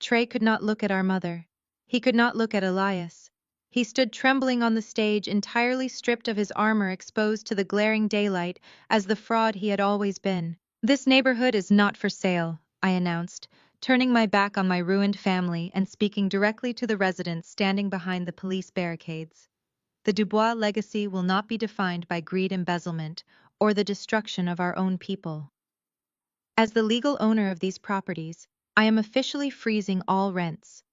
Trey could not look at our mother. He could not look at Elias. He stood trembling on the stage, entirely stripped of his armor, exposed to the glaring daylight as the fraud he had always been. "This neighborhood is not for sale," I announced, turning my back on my ruined family and speaking directly to the residents standing behind the police barricades. "The Dubois legacy will not be defined by greed, embezzlement, or the destruction of our own people. As the legal owner of these properties, I am officially freezing all rents.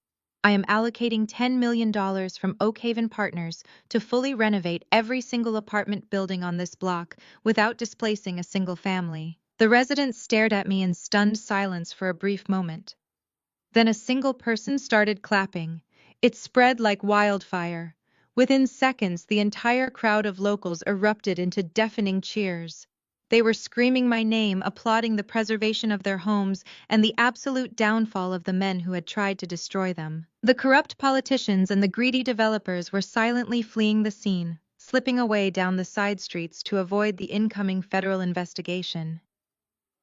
I am allocating $10 million from Oakhaven Partners to fully renovate every single apartment building on this block without displacing a single family." The residents stared at me in stunned silence for a brief moment. Then a single person started clapping. It spread like wildfire. Within seconds, the entire crowd of locals erupted into deafening cheers. They were screaming my name, applauding the preservation of their homes and the absolute downfall of the men who had tried to destroy them. The corrupt politicians and the greedy developers were silently fleeing the scene, slipping away down the side streets to avoid the incoming federal investigation.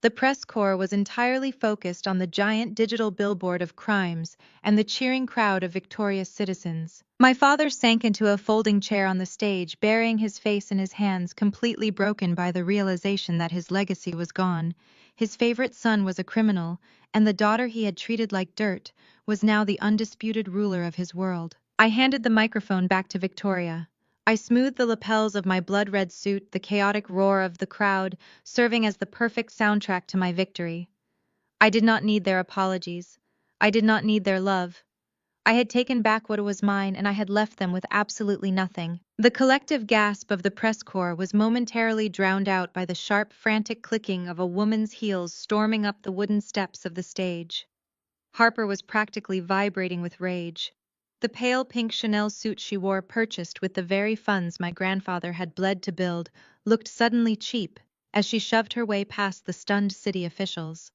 The press corps was entirely focused on the giant digital billboard of crimes and the cheering crowd of victorious citizens. My father sank into a folding chair on the stage, burying his face in his hands, completely broken by the realization that his legacy was gone. His favorite son was a criminal, and the daughter he had treated like dirt was now the undisputed ruler of his world. I handed the microphone back to Victoria. I smoothed the lapels of my blood-red suit, the chaotic roar of the crowd serving as the perfect soundtrack to my victory. I did not need their apologies. I did not need their love. I had taken back what was mine, and I had left them with absolutely nothing. The collective gasp of the press corps was momentarily drowned out by the sharp, frantic clicking of a woman's heels storming up the wooden steps of the stage. Harper was practically vibrating with rage. The pale pink Chanel suit she wore, purchased with the very funds my grandfather had bled to build, looked suddenly cheap as she shoved her way past the stunned city officials.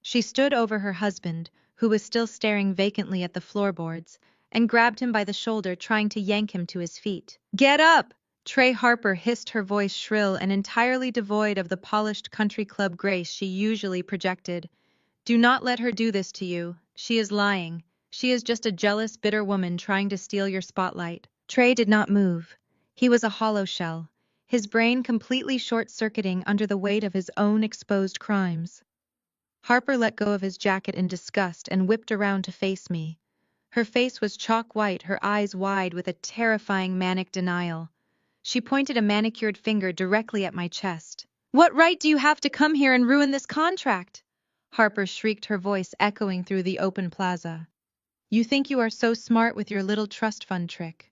She stood over her husband, who was still staring vacantly at the floorboards, and grabbed him by the shoulder, trying to yank him to his feet. "Get up!" Trey, Harper hissed, her voice shrill and entirely devoid of the polished country club grace she usually projected. "Do not let her do this to you. She is lying. She is just a jealous, bitter woman trying to steal your spotlight." Trey did not move. He was a hollow shell, his brain completely short-circuiting under the weight of his own exposed crimes. Harper let go of his jacket in disgust and whipped around to face me. Her face was chalk white, her eyes wide with a terrifying manic denial. She pointed a manicured finger directly at my chest. "What right do you have to come here and ruin this contract?" Harper shrieked, her voice echoing through the open plaza. "You think you are so smart with your little trust fund trick.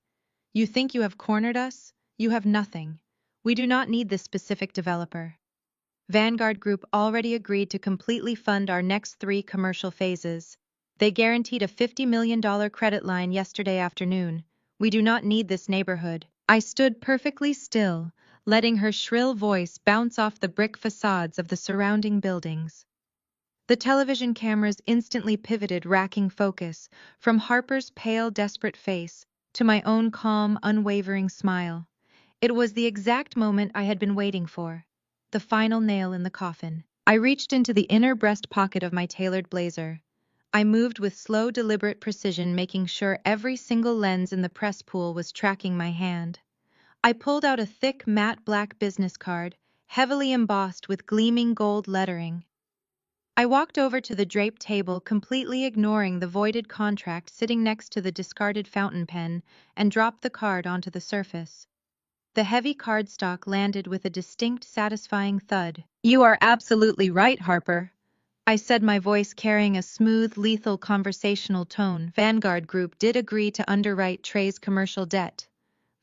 You think you have cornered us? You have nothing. We do not need this specific developer. Vanguard Group already agreed to completely fund our next 3 commercial phases. They guaranteed a $50 million credit line yesterday afternoon. We do not need this neighborhood." I stood perfectly still, letting her shrill voice bounce off the brick facades of the surrounding buildings. The television cameras instantly pivoted, racking focus, from Harper's pale, desperate face to my own calm, unwavering smile. It was the exact moment I had been waiting for. The final nail in the coffin. I reached into the inner breast pocket of my tailored blazer. I moved with slow, deliberate precision, making sure every single lens in the press pool was tracking my hand. I pulled out a thick, matte black business card, heavily embossed with gleaming gold lettering. I walked over to the draped table, completely ignoring the voided contract sitting next to the discarded fountain pen, and dropped the card onto the surface. The heavy cardstock landed with a distinct, satisfying thud. "You are absolutely right, Harper," I said, my voice carrying a smooth, lethal conversational tone. "Vanguard Group did agree to underwrite Trey's commercial debt.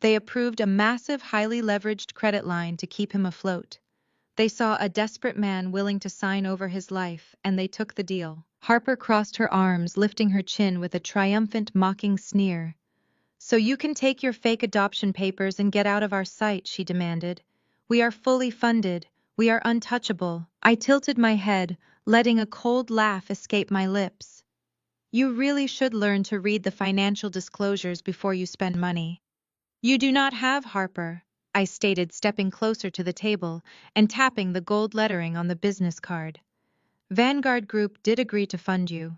They approved a massive, highly leveraged credit line to keep him afloat. They saw a desperate man willing to sign over his life, and they took the deal. Harper crossed her arms, lifting her chin with a triumphant, mocking sneer. "So you can take your fake adoption papers and get out of our sight," she demanded. "We are fully funded. We are untouchable." I tilted my head, letting a cold laugh escape my lips. "You really should learn to read the financial disclosures before you spend money." "You do not have Harper," I stated, stepping closer to the table and tapping the gold lettering on the business card. "Vanguard Group did agree to fund you.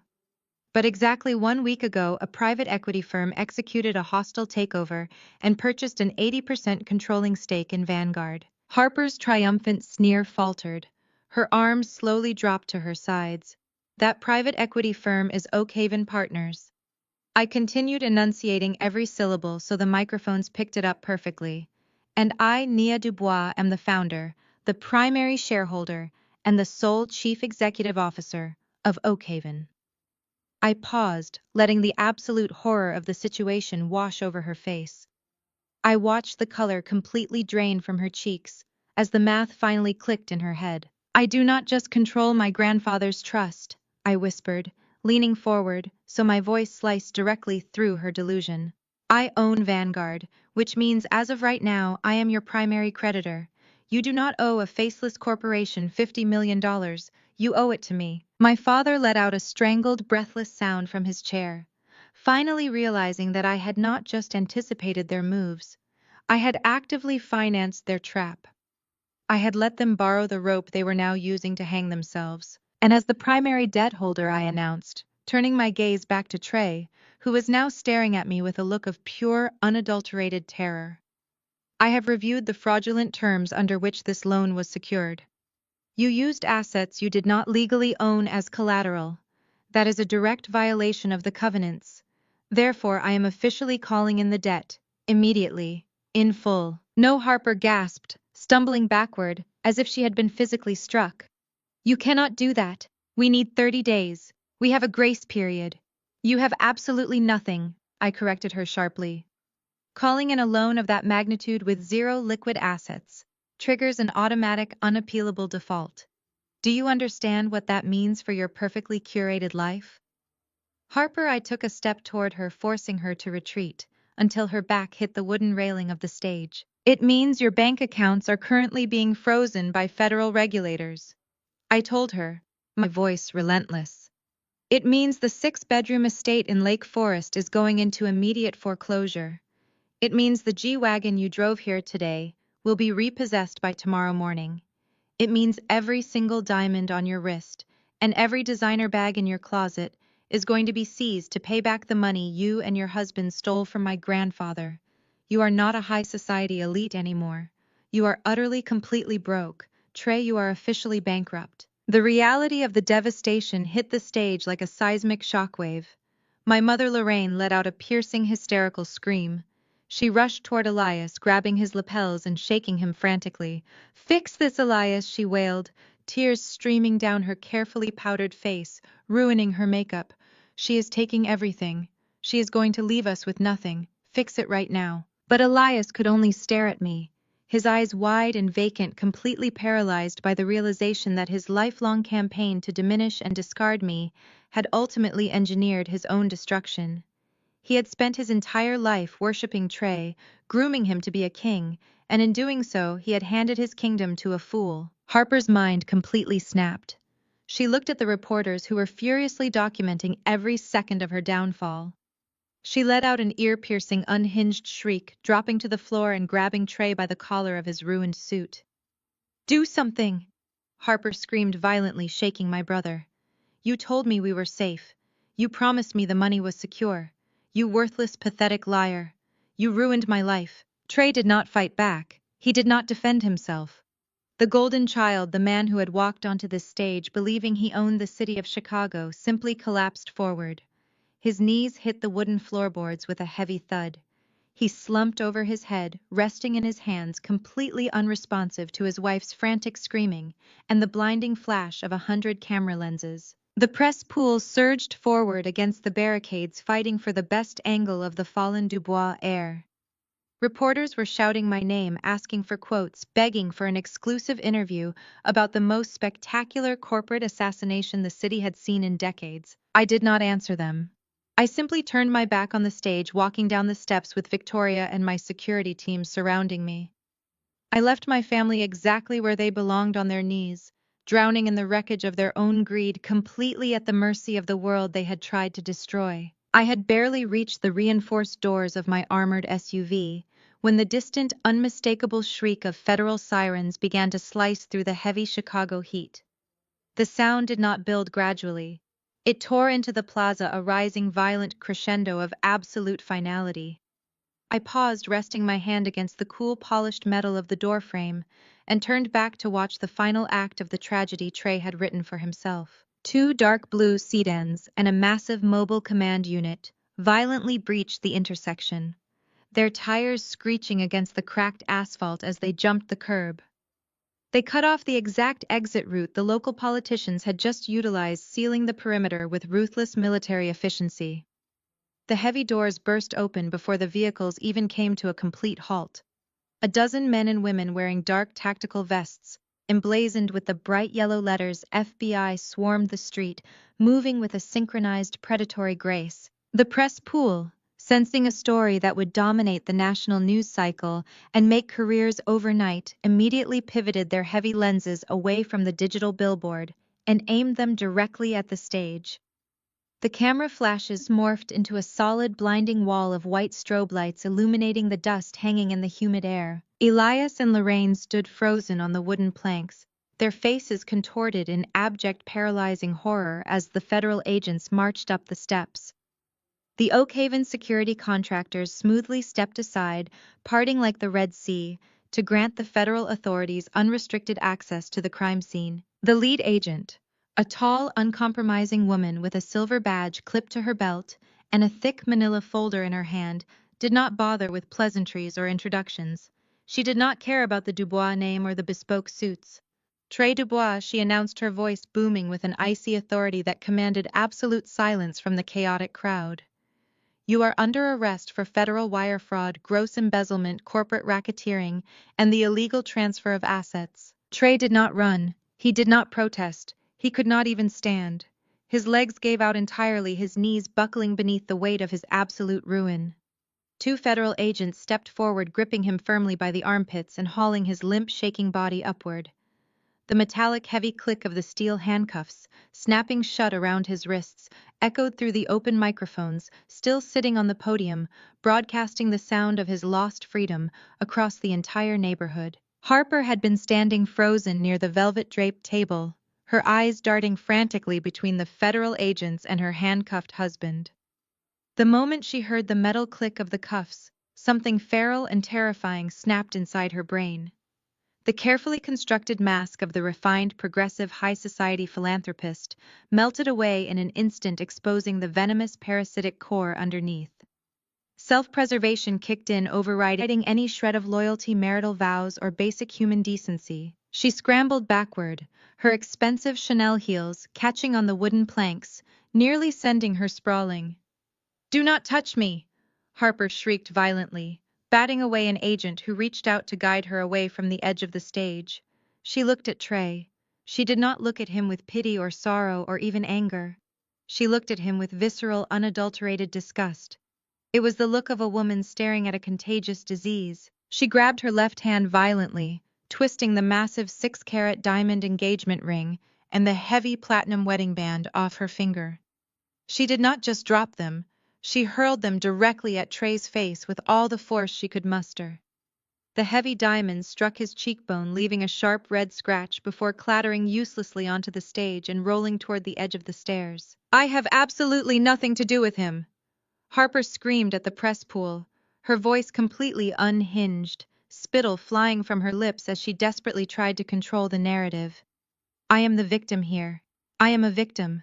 But exactly 1 week ago, a private equity firm executed a hostile takeover and purchased an 80% controlling stake in Vanguard." Harper's triumphant sneer faltered. Her arms slowly dropped to her sides. "That private equity firm is Oakhaven Partners." I continued enunciating every syllable so the microphones picked it up perfectly. "And I, Nia Dubois, am the founder, the primary shareholder, and the sole chief executive officer of Oakhaven." I paused, letting the absolute horror of the situation wash over her face. I watched the color completely drain from her cheeks as the math finally clicked in her head. "I do not just control my grandfather's trust," I whispered, leaning forward so my voice sliced directly through her delusion. "I own Vanguard, which means as of right now I am your primary creditor. You do not owe a faceless corporation $50 million. You owe it to me." My father let out a strangled, breathless sound from his chair, finally realizing that I had not just anticipated their moves. I had actively financed their trap. I had let them borrow the rope they were now using to hang themselves. And as the primary debt holder, I announced, turning my gaze back to Trey, who was now staring at me with a look of pure, unadulterated terror. "I have reviewed the fraudulent terms under which this loan was secured. You used assets you did not legally own as collateral. That is a direct violation of the covenants. Therefore, I am officially calling in the debt, immediately, in full." "No," Harper gasped, stumbling backward, as if she had been physically struck. "You cannot do that. We need 30 days. We have a grace period." "You have absolutely nothing," I corrected her sharply. "Calling in a loan of that magnitude with zero liquid assets triggers an automatic, unappealable default. Do you understand what that means for your perfectly curated life?" Harper, I took a step toward her, forcing her to retreat until her back hit the wooden railing of the stage. "It means your bank accounts are currently being frozen by federal regulators," I told her, my voice relentless. "It means the 6-bedroom estate in Lake Forest is going into immediate foreclosure. It means the G-Wagon you drove here today will be repossessed by tomorrow morning. It means every single diamond on your wrist and every designer bag in your closet is going to be seized to pay back the money you and your husband stole from my grandfather. You are not a high society elite anymore. You are utterly, completely broke. Trey, you are officially bankrupt." The reality of the devastation hit the stage like a seismic shockwave. My mother Lorraine let out a piercing, hysterical scream. She rushed toward Elias, grabbing his lapels and shaking him frantically. "Fix this, Elias," she wailed, tears streaming down her carefully powdered face, ruining her makeup. "She is taking everything. She is going to leave us with nothing. Fix it right now." But Elias could only stare at me, his eyes wide and vacant, completely paralyzed by the realization that his lifelong campaign to diminish and discard me had ultimately engineered his own destruction. He had spent his entire life worshipping Trey, grooming him to be a king, and in doing so, he had handed his kingdom to a fool. Harper's mind completely snapped. She looked at the reporters who were furiously documenting every second of her downfall. She let out an ear-piercing, unhinged shriek, dropping to the floor and grabbing Trey by the collar of his ruined suit. "Do something!" Harper screamed violently, shaking my brother. "You told me we were safe. You promised me the money was secure. You worthless, pathetic liar. You ruined my life." Trey did not fight back. He did not defend himself. The golden child, the man who had walked onto this stage believing he owned the city of Chicago, simply collapsed forward. His knees hit the wooden floorboards with a heavy thud. He slumped over his head, resting in his hands, completely unresponsive to his wife's frantic screaming and the blinding flash of 100 camera lenses. The press pool surged forward against the barricades, fighting for the best angle of the fallen Dubois heir. Reporters were shouting my name, asking for quotes, begging for an exclusive interview about the most spectacular corporate assassination the city had seen in decades. I did not answer them. I simply turned my back on the stage, walking down the steps with Victoria and my security team surrounding me. I left my family exactly where they belonged, on their knees, drowning in the wreckage of their own greed, completely at the mercy of the world they had tried to destroy. I had barely reached the reinforced doors of my armored SUV when the distant, unmistakable shriek of federal sirens began to slice through the heavy Chicago heat. The sound did not build gradually. It tore into the plaza, a rising, violent crescendo of absolute finality. I paused, resting my hand against the cool, polished metal of the doorframe, and turned back to watch the final act of the tragedy Trey had written for himself. Two dark blue sedans and a massive mobile command unit violently breached the intersection, their tires screeching against the cracked asphalt as they jumped the curb. They cut off the exact exit route the local politicians had just utilized, sealing the perimeter with ruthless military efficiency. The heavy doors burst open before the vehicles even came to a complete halt. A dozen men and women wearing dark tactical vests, emblazoned with the bright yellow letters FBI, swarmed the street, moving with a synchronized predatory grace. The press pool, sensing a story that would dominate the national news cycle and make careers overnight, immediately pivoted their heavy lenses away from the digital billboard and aimed them directly at the stage. The camera flashes morphed into a solid, blinding wall of white strobe lights illuminating the dust hanging in the humid air. Elias and Lorraine stood frozen on the wooden planks, their faces contorted in abject, paralyzing horror as the federal agents marched up the steps. The Oakhaven security contractors smoothly stepped aside, parting like the Red Sea, to grant the federal authorities unrestricted access to the crime scene. The lead agent, a tall, uncompromising woman with a silver badge clipped to her belt and a thick manila folder in her hand, did not bother with pleasantries or introductions. She did not care about the Dubois name or the bespoke suits. Trey Dubois, she announced, her voice booming with an icy authority that commanded absolute silence from the chaotic crowd. You are under arrest for federal wire fraud, gross embezzlement, corporate racketeering, and the illegal transfer of assets. Trey did not run. He did not protest. He could not even stand. His legs gave out entirely, his knees buckling beneath the weight of his absolute ruin. Two federal agents stepped forward, gripping him firmly by the armpits and hauling his limp, shaking body upward. The metallic, heavy click of the steel handcuffs, snapping shut around his wrists, echoed through the open microphones, still sitting on the podium, broadcasting the sound of his lost freedom across the entire neighborhood. Harper had been standing frozen near the velvet-draped table, her eyes darting frantically between the federal agents and her handcuffed husband. The moment she heard the metal click of the cuffs, something feral and terrifying snapped inside her brain. The carefully constructed mask of the refined, progressive, high society philanthropist melted away in an instant, exposing the venomous, parasitic core underneath. Self-preservation kicked in, overriding any shred of loyalty, marital vows, or basic human decency. She scrambled backward, her expensive Chanel heels catching on the wooden planks, nearly sending her sprawling. "Do not touch me!" Harper shrieked violently, batting away an agent who reached out to guide her away from the edge of the stage. She looked at Trey. She did not look at him with pity or sorrow or even anger. She looked at him with visceral, unadulterated disgust. It was the look of a woman staring at a contagious disease. She grabbed her left hand violently, twisting the massive 6-carat diamond engagement ring and the heavy platinum wedding band off her finger. She did not just drop them. She hurled them directly at Trey's face with all the force she could muster. The heavy diamond struck his cheekbone, leaving a sharp red scratch before clattering uselessly onto the stage and rolling toward the edge of the stairs. "I have absolutely nothing to do with him!" Harper screamed at the press pool, her voice completely unhinged, spittle flying from her lips as she desperately tried to control the narrative. "I am the victim here. I am a victim.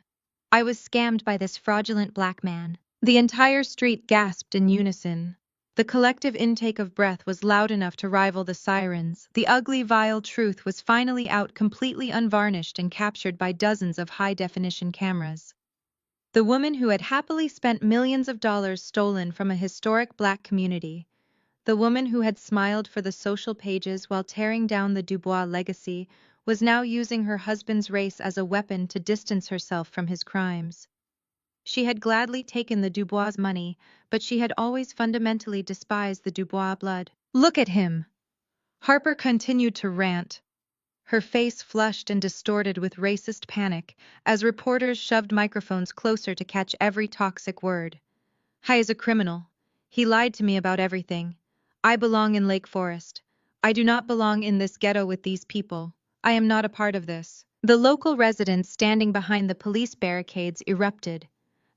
I was scammed by this fraudulent black man." The entire street gasped in unison. The collective intake of breath was loud enough to rival the sirens. The ugly, vile truth was finally out, completely unvarnished and captured by dozens of high-definition cameras. The woman who had happily spent millions of dollars stolen from a historic black community, The woman who had smiled for the social pages while tearing down the Dubois legacy was now using her husband's race as a weapon to distance herself from his crimes. She had gladly taken the Dubois' money, but she had always fundamentally despised the Dubois blood. "Look at him!" Harper continued to rant, her face flushed and distorted with racist panic as reporters shoved microphones closer to catch every toxic word. "He is a criminal. He lied to me about everything. I belong in Lake Forest. I do not belong in this ghetto with these people. I am not a part of this." The local residents standing behind the police barricades erupted.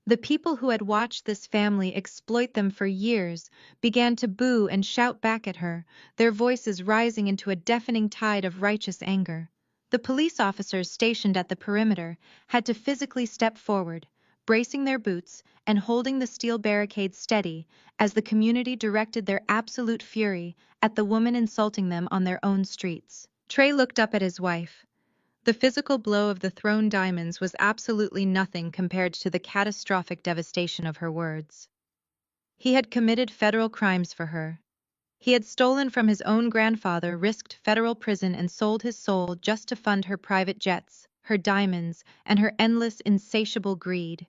The people who had watched this family exploit them for years began to boo and shout back at her, their voices rising into a deafening tide of righteous anger. The police officers stationed at the perimeter had to physically step forward, bracing their boots and holding the steel barricades steady as the community directed their absolute fury at the woman insulting them on their own streets. Trey looked up at his wife. The physical blow of the thrown diamonds was absolutely nothing compared to the catastrophic devastation of her words. He had committed federal crimes for her. He had stolen from his own grandfather, risked federal prison, and sold his soul just to fund her private jets, her diamonds, and her endless, insatiable greed.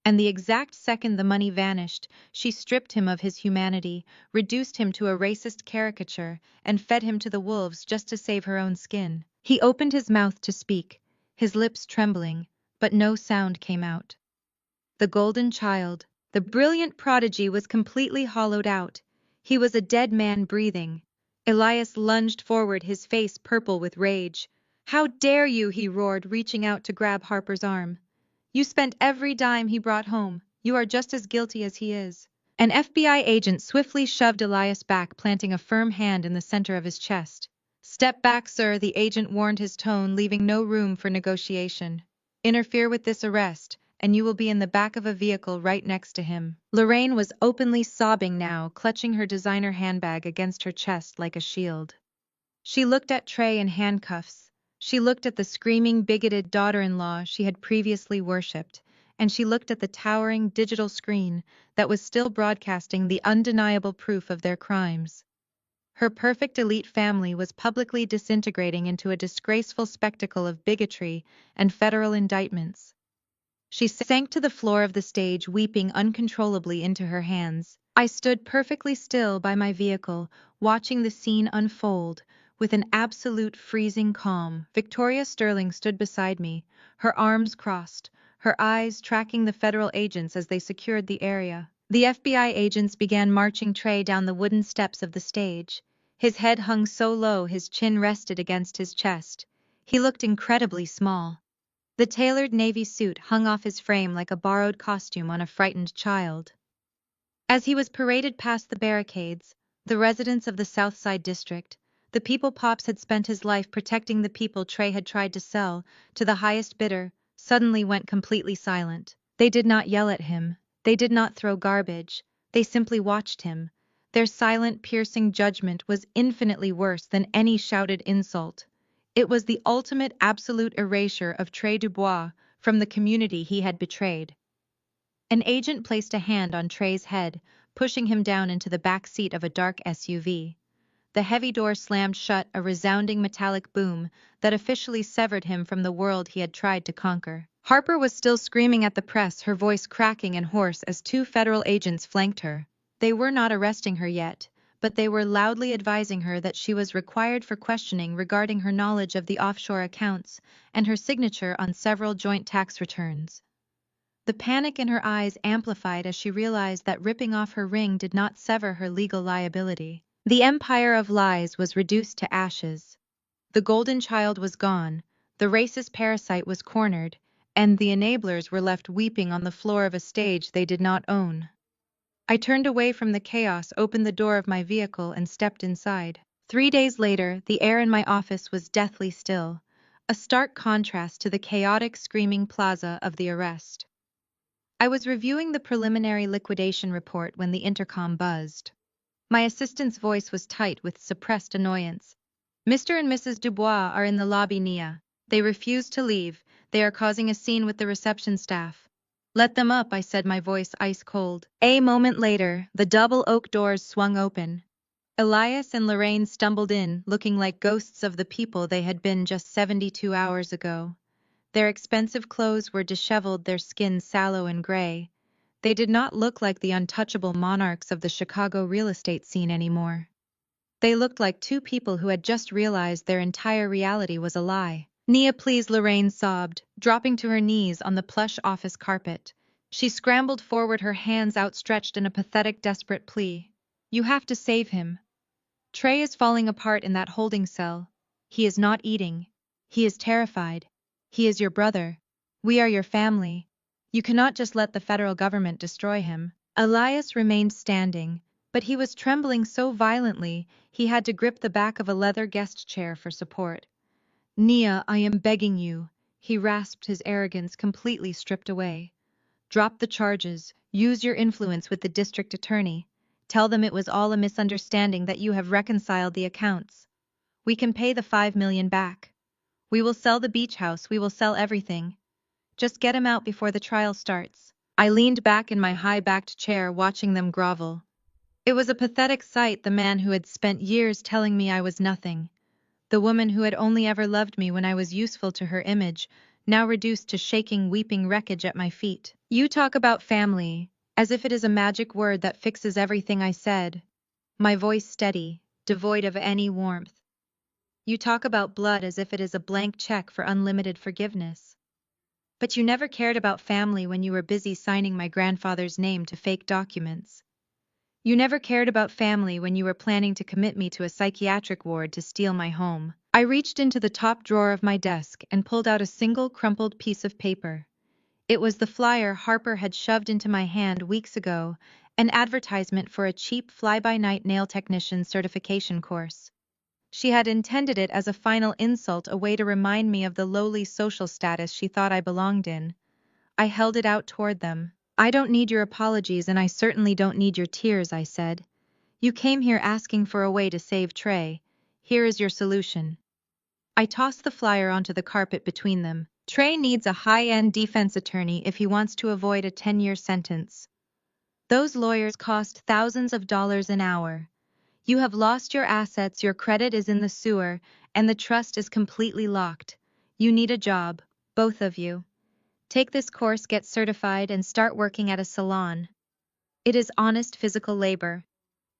And the exact second the money vanished, she stripped him of his humanity, reduced him to a racist caricature, and fed him to the wolves just to save her own skin. He opened his mouth to speak, his lips trembling, but no sound came out. The golden child, the brilliant prodigy, was completely hollowed out. He was a dead man breathing. Elias lunged forward, his face purple with rage. "How dare you!" he roared, reaching out to grab Harper's arm. "You spent every dime he brought home. You are just as guilty as he is." An FBI agent swiftly shoved Elias back, planting a firm hand in the center of his chest. "Step back, sir," the agent warned, his tone leaving no room for negotiation. "Interfere with this arrest, and you will be in the back of a vehicle right next to him." Lorraine was openly sobbing now, clutching her designer handbag against her chest like a shield. She looked at Trey in handcuffs. She looked at the screaming, bigoted daughter-in-law she had previously worshipped, and she looked at the towering digital screen that was still broadcasting the undeniable proof of their crimes. Her perfect elite family was publicly disintegrating into a disgraceful spectacle of bigotry and federal indictments. She sank to the floor of the stage, weeping uncontrollably into her hands. I stood perfectly still by my vehicle, watching the scene unfold, with an absolute freezing calm. Victoria Sterling stood beside me, her arms crossed, her eyes tracking the federal agents as they secured the area. The FBI agents began marching Trey down the wooden steps of the stage. His head hung so low his chin rested against his chest. He looked incredibly small. The tailored navy suit hung off his frame like a borrowed costume on a frightened child. As he was paraded past the barricades, the residents of the South Side District, the people Pops had spent his life protecting, the people Trey had tried to sell to the highest bidder, suddenly went completely silent. They did not yell at him. They did not throw garbage. They simply watched him. Their silent, piercing judgment was infinitely worse than any shouted insult. It was the ultimate absolute erasure of Trey Dubois from the community he had betrayed. An agent placed a hand on Trey's head, pushing him down into the back seat of a dark SUV. The heavy door slammed shut, a resounding metallic boom that officially severed him from the world he had tried to conquer. Harper was still screaming at the press, her voice cracking and hoarse as two federal agents flanked her. They were not arresting her yet, but they were loudly advising her that she was required for questioning regarding her knowledge of the offshore accounts and her signature on several joint tax returns. The panic in her eyes amplified as she realized that ripping off her ring did not sever her legal liability. The empire of lies was reduced to ashes. The golden child was gone, the racist parasite was cornered, and the enablers were left weeping on the floor of a stage they did not own. I turned away from the chaos, opened the door of my vehicle, and stepped inside. 3 days later, the air in my office was deathly still, a stark contrast to the chaotic, screaming plaza of the arrest. I was reviewing the preliminary liquidation report when the intercom buzzed. My assistant's voice was tight with suppressed annoyance. "Mr. and Mrs. Dubois are in the lobby, Nia. They refuse to leave. They are causing a scene with the reception staff." "Let them up," I said, my voice ice cold. A moment later, the double oak doors swung open. Elias and Lorraine stumbled in, looking like ghosts of the people they had been just 72 hours ago. Their expensive clothes were disheveled, their skin sallow and gray. They did not look like the untouchable monarchs of the Chicago real estate scene anymore. They looked like two people who had just realized their entire reality was a lie. "Nia, please," Lorraine sobbed, dropping to her knees on the plush office carpet. She scrambled forward, her hands outstretched in a pathetic, desperate plea. "You have to save him. Trey is falling apart in that holding cell. He is not eating. He is terrified. He is your brother. We are your family. You cannot just let the federal government destroy him." Elias remained standing, but he was trembling so violently he had to grip the back of a leather guest chair for support. "Nia, I am begging you," he rasped, his arrogance completely stripped away. "Drop the charges. Use your influence with the district attorney. Tell them it was all a misunderstanding, that you have reconciled the accounts. We can pay the $5 million back. We will sell the beach house, we will sell everything. Just get him out before the trial starts." I leaned back in my high-backed chair, watching them grovel. It was a pathetic sight, the man who had spent years telling me I was nothing. The woman who had only ever loved me when I was useful to her image, now reduced to shaking, weeping wreckage at my feet. "You talk about family, as if it is a magic word that fixes everything," I said, my voice steady, devoid of any warmth. "You talk about blood as if it is a blank check for unlimited forgiveness. But you never cared about family when you were busy signing my grandfather's name to fake documents. You never cared about family when you were planning to commit me to a psychiatric ward to steal my home." I reached into the top drawer of my desk and pulled out a single crumpled piece of paper. It was the flyer Harper had shoved into my hand weeks ago, an advertisement for a cheap fly-by-night nail technician certification course. She had intended it as a final insult, a way to remind me of the lowly social status she thought I belonged in. I held it out toward them. "I don't need your apologies, and I certainly don't need your tears," I said. "You came here asking for a way to save Trey. Here is your solution." I tossed the flyer onto the carpet between them. "Trey needs a high-end defense attorney if he wants to avoid a 10-year sentence. Those lawyers cost thousands of dollars an hour. You have lost your assets, your credit is in the sewer, and the trust is completely locked. You need a job, both of you. Take this course, get certified, and start working at a salon. It is honest physical labor.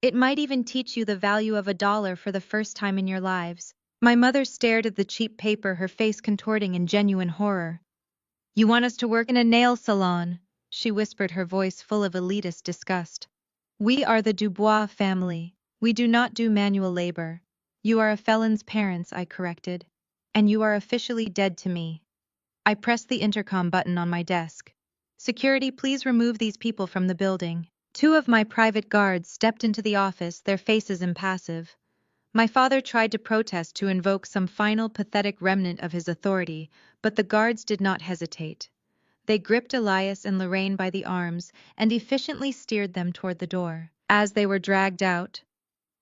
It might even teach you the value of $1 for the first time in your lives." My mother stared at the cheap paper, her face contorting in genuine horror. "You want us to work in a nail salon?" she whispered, her voice full of elitist disgust. "We are the Dubois family. We do not do manual labor." "You are a felon's parents," I corrected. "And you are officially dead to me." I pressed the intercom button on my desk. "Security, please remove these people from the building." Two of my private guards stepped into the office, their faces impassive. My father tried to protest, to invoke some final pathetic remnant of his authority, but the guards did not hesitate. They gripped Elias and Lorraine by the arms and efficiently steered them toward the door. As they were dragged out,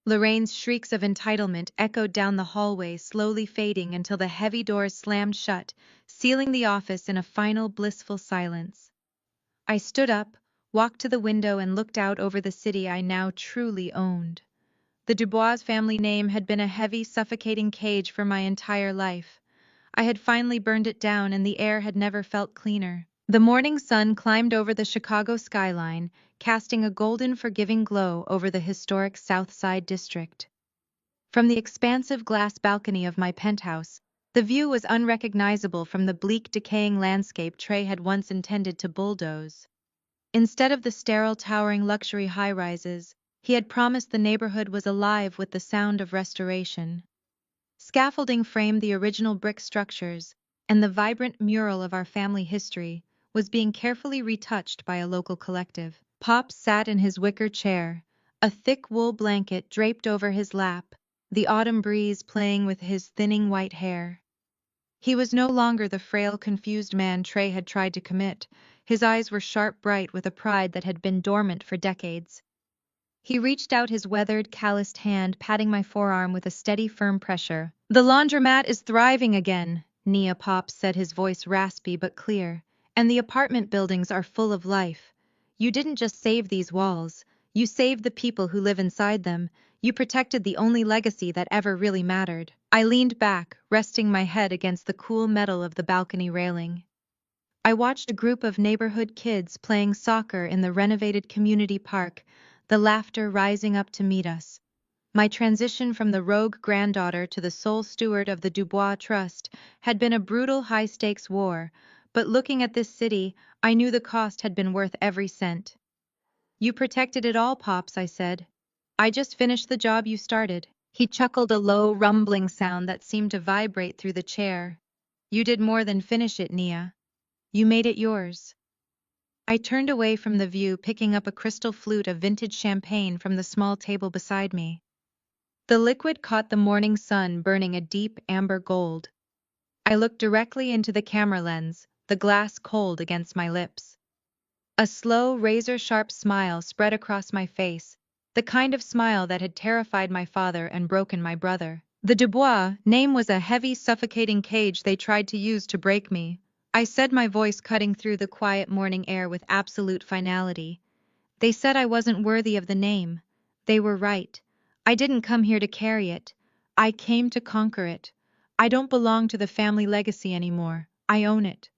Lorraine's shrieks of entitlement echoed down the hallway, slowly fading until the heavy doors slammed shut, sealing the office in a final blissful silence. I stood up, walked to the window, and looked out over the city I now truly owned. The Dubois family name had been a heavy, suffocating cage for my entire life. I had finally burned it down, and the air had never felt cleaner. The morning sun climbed over the Chicago skyline, casting a golden, forgiving glow over the historic South Side district. From the expansive glass balcony of my penthouse, the view was unrecognizable from the bleak, decaying landscape Trey had once intended to bulldoze. Instead of the sterile, towering luxury high-rises, he had promised the neighborhood was alive with the sound of restoration. Scaffolding framed the original brick structures, and the vibrant mural of our family history was being carefully retouched by a local collective. Pop sat in his wicker chair, a thick wool blanket draped over his lap, the autumn breeze playing with his thinning white hair. He was no longer the frail, confused man Trey had tried to commit. His eyes were sharp, bright with a pride that had been dormant for decades. He reached out his weathered, calloused hand, patting my forearm with a steady, firm pressure. "The laundromat is thriving again," Nia Pop said, his voice raspy but clear. "And the apartment buildings are full of life. You didn't just save these walls. You saved the people who live inside them. You protected the only legacy that ever really mattered. I leaned back, resting my head against the cool metal of the balcony railing. I watched a group of neighborhood kids playing soccer in the renovated community park, the laughter rising up to meet us. My transition from the rogue granddaughter to the sole steward of the Dubois Trust had been a brutal high-stakes war, but looking at this city, I knew the cost had been worth every cent. You protected it all, Pops, I said. I just finished the job you started. He chuckled, a low, rumbling sound that seemed to vibrate through the chair. You did more than finish it, Nia. You made it yours. I turned away from the view, picking up a crystal flute of vintage champagne from the small table beside me. The liquid caught the morning sun, burning a deep amber gold. I looked directly into the camera lens, the glass cold against my lips. A slow, razor-sharp smile spread across my face, the kind of smile that had terrified my father and broken my brother. The Dubois name was a heavy, suffocating cage they tried to use to break me. I said, my voice cutting through the quiet morning air with absolute finality. They said I wasn't worthy of the name. They were right. I didn't come here to carry it. I came to conquer it. I don't belong to the family legacy anymore. I own it.